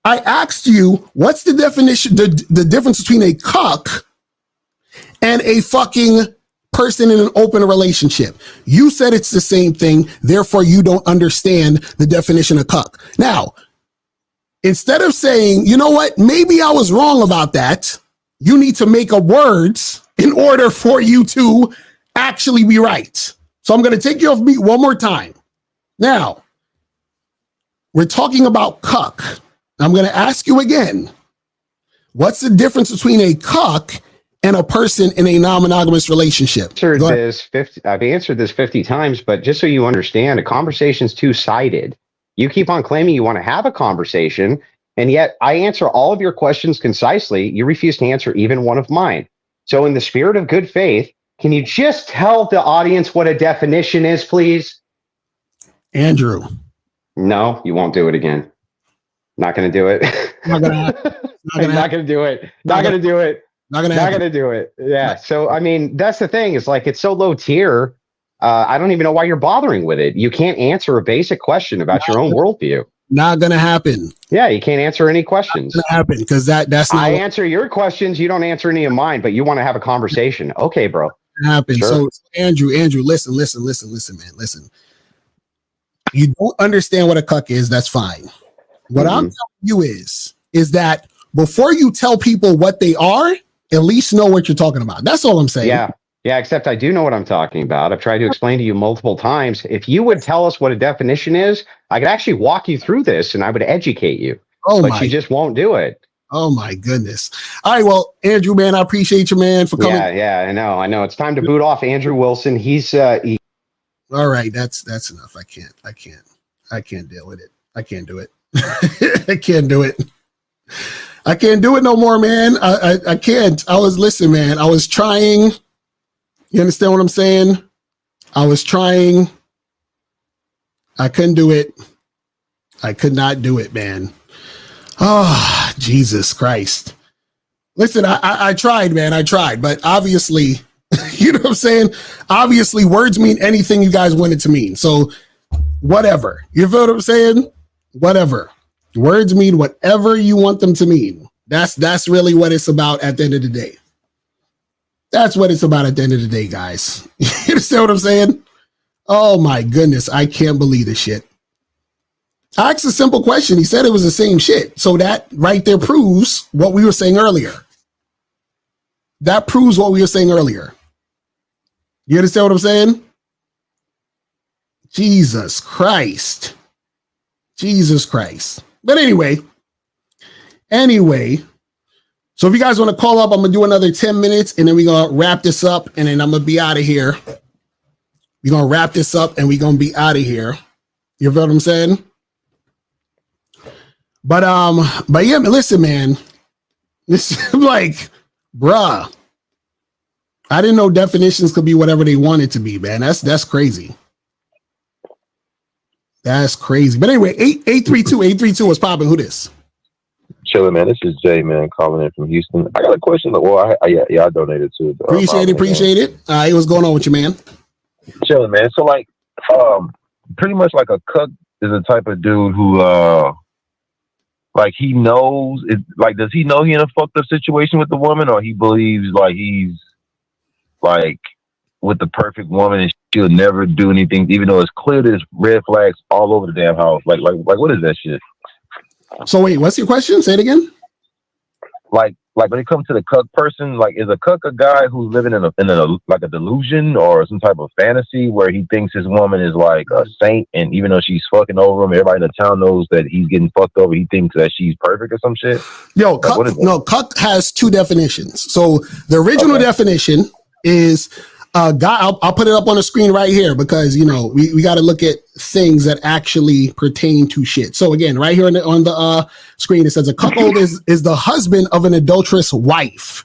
I asked you, what's the definition, the difference between a cuck and a fucking person in an open relationship? You said it's the same thing, therefore you don't understand the definition of cuck. Now, instead of saying, you know what, maybe I was wrong about that, you need to make up words in order for you to actually be right. So I'm going to take you off mute one more time. Now, we're talking about cuck. I'm going to ask you again, what's the difference between a cuck and a person in a non-monogamous relationship? I've answered this 50 times, but just so you understand, a conversation's two-sided. You keep on claiming you want to have a conversation, and yet I answer all of your questions concisely. You refuse to answer even one of mine. So in the spirit of good faith, can you just tell the audience what a definition is, please? Andrew. No, you won't do it again. Not going to do it. Not going to do it. Not going to do it. Not going to do it. Yeah. So, I mean, that's the thing. It's like, it's so low tier. I don't even know why you're bothering with it. You can't answer a basic question about your own worldview. Not going to happen. Yeah. You can't answer any questions. Not gonna happen because that's not. I answer your questions. You don't answer any of mine, but you want to have a conversation. Okay, bro. Happen. Sure. So Andrew, listen, man, listen. You don't understand what a cuck is. That's fine. What I'm telling you is that before you tell people what they are, at least know what you're talking about. That's all I'm saying. Yeah. Yeah. Except I do know what I'm talking about. I've tried to explain to you multiple times. If you would tell us what a definition is, I could actually walk you through this and I would educate you. But you just won't do it. Oh my goodness. All right. Well, Andrew, man, I appreciate you, man, for coming. Yeah. I know. It's time to boot off Andrew Wilson. He's all right. That's enough. I can't deal with it. I can't do it. I can't do it. I can't do it no more, man. I can't. Listen, man, I was trying. You understand what I'm saying? I was trying. I couldn't do it. I could not do it, man. Oh, Jesus Christ. Listen, I tried, man. I tried, but obviously, you know what I'm saying? Obviously, words mean anything you guys want it to mean. So whatever. You feel what I'm saying? Whatever. Words mean whatever you want them to mean. That's really what it's about at the end of the day. That's what it's about at the end of the day, guys. You understand what I'm saying? Oh my goodness. I can't believe this shit. I asked a simple question. He said it was the same shit. So that right there proves what we were saying earlier. That proves what we were saying earlier. You understand what I'm saying? Jesus Christ. Jesus Christ. But anyway. So if you guys want to call up, I'm going to do another 10 minutes and then we're going to wrap this up and then I'm going to be out of here. We're going to wrap this up and we're going to be out of here. You feel what I'm saying? But yeah, listen, man, this is like, bruh, I didn't know definitions could be whatever they wanted to be, man. That's crazy. That's crazy. But anyway, 832 was popping. Who this? Chilling, man. This is Jay, man, calling in from Houston. I got a question. Well, I donated to. Appreciate it. Hey, what's going on with you, man? Chilling, man. So like, pretty much like a cuck is a type of dude who, like he knows it. Like, does he know he in a fucked up situation with the woman, or he believes like he's like with the perfect woman and she'll never do anything, even though it's clear there's red flags all over the damn house. Like what is that shit? So wait, what's your question? Say it again. Like when it comes to the cuck person, like is a cuck a guy who's living in a delusion or some type of fantasy where he thinks his woman is like a saint, and even though she's fucking over him, everybody in the town knows that he's getting fucked over. He thinks that she's perfect or some shit. Yo, cuck has two definitions. So the original definition is guy. I'll put it up on the screen right here because you know we got to look at things that actually pertain to shit. So again, right here on the screen, it says a cuckold is the husband of an adulterous wife.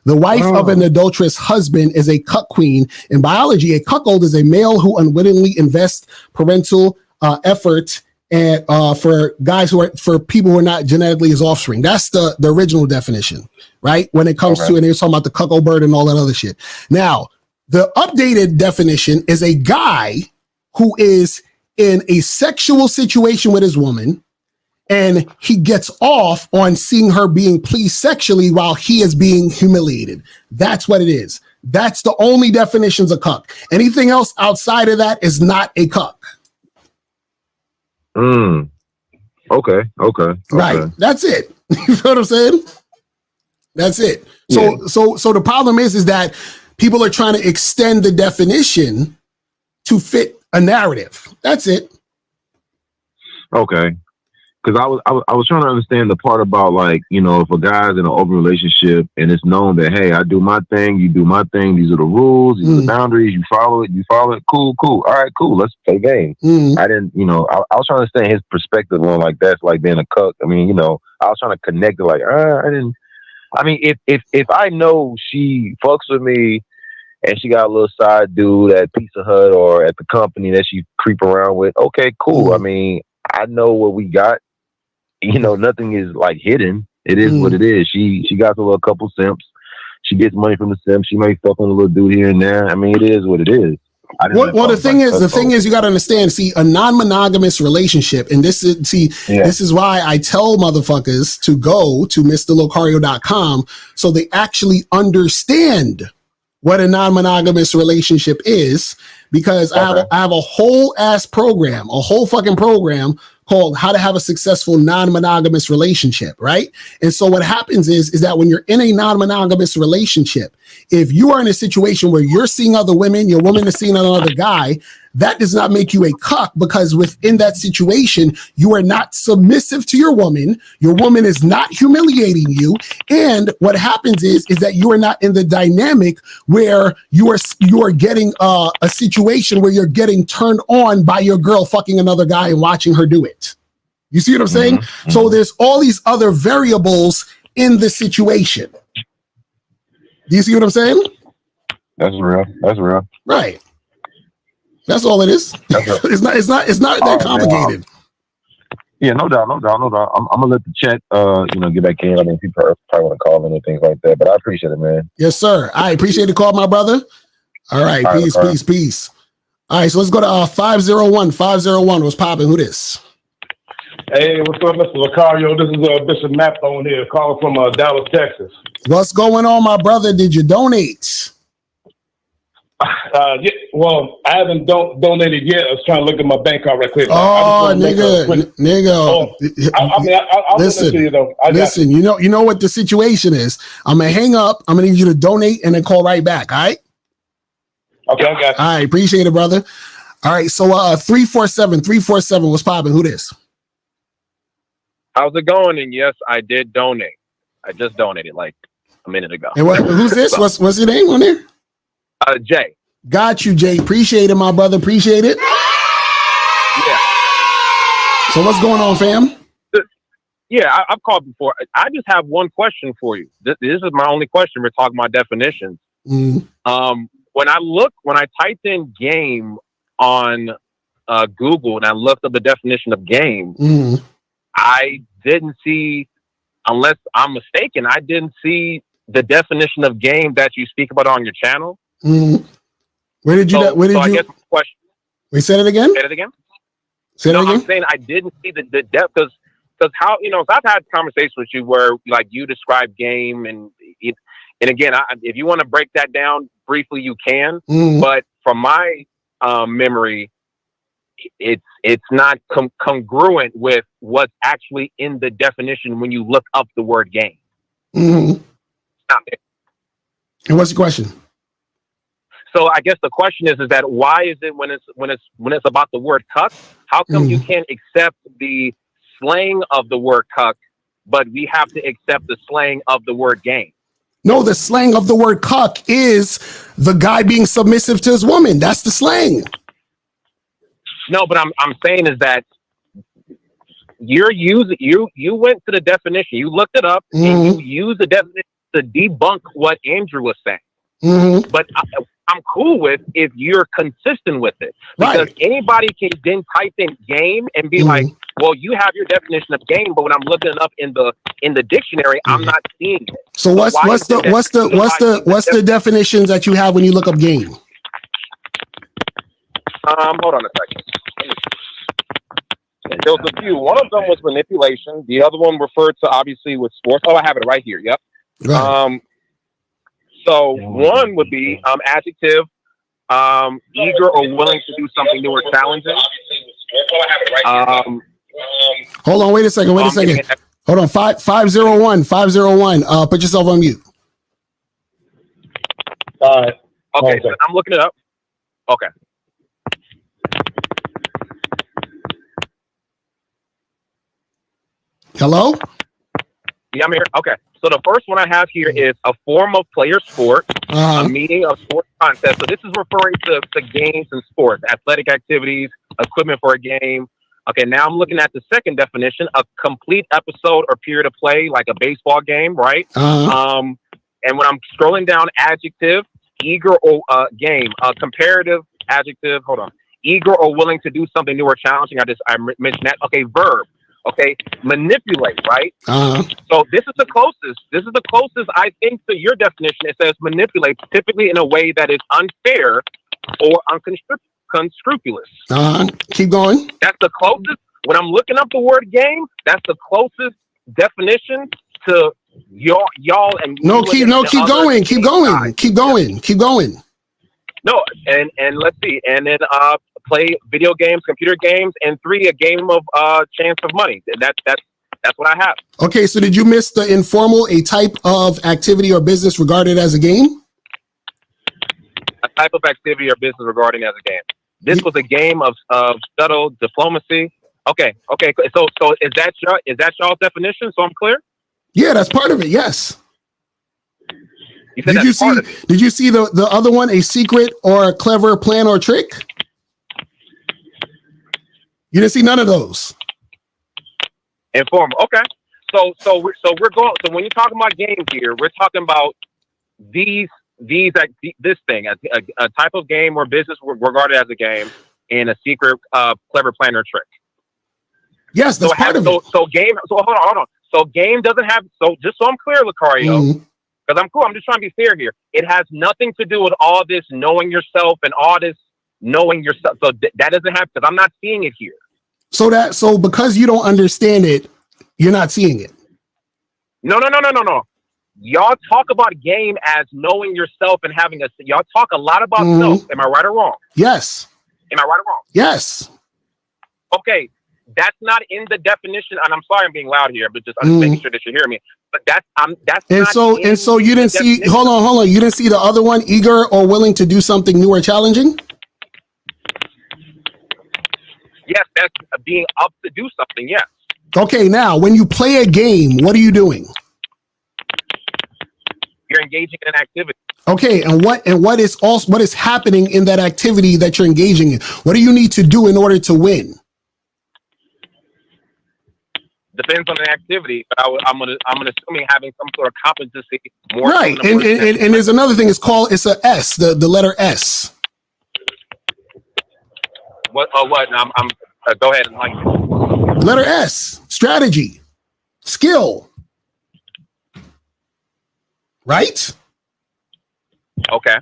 The wife of an adulterous husband is a cuck queen. In biology, a cuckold is a male who unwittingly invests parental effort and for guys for people who are not genetically his offspring. That's the original definition, right? When it comes to, and they're talking about the cuckold bird and all that other shit. Now, the updated definition is a guy who is in a sexual situation with his woman, and he gets off on seeing her being pleased sexually while he is being humiliated. That's what it is. That's the only definitions of cuck. Anything else outside of that is not a cuck. Okay. Right. That's it. You know what I'm saying? That's it. So the problem is that people are trying to extend the definition to fit a narrative. That's it. Okay. Because I was trying to understand the part about, like, you know, if a guy's in an open relationship and it's known that, hey, I do my thing, you do my thing, these are the rules, these are the boundaries, you follow it, cool. All right, cool, let's play game. I didn't, you know, I was trying to understand his perspective on, like, that's like being a cuck. I mean, you know, I was trying to connect it, like, I mean, if I know she fucks with me and she got a little side dude at Pizza Hut or at the company that she creep around with, okay, cool. I mean, I know what we got. You know, nothing is like hidden. It is what it is. She got a little couple simps. She gets money from the simps. She may fuck on a little dude here and there. I mean, it is what it is. Well, the thing is, you got to understand. See, a non-monogamous relationship, and this is why I tell motherfuckers to go to MrLocario.com so they actually understand what a non-monogamous relationship is, because I have a whole fucking program called How to Have a Successful Non-Monogamous Relationship, right? And so what happens is that when you're in a non-monogamous relationship, if you are in a situation where you're seeing other women, your woman is seeing another guy, that does not make you a cuck, because within that situation, you are not submissive to your woman is not humiliating you, and what happens is that you are not in the dynamic where you are getting a situation where you're getting turned on by your girl fucking another guy and watching her do it. You see what I'm saying? So there's all these other variables in the situation. Do you see what I'm saying? That's real. Right. That's all it is. It's not that complicated. Yeah, no doubt. I'm gonna let the chat, get back in. I mean, people probably want to call in and things like that, but I appreciate it, man. Yes, sir. I appreciate the call, my brother. All right, peace. All right, so let's go to 501. 501. What's popping? Who this? Hey, what's up, Mr. Locario? This is Bishop Matt on here, calling from Dallas, Texas. What's going on, my brother? Did you donate? Yeah, well, I haven't donated yet. I was trying to look at my bank card right quick. Oh, nigga. I'll listen to you though. Listen, you know what the situation is. I'm gonna hang up. I'm gonna need you to donate and then call right back. All right. Okay, I got you. All right, appreciate it, brother. All right, so 347. What's popping? Who this? How's it going? And yes, I did donate. I just donated like a minute ago. And who's this? What's your name on there? Jay. Got you, Jay. Appreciate it, my brother. Appreciate it. Yeah. So what's going on, fam? Yeah, I've called before. I just have one question for you. This is my only question. We're talking about definitions. When I typed in game on Google and I looked up the definition of game, I didn't see, unless I'm mistaken, I didn't see the definition of game that you speak about on your channel. Where did you? I guess my question. We said it again. Say it again. Say it again. I'm saying I didn't see the depth because how I've had conversations with you where like you describe game and again if you want to break that down briefly you can, but from my memory it's not congruent with what's actually in the definition when you look up the word game. And what's the question? So I guess the question is that why is it when it's about the word cuck, how come you can't accept the slang of the word cuck, but we have to accept the slang of the word game? No, the slang of the word cuck is the guy being submissive to his woman. That's the slang. No, but I'm saying is that you went to the definition, you looked it up, and you used the definition to debunk what Andrew was saying. But I'm cool with if you're consistent with it. Because anybody can then type in game and be like, well, you have your definition of game, but when I'm looking it up in the dictionary, I'm not seeing it. So what's the definitions that you have when you look up game? Hold on a second. There was a few. One of them was manipulation. The other one referred to obviously with sports. Oh, I have it right here. Yep. So one would be adjective, eager or willing to do something new or challenging. Hold on, wait a second. Hold on, 501. Put yourself on mute. Okay, so I'm looking it up. Okay. Hello? Yeah, I'm here. Okay. So the first one I have here is a form of player sport, a meaning of sports contest. So this is referring to games and sports, athletic activities, equipment for a game. Okay, now I'm looking at the second definition, a complete episode or period of play, like a baseball game, right? And when I'm scrolling down, adjective, eager or game, comparative adjective, hold on, eager or willing to do something new or challenging. I mentioned that. Okay, verb. Okay, manipulate, right? So this is the closest. This is the closest I think to your definition. It says manipulate, typically in a way that is unfair or unscrupulous. Keep going. That's the closest. When I'm looking up the word game, that's the closest definition to y'all and keep going. No, and let's see, and then play video games, computer games, and 3, a game of chance of money. That's what I have. Okay, so did you miss the informal, a type of activity or business regarded as a game? A type of activity or business regarding as a game. This was a game of subtle diplomacy. Okay. So is that y'all's definition? So I'm clear. Yeah, that's part of it. Yes. Did you see the other one, a secret or a clever plan or trick? You didn't see none of those. Informal. Okay. So we're going. So when you're talking about games here, we're talking about this thing, a type of game or business regarded as a game, and a secret, clever plan or trick. Yes, that's part of it. So game. So hold on. So game doesn't have. So just so I'm clear, Lucario. Because I'm cool. I'm just trying to be fair here. It has nothing to do with all this knowing yourself and all this knowing yourself. So that doesn't happen because I'm not seeing it here. So because you don't understand it, you're not seeing it. No. Y'all talk about game as knowing yourself and having y'all talk a lot about self. Am I right or wrong? Yes. Am I right or wrong? Yes. Okay. That's not in the definition, and I'm sorry I'm being loud here, but I'm just making sure that you hear me. But that's so you didn't see. Hold on. You didn't see the other one, eager or willing to do something new or challenging. Yes, that's being up to do something. Yes. Okay, now when you play a game, what are you doing? You're engaging in an activity. Okay, and what is happening in that activity that you're engaging in? What do you need to do in order to win? Depends on the activity, but I'm assuming having some sort of competency. More right, and there's another thing. It's a S, the letter S. What? I'm go ahead and like. Letter S, strategy, skill. Right. Okay.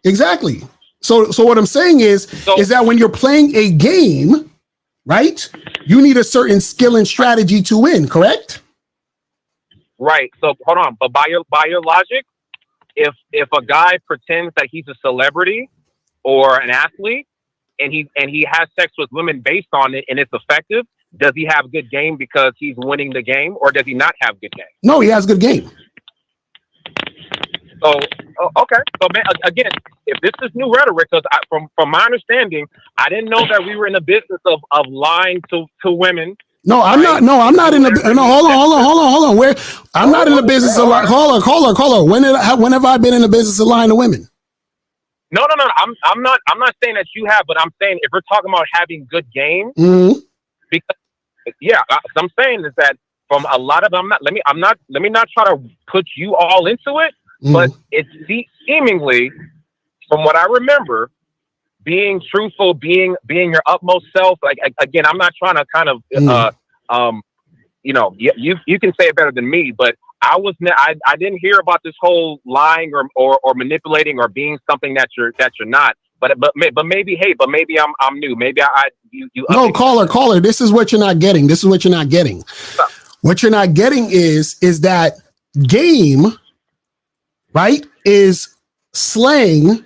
Exactly. So what I'm saying is that when you're playing a game, right, you need a certain skill and strategy to win, correct? Right. So hold on, but by your logic, if a guy pretends that he's a celebrity or an athlete and he has sex with women based on it and it's effective, does he have good game because he's winning the game, or does he not have good game? No, he has good game. So okay. So man, again, if this is new rhetoric, because from my understanding, I didn't know that we were in the business of lying to women. No, I'm not. No, I'm not in the. No, hold on. Where I'm not in the business of lying. Hold on. When have I been in the business of lying to women? No. I'm not saying that you have, but I'm saying if we're talking about having good game, because I'm saying is that from a lot of let me not try to put you all into it, but it's seemingly from what I remember, being truthful, being your utmost self. Like again, I'm not trying to kind of you know, you can say it better than me, but I didn't hear about this whole lying or manipulating or being something that you're not. But maybe I'm new. Maybe you no, caller. This is what you're not getting. What you're not getting is that game, right, is slang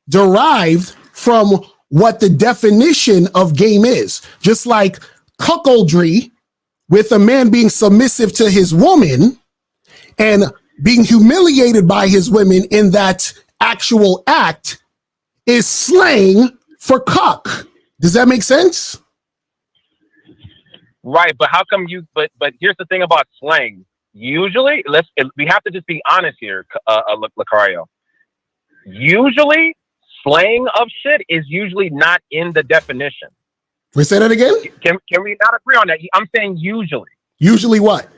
derived from what the definition of game is. Just like cuckoldry, with a man being submissive to his woman and being humiliated by his women in that actual act, is slang for cuck. Does that make sense? Right, but how come but here's the thing about slang. Usually, we have to just be honest here, Lucario. Usually, slang of shit is usually not in the definition. We say that again? Can we not agree on that? I'm saying usually. Usually what?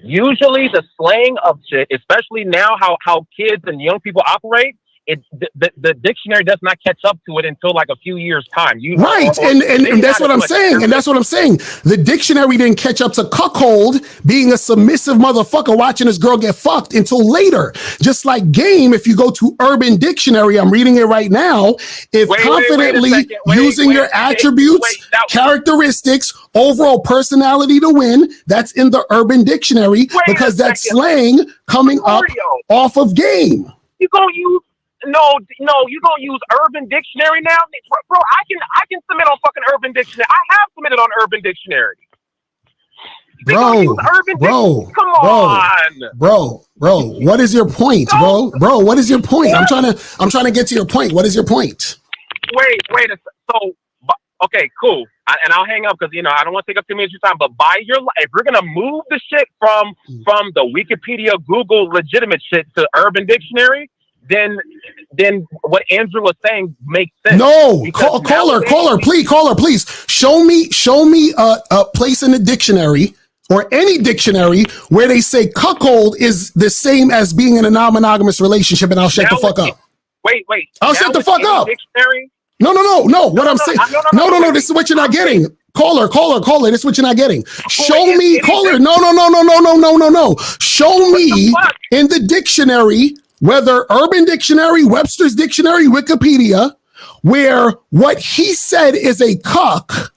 Usually the slang of shit, especially now how kids and young people operate, the dictionary does not catch up to it until like a few years time. Right, and that's what I'm saying. And that's what I'm saying. The dictionary didn't catch up to cuckold being a submissive motherfucker watching his girl get fucked until later. Just like game, if you go to Urban Dictionary, I'm reading it right now. If confidently using your attributes, characteristics, overall personality to win, that's in the Urban Dictionary because that's slang coming up off of game. You gonna use you gonna use Urban Dictionary now, bro? I can submit on fucking Urban Dictionary. I have submitted on Urban Dictionary. Bro, what is your point, bro? What is your point? I'm trying to get to your point. What is your point? Wait. So, okay, cool. And I'll hang up because I don't want to take up too much of your time. But if we're gonna move the shit from the Wikipedia, Google, legitimate shit to Urban Dictionary, then what Andrew was saying makes sense. No, caller, please. Show me a place in the dictionary or any dictionary where they say cuckold is the same as being in a non-monogamous relationship, and I'll shut the fuck up. Wait. I'll shut the fuck up. Dictionary? No. What I'm saying. No. This is what you're not getting. Caller. This is what you're not getting. Show me, caller. No. Show me in the dictionary, whether Urban Dictionary, Webster's Dictionary, Wikipedia, where what he said is a cuck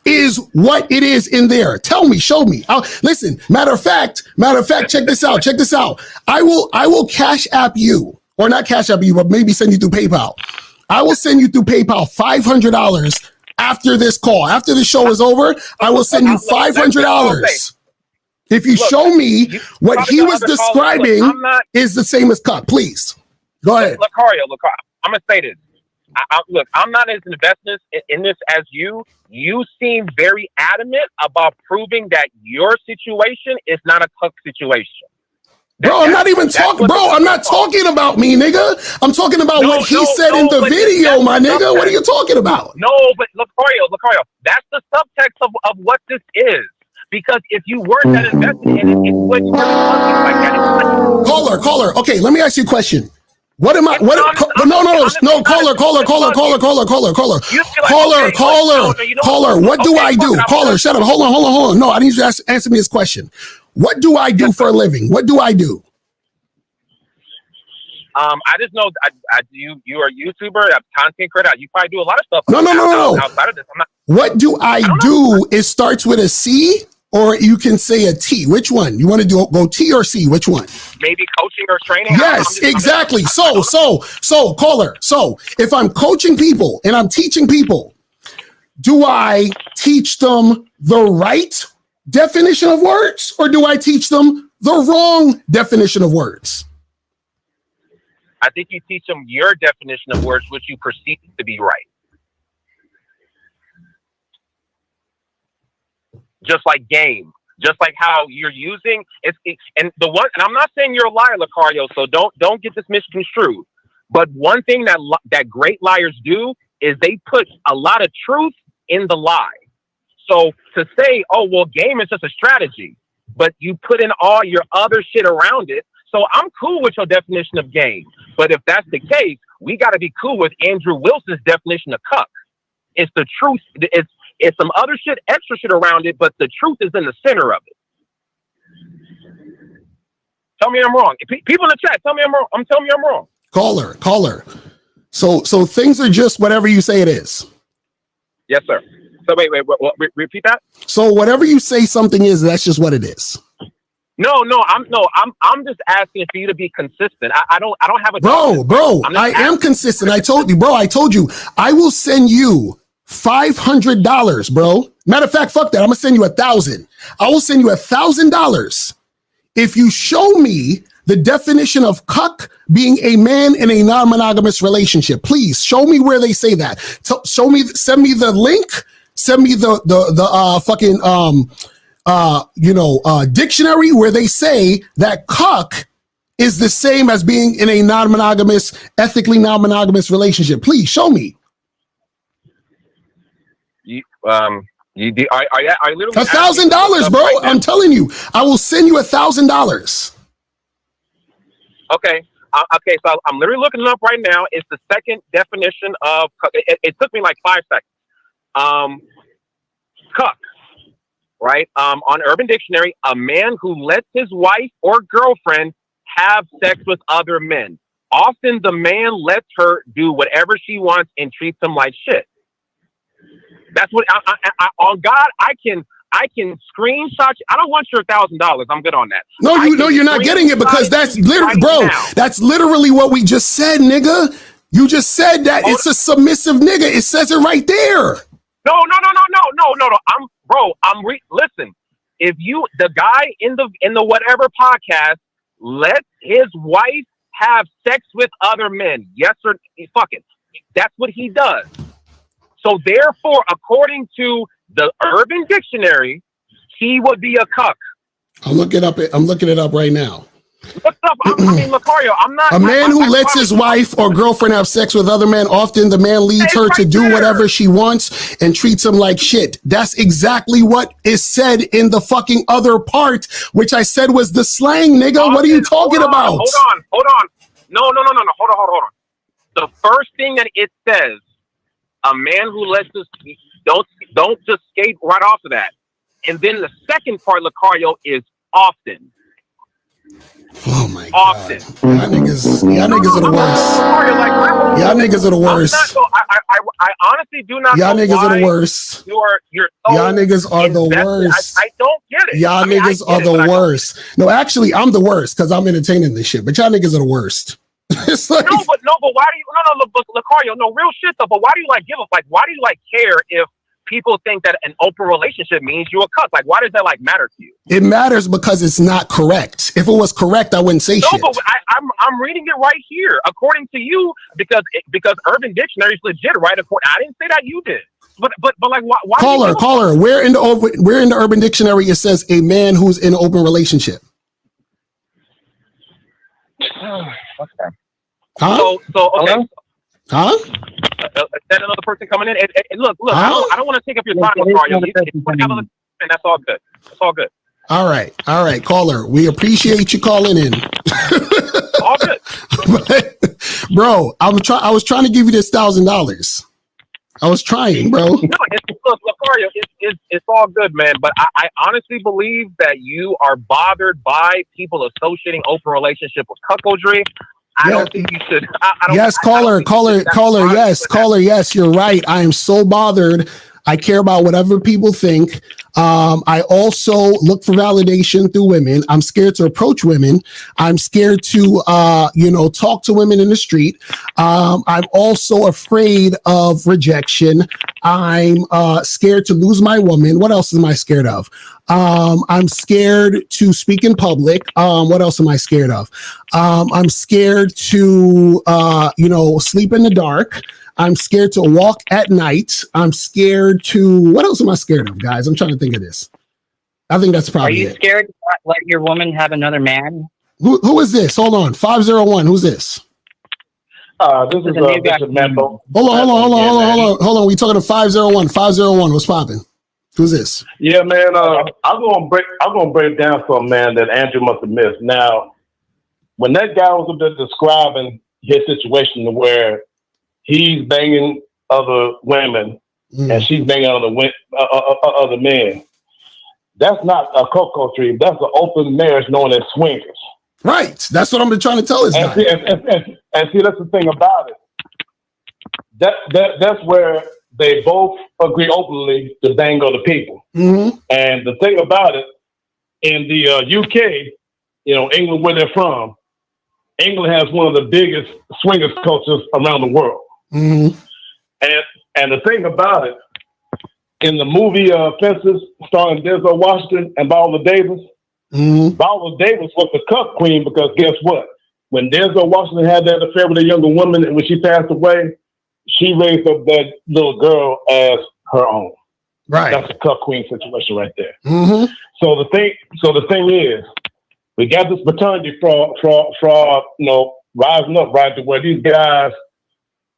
is what it is in there. Tell me, show me. Listen, matter of fact, check this out. I will cash app you, or not cash app you, but maybe send you through PayPal. I will send you through PayPal $500 after this call. After the show is over, I will send you $500. If you show me what he was describing is the same as cuck, please. Go ahead. Lucario, I'm going to say this. Look, I'm not as invested in this as you. You seem very adamant about proving that your situation is not a cuck situation. Bro, I'm not even talking. Bro, I'm not talking about me, nigga. I'm talking about what he said in the video, my nigga. What are you talking about? No, but Lucario, that's the subtext of what this is. Because if you weren't that invested in it wouldn't really like that. Caller. Okay, let me ask you a question. What am I? No, caller. What do I do? Caller, shut up. Hold on. No, I need you to answer me this question. What do I do for a living? What do I do? I just know you are a YouTuber, a content creator. You probably do a lot of stuff. No. Outside of this, What do I do? It starts with a C, or you can say a T. Which one? You want to go T or C? Which one? Maybe coaching or training. Yes, exactly. So, caller. So, if I'm coaching people and I'm teaching people, do I teach them the right definition of words, or do I teach them the wrong definition of words? I think you teach them your definition of words, which you perceive to be right. Just like game, just like how you're using and I'm not saying you're a liar, Lucario, so don't get this misconstrued. But one thing that great liars do is they put a lot of truth in the lie. So to say, oh well, game is just a strategy, but you put in all your other shit around it. So I'm cool with your definition of game. But if that's the case, we got to be cool with Andrew Wilson's definition of cuck. It's the truth. It's some other shit, extra shit around it, but the truth is in the center of it. Tell me I'm wrong. People in the chat, tell me I'm wrong. Tell me I'm wrong. Caller. So things are just whatever you say it is. Yes, sir. So wait, repeat that. So whatever you say something is, that's just what it is. No, I'm just asking for you to be consistent. I don't have a bro. I am consistent. I told you, I will send you $500, bro. Matter of fact, fuck that. I'm gonna send you $1,000. I will send you $1,000 if you show me the definition of cuck being a man in a non-monogamous relationship. Please show me where they say that. Send me the link. Send me the dictionary where they say that cuck is the same as being in a non-monogamous, ethically non-monogamous relationship. Please show me. I literally $1,000, bro. Right, I'm telling you, I will send you $1,000. Okay. Okay. So I'm literally looking it up right now. It's the second definition of cuck. It took me like 5 seconds. Cuck. Right? On Urban Dictionary, a man who lets his wife or girlfriend have sex with other men. Often the man lets her do whatever she wants and treats him like shit. That's what I on God, I can screenshot you. I don't want your $1,000. I'm good on that. No, you're not getting it because that's literally, bro. That's literally what we just said, nigga. You just said that it's a submissive nigga. It says it right there. No. Listen, if the guy in the whatever podcast lets his wife have sex with other men, yes or fuck it, that's what he does. So therefore, according to the Urban Dictionary, he would be a cuck. I'm looking it up right now. Look up. Lucario, I'm not a man who lets his wife or girlfriend have sex with other men. Often the man leads her to do whatever she wants and treats him like shit. That's exactly what is said in the fucking other part, which I said was the slang, nigga. What are you talking about? Hold on. No. Hold on. The first thing that it says, a man who lets us don't just skate right off of that. And then the second part, Lucario, is often. Oh my God. Y'all niggas are the worst. Y'all niggas are the worst. I honestly do not Y'all know niggas why are the worst. You're Y'all niggas are the worst. I don't get it. Y'all niggas are the worst. No, actually, I'm the worst because I'm entertaining this shit. But y'all niggas are the worst. It's like, but why do you Lucario, no real shit though, but why do you why do you care if people think that an open relationship means you're a cuck? Like, why does that matter to you? It matters because it's not correct. If it was correct, I wouldn't say shit. No, but I'm reading it right here, according to you, because Urban Dictionary is legit, right? I didn't say that, you did. But why? Caller. Where in the Urban Dictionary it says a man who's in an open relationship? Okay. Huh? So okay. Huh? Is that another person coming in? Look. Huh? I don't want to take up your time, Lucario. That's all good. That's all good. All right, caller. We appreciate you calling in. All good. Bro, I was trying to give you this $1,000. I was trying, bro. No, Lucario, it's all good, man. But I honestly believe that you are bothered by people associating open relationship with cuckoldry. I don't think you should. Yes, caller. Yes, you're right. I am so bothered. I care about whatever people think. I also look for validation through women. I'm scared to approach women. I'm scared to, talk to women in the street. I'm also afraid of rejection. I'm scared to lose my woman. What else am I scared of? I'm scared to speak in public. What else am I scared of? I'm scared to, sleep in the dark. I'm scared to walk at night. I'm scared to, what else am I scared of, guys? I'm trying to think of this. I think that's probably it. Are you scared to not let your woman have another man? Who is this? Hold on. 501. Who's this? This is Membo. Hold on. We talking to 501. 501. What's popping? Who's this? Yeah, man. I'm gonna break it down for a man that Andrew must have missed. Now, when that guy was up there describing his situation to where he's banging other women and she's banging other men, that's not a cuckoldry. That's an open marriage known as swingers. Right. That's what I'm trying to tell this guy. And see, that's the thing about it. That's where they both agree openly to bang other people. Mm-hmm. And the thing about it, in the UK, England, where they're from, England has one of the biggest swingers cultures around the world. Mm-hmm. And the thing about it, in the movie Fences, starring Denzel Washington and Viola Davis, Viola Davis was the cuck queen because guess what? When Denzel Washington had that affair with a younger woman and when she passed away, she raised up that little girl as her own. Right. That's a cuck queen situation right there. Mm-hmm. So the thing is, we got this paternity fraud, rising up, right, to where these guys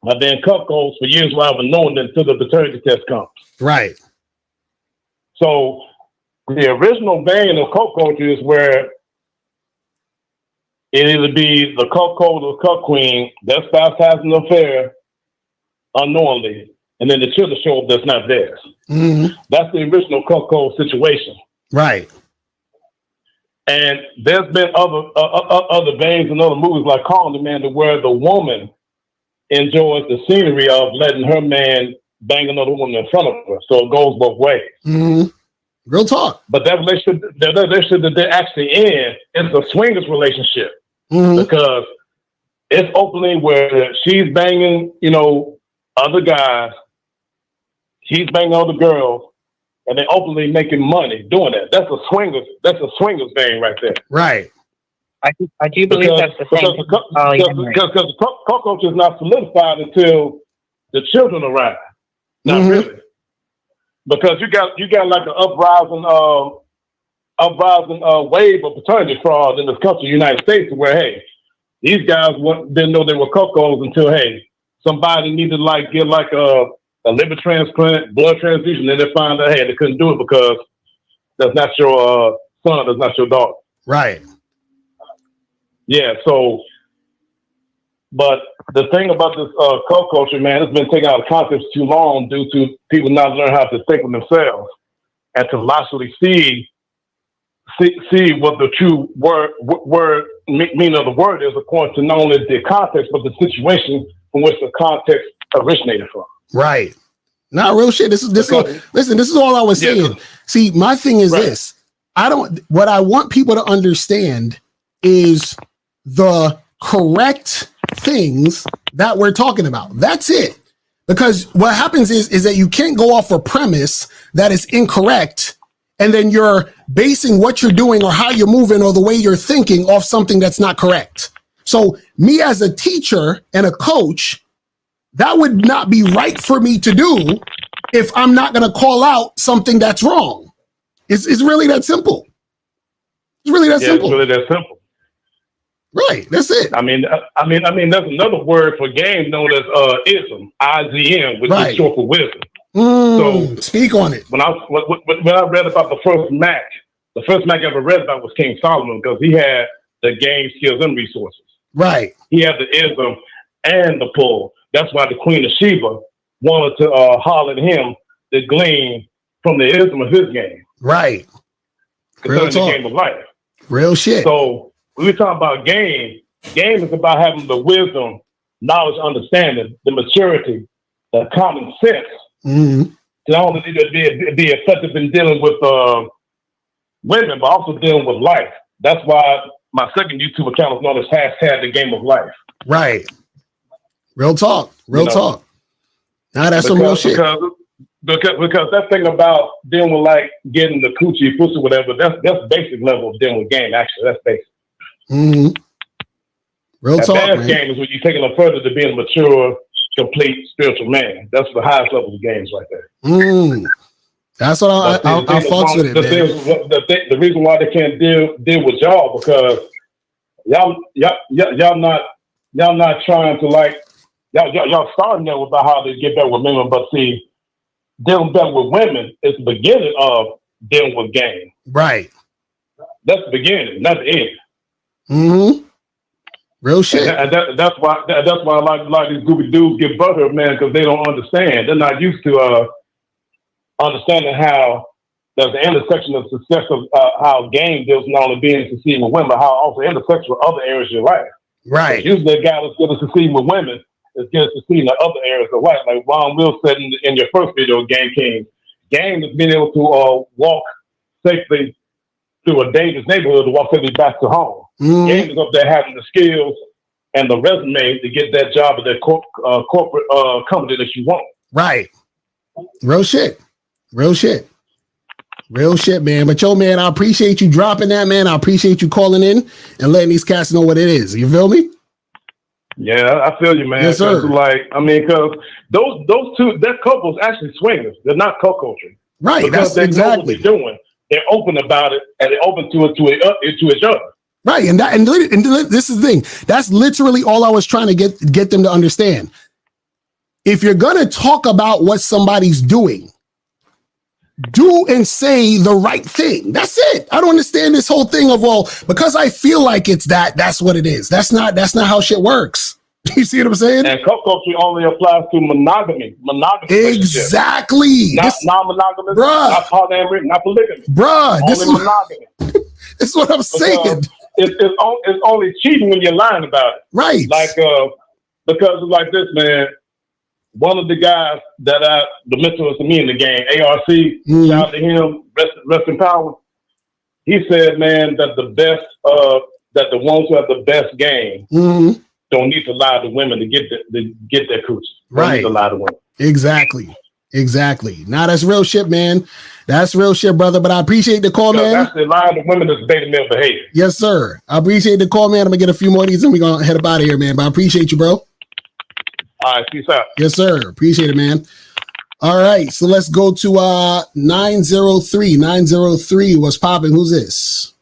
have been cuckolds for years without even knowing it until the paternity test comes. Right. So the original vein of cuckoldry is where it either be the cuckold or cuck queen that spouse has an affair unknowingly, and then the children show up that's not theirs. Mm-hmm. That's the original cuckold situation. Right. And there's been other veins and other movies like Calling the Man, to where the woman enjoys the scenery of letting her man bang another woman in front of her. So it goes both ways. Mm-hmm. Real talk. But that relationship that they're actually in is a swingers relationship. Mm-hmm. Because it's openly where she's banging, other guys, he's banging other girls, and they're openly making money doing that. That's a swingers thing right there. Right. I do believe that's the same. Because the cockroach is not solidified until the children arrive. Not really. Because you got like an uprising wave of paternity fraud in this country, United States, where hey, these guys didn't know they were cuckolds until hey, somebody needed to get a liver transplant, blood transfusion, and they found out hey, they couldn't do it because that's not your son, that's not your daughter. Right. Yeah. So, but the thing about this culture, man, it's been taken out of context too long due to people not learning how to think for themselves and to logically see what the true word meaning of the word is, according to not only the context but the situation from which the context originated from. Right. Not real shit. This is all I was saying. See, my thing is this. What I want people to understand is the correct things that we're talking about. That's it. Because what happens is that you can't go off a premise that is incorrect, and then you're basing what you're doing or how you're moving or the way you're thinking off something that's not correct. So me as a teacher and a coach, that would not be right for me to do if I'm not going to call out something that's wrong. It's really that simple. It's really that simple. It's really that simple. Right, that's it. I mean, there's another word for game known as ism, IZM, which is short for wisdom. So speak on it. When I read about the first Mac I ever read about was King Solomon, because he had the game skills and resources. Right. He had the ism and the pull. That's why the Queen of Sheba wanted to holler at him to glean from the ism of his game. Right. Real talk. The game of life. Real shit. So when we talk about game is about having the wisdom, knowledge, understanding, the maturity, the common sense. Mm-hmm. To not only be effective in dealing with women, but also dealing with life. That's why my second YouTube account is known as #the Game of Life. Right. Real talk. Real talk. Now that's some real shit. Because that thing about dealing with like getting the coochie, pussy, whatever, that's basic level of dealing with game. Actually, that's basic. Mm-hmm. Real talk, advanced game is when you take it further to being a mature, complete spiritual man. That's the highest level of games right there. That's what I fucks with it, man. The reason why they can't deal with y'all because y'all not trying to like y'all starting there about how to get better with women, but see, dealing better with women is the beginning of dealing with game. Right. That's the beginning, not the end. Mm-hmm. Real shit. That's why a lot of these goofy dudes get butthurt, man, because they don't understand. They're not used to understanding how there's an intersection of success of how game deals not only being succeeding with women, but how also intersects with other areas of your life. Right. Usually a guy that's going to succeed with women is going to succeed in the other areas of life. Like Ron Will said in your first video, Game King. Game is being able to walk safely through a dangerous neighborhood to walk safely back to home. Game is up there having the skills and the resume to get that job at that corporate company that you want. Right. Real shit. Real shit. Real shit, man. But yo, man, I appreciate you dropping that, man. I appreciate you calling in and letting these cats know what it is. You feel me? Yeah, I feel you, man. Yes, sir. Like, I mean, because those two, that couple's actually swingers. They're not cuckoldry. Right. Because That's they know what they're doing. They're open about it, and they're open to each other. Right, and this is the thing. That's literally all I was trying to get them to understand. If you're gonna talk about what somebody's doing, do and say the right thing. That's it. I don't understand this whole thing of, well, because I feel like it's that's what it is. That's not how shit works. You see what I'm saying? And cuckoldry only applies to monogamy. Exactly. Not non-monogamous, not polyamory, not polygamy. Only monogamy. This is what I'm saying. It's only cheating when you're lying about it. Right. Like, because it's like this, man. One of the guys the mentors to me in the game, ARC, shout out to him, rest in power. He said, man, that the best, that the ones who have the best game don't need to lie to women to get their coochie. Don't need to lie to women. Exactly. Now that's real shit, man. That's real shit, brother. But I appreciate the call, man. That's the lying to women is beta male behavior. Yes, sir. I appreciate the call, man. I'm gonna get a few more of these and we're gonna head up out of here, man. But I appreciate you, bro. All right, peace out. Yes, sir. Appreciate it, man. All right, so let's go to 903. 903, what's popping? Who's this?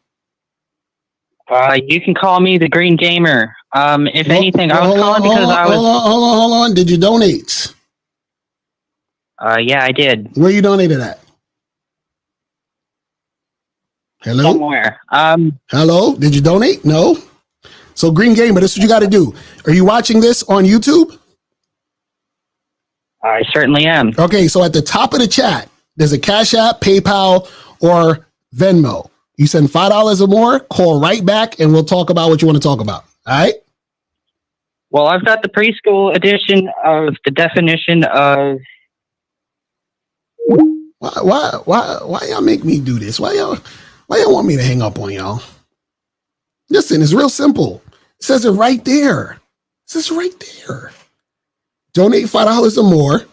You can call me the Green Gamer. If anything, I was calling because I was... Hold on. Did you donate? Yeah, I did. Where you donated at? Hello? Somewhere. Hello? Did you donate? No? So Green Gamer, this is what you got to do. Are you watching this on YouTube? I certainly am. Okay, so at the top of the chat, there's a Cash App, PayPal, or Venmo. You send $5 or more, call right back, and we'll talk about what you want to talk about. All right? Well, I've got the preschool edition of the definition of... Why y'all make me do this? Why y'all want me to hang up on y'all? Listen, it's real simple. It says it right there. It says right there. Donate $5 or more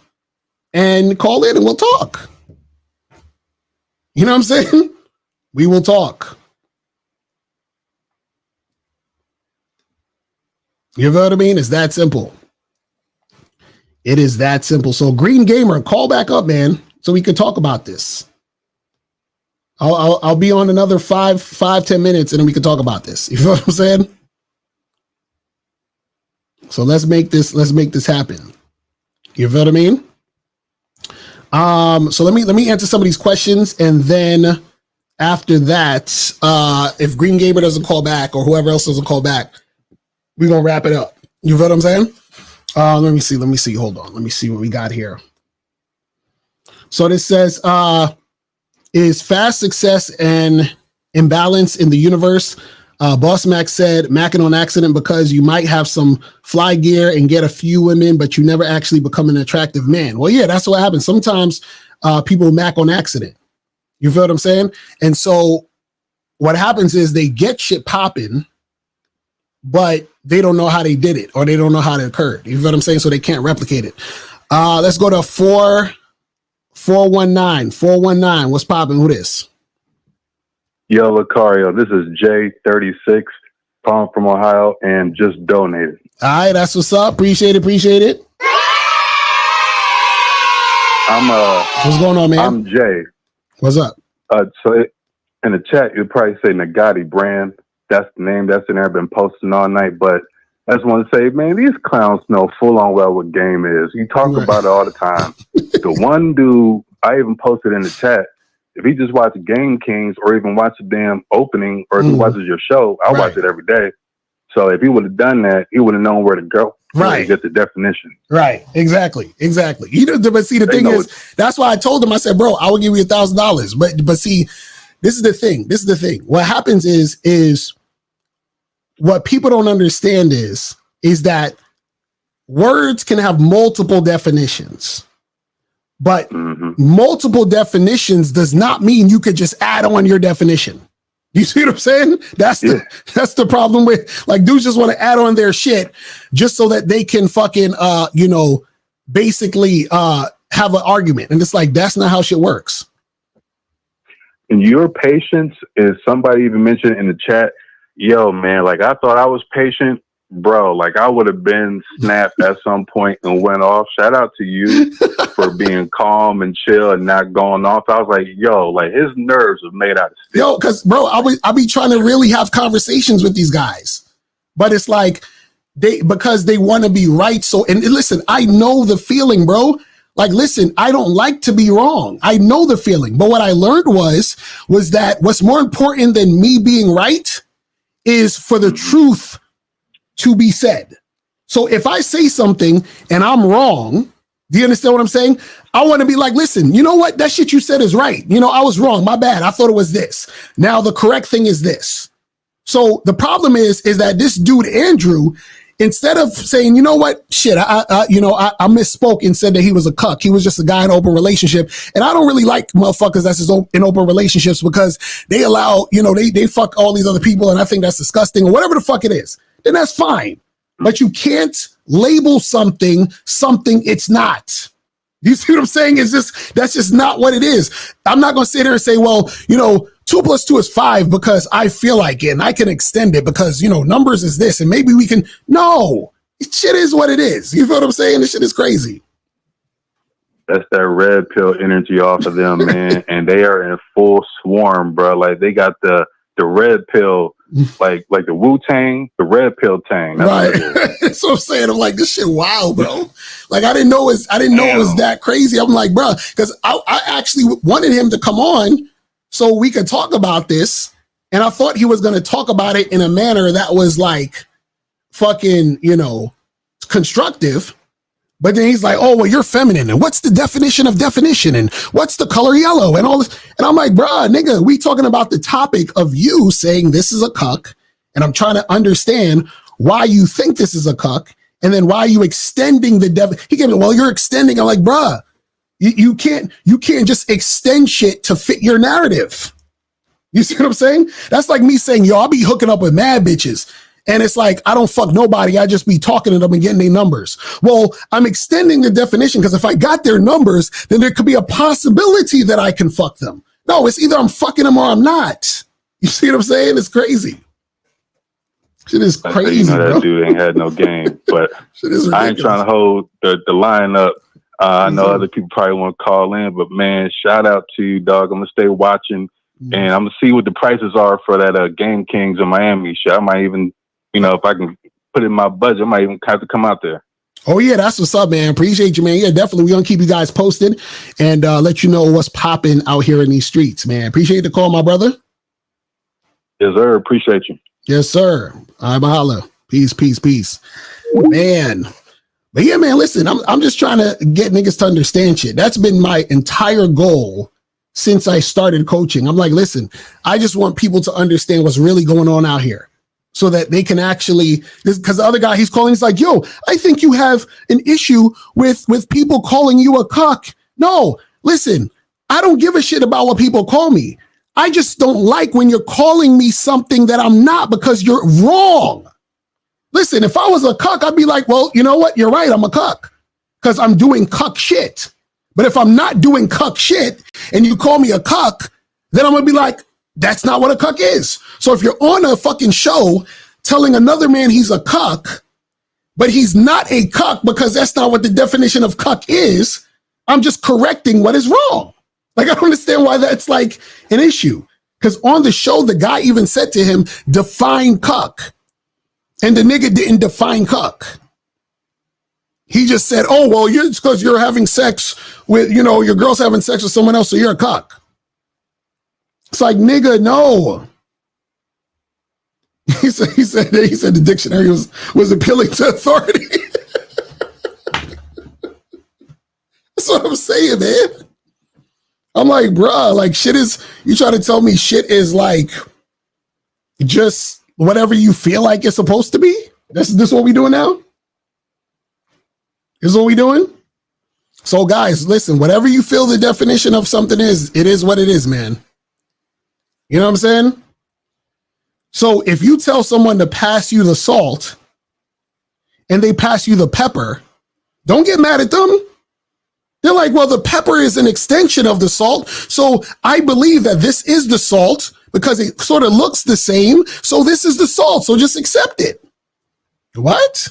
and call in and we'll talk. You know what I'm saying? We will talk. You know what I mean? It's that simple. It is that simple. So Green Gamer, call back up, man, so we can talk about this. I'll be on another 5-10 minutes and then we can talk about this. You know what I'm saying? So let's make this happen. You know what I mean? So let me answer some of these questions, and then after that, if Green Gamer doesn't call back or whoever else doesn't call back, we're gonna wrap it up. You know what I'm saying? Let me see. Hold on. Let me see what we got here. So this says, is fast success and imbalance in the universe? Boss Mac said, macking on accident because you might have some fly gear and get a few women, but you never actually become an attractive man. Well, yeah, that's what happens. Sometimes people mac on accident. You feel what I'm saying? And so what happens is they get shit popping, but they don't know how they did it or they don't know how it occurred. You feel what I'm saying? So they can't replicate it. Let's go to 419. 419. What's popping? Who this? Yo, Lucario, this is J36, calling from Ohio, and just donated. All right, that's what's up. Appreciate it. What's going on, man? I'm Jay. What's up? In the chat, you'll probably say Nagati brand. That's the name that's in there. Been posting all night, but I just want to say, man, these clowns know full on well what game is. You talk about it all the time. The one dude, I even posted in the chat, if he just watches Game Kings or even watch the damn opening or if he watches your show, I watch it every day. So if he would have done that, he would have known where to go. Right. To get the definition. Right. Exactly. You know, but see, the thing is, that's why I told him, I said, bro, I will give you $1,000. But see, this is the thing. What happens is what people don't understand is that words can have multiple definitions. But multiple definitions does not mean you could just add on your definition. You see what I'm saying? That's the problem with, like, dudes just want to add on their shit just so that they can fucking basically have an argument. And it's like, that's not how shit works. And your patience is, somebody even mentioned in the chat, yo, man, like, I thought I was patient. Bro, like, I would have been snapped at some point and went off. Shout out to you for being calm and chill and not going off. I was like, yo, like, his nerves are made out of steel. Yo, because, bro, I be trying to really have conversations with these guys. But it's like, because they want to be right. So, and listen, I know the feeling, bro. Like, listen, I don't like to be wrong. I know the feeling. But what I learned was that what's more important than me being right is for the truth to be said. So if I say something and I'm wrong, do you understand what I'm saying? I want to be like, listen, you know what? That shit you said is right. You know, I was wrong. My bad. I thought it was this. Now the correct thing is this. So the problem is that this dude, Andrew, instead of saying, you know what, shit, I misspoke and said that he was a cuck. He was just a guy in an open relationship. And I don't really like motherfuckers that's in open relationships because they allow, they fuck all these other people. And I think that's disgusting or whatever the fuck it is. Then that's fine. But you can't label something it's not. You see what I'm saying? That's just not what it is. I'm not going to sit there and say, well, 2 + 2 is 5 because I feel like it and I can extend it because, numbers is this and maybe we can. No, shit is what it is. You feel what I'm saying? This shit is crazy. That's that red pill energy off of them, man. And they are in full swarm, bro. Like, they got the red pill, like the Wu-Tang, the red pill tang. That's right. That's what I'm saying. I'm like, this shit wild, bro. Like, I didn't know it was that crazy. I'm like, bro, because I actually wanted him to come on so we could talk about this. And I thought he was going to talk about it in a manner that was like fucking, constructive. But then he's like, oh, well, you're feminine. And what's the definition of definition? And what's the color yellow? And all this. And I'm like, bruh, nigga, we talking about the topic of you saying this is a cuck. And I'm trying to understand why you think this is a cuck. And then why are you extending the He gave me, well, you're extending. I'm like, bruh, you can't just extend shit to fit your narrative. You see what I'm saying? That's like me saying, yo, I'll be hooking up with mad bitches. And it's like, I don't fuck nobody. I just be talking to them and getting their numbers. Well, I'm extending the definition because if I got their numbers, then there could be a possibility that I can fuck them. No, it's either I'm fucking them or I'm not. You see what I'm saying? It's crazy. Shit is crazy, that dude ain't had no game. But I ain't trying to hold the line up. I know other people probably want to call in, but man, shout out to you, dog. I'm going to stay watching. And I'm going to see what the prices are for that Game Kings in Miami shit. I might even... if I can put it in my budget, I might even have to come out there. Oh, yeah, that's what's up, man. Appreciate you, man. Yeah, definitely. We're going to keep you guys posted and let you know what's popping out here in these streets, man. Appreciate the call, my brother. Yes, sir. Appreciate you. Yes, sir. All right, mahalo. Peace, peace, peace. Man. But yeah, man, listen, I'm just trying to get niggas to understand shit. That's been my entire goal since I started coaching. I'm like, listen, I just want people to understand what's really going on out here. So that they can actually, because the other guy he's calling, he's like, yo, I think you have an issue with people calling you a cuck. No, listen, I don't give a shit about what people call me. I just don't like when you're calling me something that I'm not because you're wrong. Listen, if I was a cuck, I'd be like, well, you know what? You're right. I'm a cuck because I'm doing cuck shit. But if I'm not doing cuck shit and you call me a cuck, then I'm going to be like, that's not what a cuck is. So if you're on a fucking show telling another man he's a cuck, but he's not a cuck because that's not what the definition of cuck is, I'm just correcting what is wrong. Like, I don't understand why that's like an issue. Because on the show, the guy even said to him, define cuck. And the nigga didn't define cuck. He just said, oh, well, it's because you're having sex with, your girl's having sex with someone else, so you're a cuck. It's like, nigga, no. He said the dictionary was appealing to authority. That's what I'm saying, man. I'm like, bruh, like shit is, you try to tell me shit is like just whatever you feel like it's supposed to be? This what we doing now? This is what we doing? So guys, listen, whatever you feel the definition of something is, it is what it is, man. You know what I'm saying? So if you tell someone to pass you the salt and they pass you the pepper, don't get mad at them. They're like, well, the pepper is an extension of the salt. So I believe that this is the salt because it sort of looks the same. So this is the salt. So just accept it. What?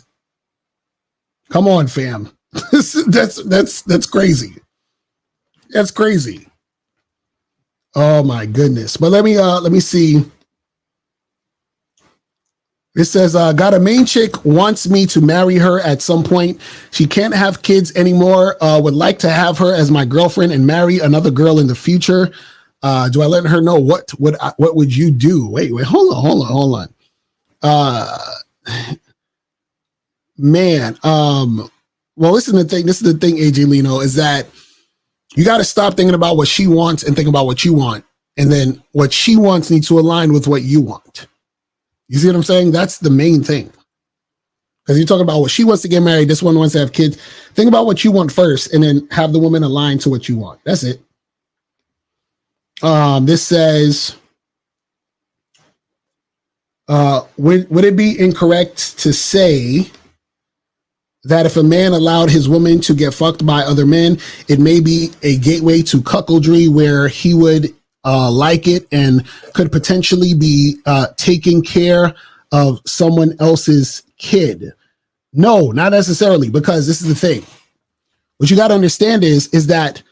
Come on, fam. That's crazy. That's crazy. Oh my goodness. But let me see. It says, got a main chick, wants me to marry her at some point. She can't have kids anymore. Would like to have her as my girlfriend and marry another girl in the future. Do I let her know? What would you do? Wait, hold on. Man, well, this is the thing, AJ Lino, is that you got to stop thinking about what she wants and think about what you want. And then what she wants needs to align with what you want. You see what I'm saying? That's the main thing. Because you're talking about what she wants to get married, this one wants to have kids. Think about what you want first and then have the woman align to what you want. That's it. This says, would it be incorrect to say that if a man allowed his woman to get fucked by other men, it may be a gateway to cuckoldry where he would like it and could potentially be taking care of someone else's kid? No, not necessarily, because this is the thing. What you got to understand is that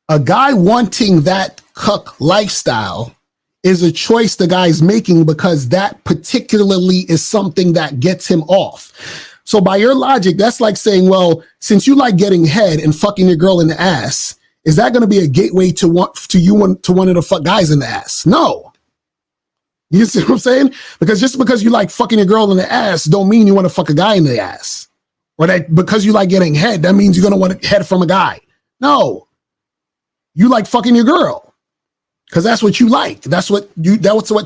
a guy wanting that cuck lifestyle is a choice the guy's making because that particularly is something that gets him off. So by your logic, that's like saying, well, since you like getting head and fucking your girl in the ass, is that going to be a gateway to want to fuck guys in the ass? No. You see what I'm saying? Because just because you like fucking your girl in the ass don't mean you want to fuck a guy in the ass. Or that because you like getting head, that means you're going to want head from a guy. No. You like fucking your girl because that's what you like. That's what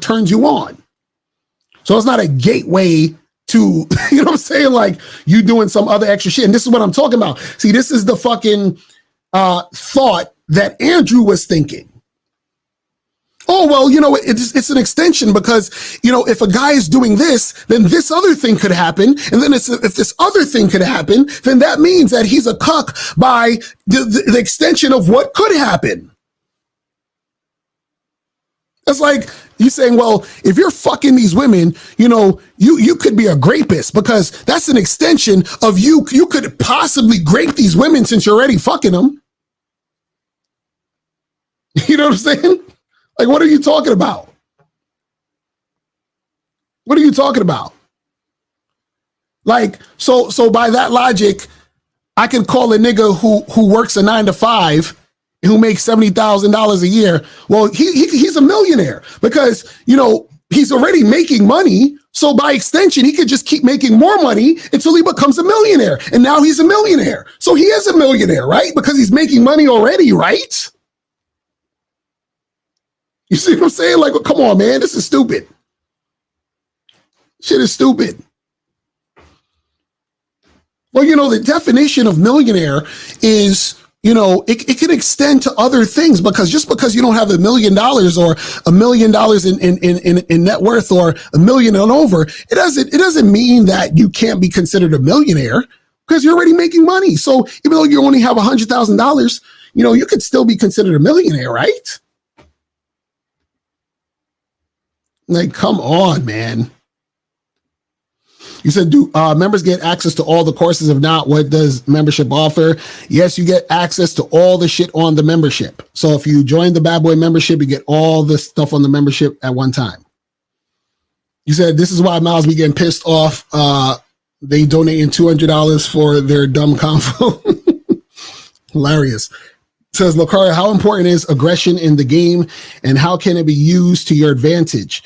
turns you on. So it's not a gateway to, you know what I'm saying? Like you doing some other extra shit. And this is what I'm talking about. See, this is the fucking thought that Andrew was thinking. Oh, well, you know, it's an extension because, you know, if a guy is doing this, then this other thing could happen. And then if this other thing could happen, then that means that he's a cuck by the extension of what could happen. It's like you saying, well, if you're fucking these women, you know, you could be a rapist because that's an extension of you. You could possibly grape these women since you're already fucking them. You know what I'm saying? Like, what are you talking about? What are you talking about? Like, so by that logic, I can call a nigga who works a 9 to 5 and who makes $70,000 a year. Well, he's a millionaire because, you know, he's already making money. So by extension, he could just keep making more money until he becomes a millionaire. And now he's a millionaire. So he is a millionaire, right? Because he's making money already, right? You see what I'm saying? Like, well, come on, man. This is stupid. Shit is stupid. Well, you know, the definition of millionaire is, you know, it can extend to other things because just because you don't have $1 million or $1 million in net worth or $1 million and over, it doesn't mean that you can't be considered a millionaire because you're already making money. So even though you only have $100,000, you know, you could still be considered a millionaire, right? Like, come on, man. You said, do members get access to all the courses? If not, what does membership offer? Yes, you get access to all the shit on the membership. So if you join the Bad Boy membership, you get all the stuff on the membership at one time. You said, this is why Miles be getting pissed off. They donating $200 for their dumb convo. Hilarious. Says, Lucario, how important is aggression in the game and how can it be used to your advantage?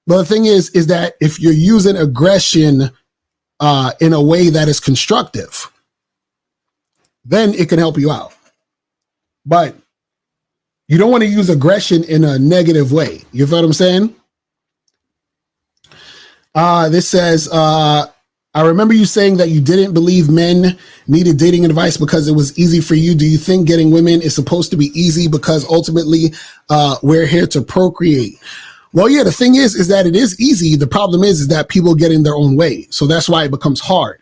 But the thing is that if you're using aggression in a way that is constructive, then it can help you out. But you don't want to use aggression in a negative way. You feel what I'm saying? This says, I remember you saying that you didn't believe men needed dating advice because it was easy for you. Do you think getting women is supposed to be easy because ultimately we're here to procreate? Well, yeah, the thing is that it is easy. The problem is that people get in their own way. So that's why it becomes hard.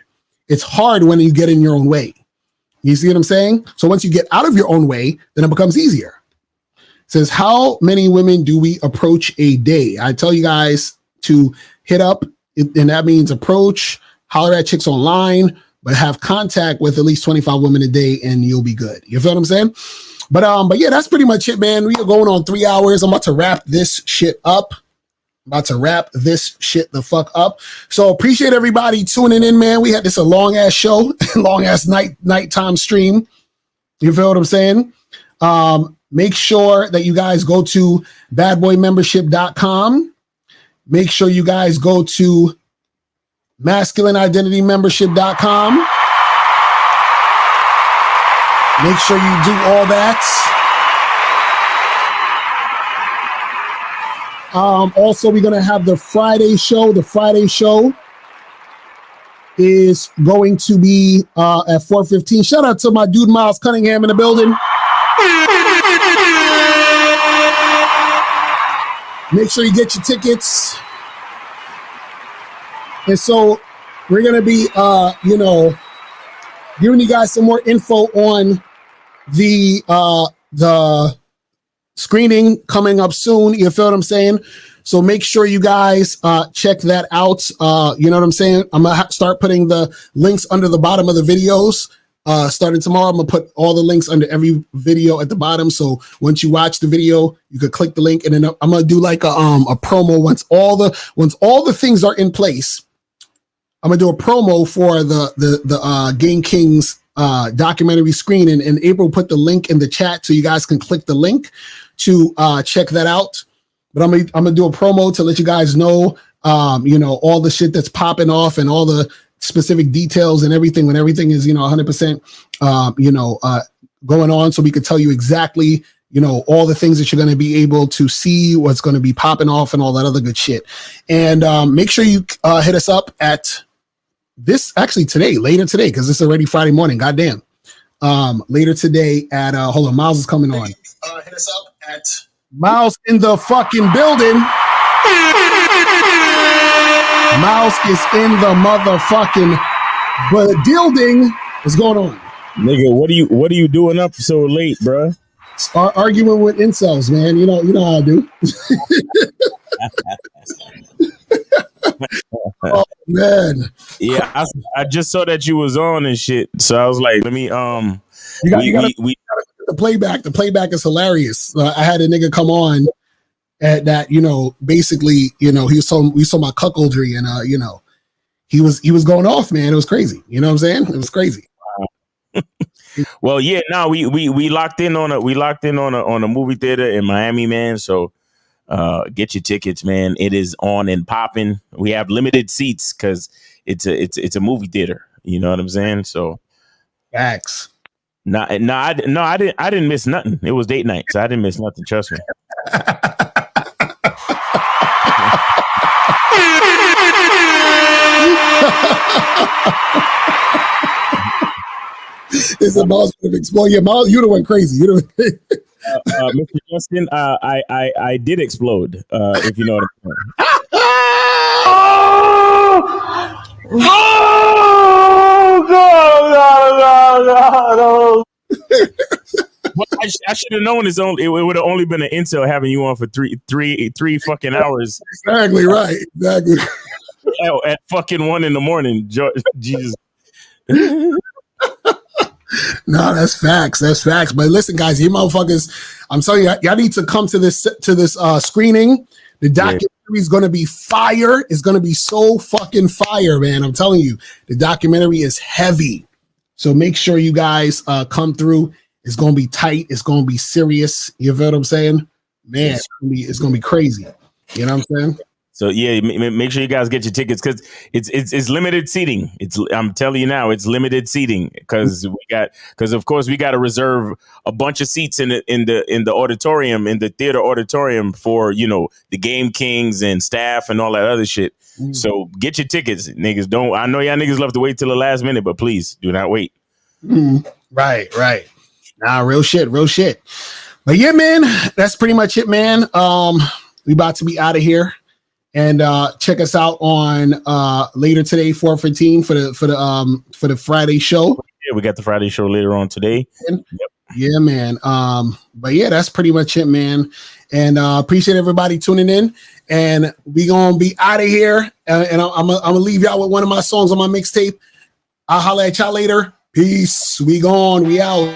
It's hard when you get in your own way. You see what I'm saying? So once you get out of your own way, then it becomes easier. It says, how many women do we approach a day? I tell you guys to hit up, and that means approach, holler at chicks online, but have contact with at least 25 women a day and you'll be good. You feel what I'm saying? But yeah, that's pretty much it, man. We are going on 3 hours. I'm about to wrap this shit up. The fuck up. So appreciate everybody tuning in, man. We had this a long ass show, long ass nighttime stream. You feel what I'm saying? Make sure that you guys go to badboymembership.com. Make sure you guys go to masculineidentitymembership.com. Make sure you do all that. Also, we're going to have the Friday show. The Friday show is going to be at 4:15. Shout out to my dude Miles Cunningham in the building. Make sure you get your tickets. And so we're going to be, giving you guys some more info on the screening coming up soon. You feel what I'm saying? So make sure you guys check that out. You know what I'm saying? I'm going to start putting the links under the bottom of the videos. Starting tomorrow, I'm going to put all the links under every video at the bottom. So once you watch the video, you could click the link, and then I'm going to do like a promo once all the things are in place. I'm gonna do a promo for the Game Kings documentary screening, and April put the link in the chat so you guys can click the link to check that out. But I'm gonna do a promo to let you guys know, all the shit that's popping off and all the specific details and everything when everything is 100% going on, so we could tell you exactly all the things that you're going to be able to see, what's going to be popping off and all that other good shit. And make sure you hit us up at this later today, because it's already Friday morning. Goddamn. Later today at hold on, Miles is coming on. Hit us up at Miles in the fucking building. Miles is in the motherfucking building. What's going on? Nigga, what are you doing up so late, bro? Arguing with incels, man. You know how I do. Oh man. Yeah, I just saw that you was on and shit. So I was like, let me you gotta the playback. The playback is hilarious. I had a nigga come on at that, basically, we saw my cuckoldry, and he was going off, man. It was crazy. You know what I'm saying? It was crazy. Well, yeah, no, we locked in on a movie theater in Miami, man. So get your tickets, man. It is on and popping. We have limited seats because it's a movie theater. You know what I'm saying? So facts. I didn't miss nothing. It was date night, so I didn't miss nothing. Trust me. It's a Miles would have exploded. Yeah, Miles, you'd have went crazy. Mr. Justin, I did explode. If you know what I'm saying. Oh God! Well, I should have known it would have only been an incel having you on for three fucking hours. Exactly right. Exactly. At fucking 1 a.m. Jesus. No, that's facts. That's facts. But listen, guys, you motherfuckers, I'm telling you, y'all need to come to this screening. The documentary is going to be fire. It's going to be so fucking fire, man. I'm telling you, the documentary is heavy. So make sure you guys come through. It's going to be tight. It's going to be serious. You feel what I'm saying? Man, it's going to be crazy. You know what I'm saying? So yeah, make sure you guys get your tickets because it's limited seating. I'm telling you now, it's limited seating because of course we got to reserve a bunch of seats in the auditorium, in the theater auditorium for the Game Kings and staff and all that other shit. So get your tickets, niggas. I know y'all niggas love to wait till the last minute, but please do not wait. Right. Nah, real shit. But yeah, man, that's pretty much it, man. We about to be out of here. And check us out on later today, 4:15 for the Friday show. Yeah, we got the Friday show later on today. Yep. Yeah, man. But yeah, that's pretty much it, man. And appreciate everybody tuning in. And we gonna be out of here. And I'm gonna leave y'all with one of my songs on my mixtape. I'll holla at y'all later. Peace. We gone. We out.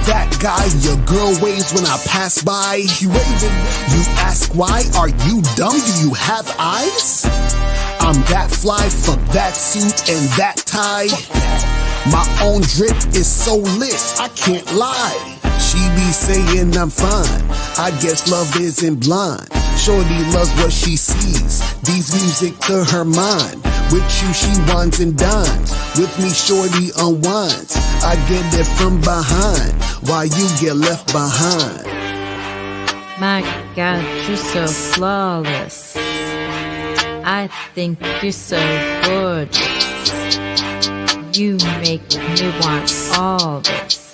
That guy your girl waves when I pass by. You waving. You ask why? Are you dumb? Do you have eyes? I'm that fly, fuck that suit and that tie. My own drip is so lit, I can't lie. She be saying I'm fine. I guess love isn't blind. Shorty loves what she sees. These music to her mind. With you, she wines and dines. With me, shorty unwinds. I get it from behind, while you get left behind. My God, you're so flawless. I think you're so gorgeous. You make me want all this.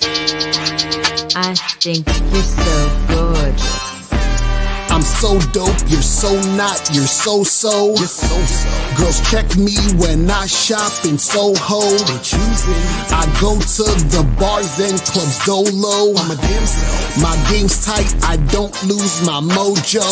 I think you're so gorgeous. I'm so dope, you're so not, you're so-so. You're so-so. Girls check me when I shop in Soho. They choosing. I go to the bars and clubs dolo. I'm a damn self. My game's tight, I don't lose my mojo.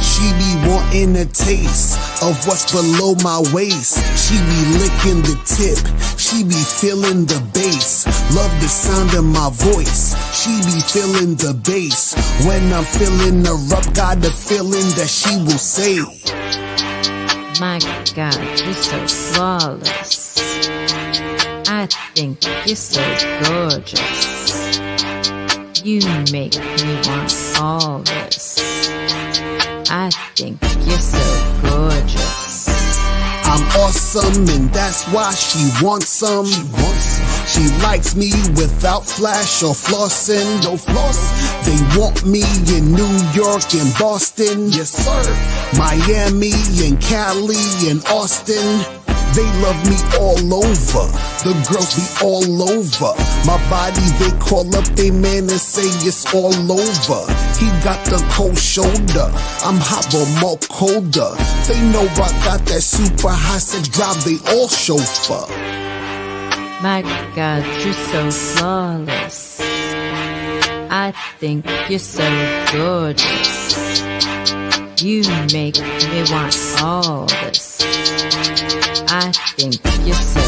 She be wanting a taste of what's below my waist. She be licking the tip, she be feeling the bass. Love the sound of my voice, she be feeling the bass. When I'm feeling the rub, got the feeling that she will say, my God, you're so flawless. I think you're so gorgeous. You make me want all this. I think you're so gorgeous. I'm awesome and that's why she wants some. She likes me without flash or flossing. No floss. They want me in New York and Boston. Yes, sir. Miami and Cali and Austin. They love me all over. The girls be all over. My body, they call up they man and say it's all over. He got the cold shoulder. I'm hot but more colder. They know I got that super high sex drive. They all chauffeur. My God, you're so flawless. I think you're so gorgeous. You make me want all this. I think you're so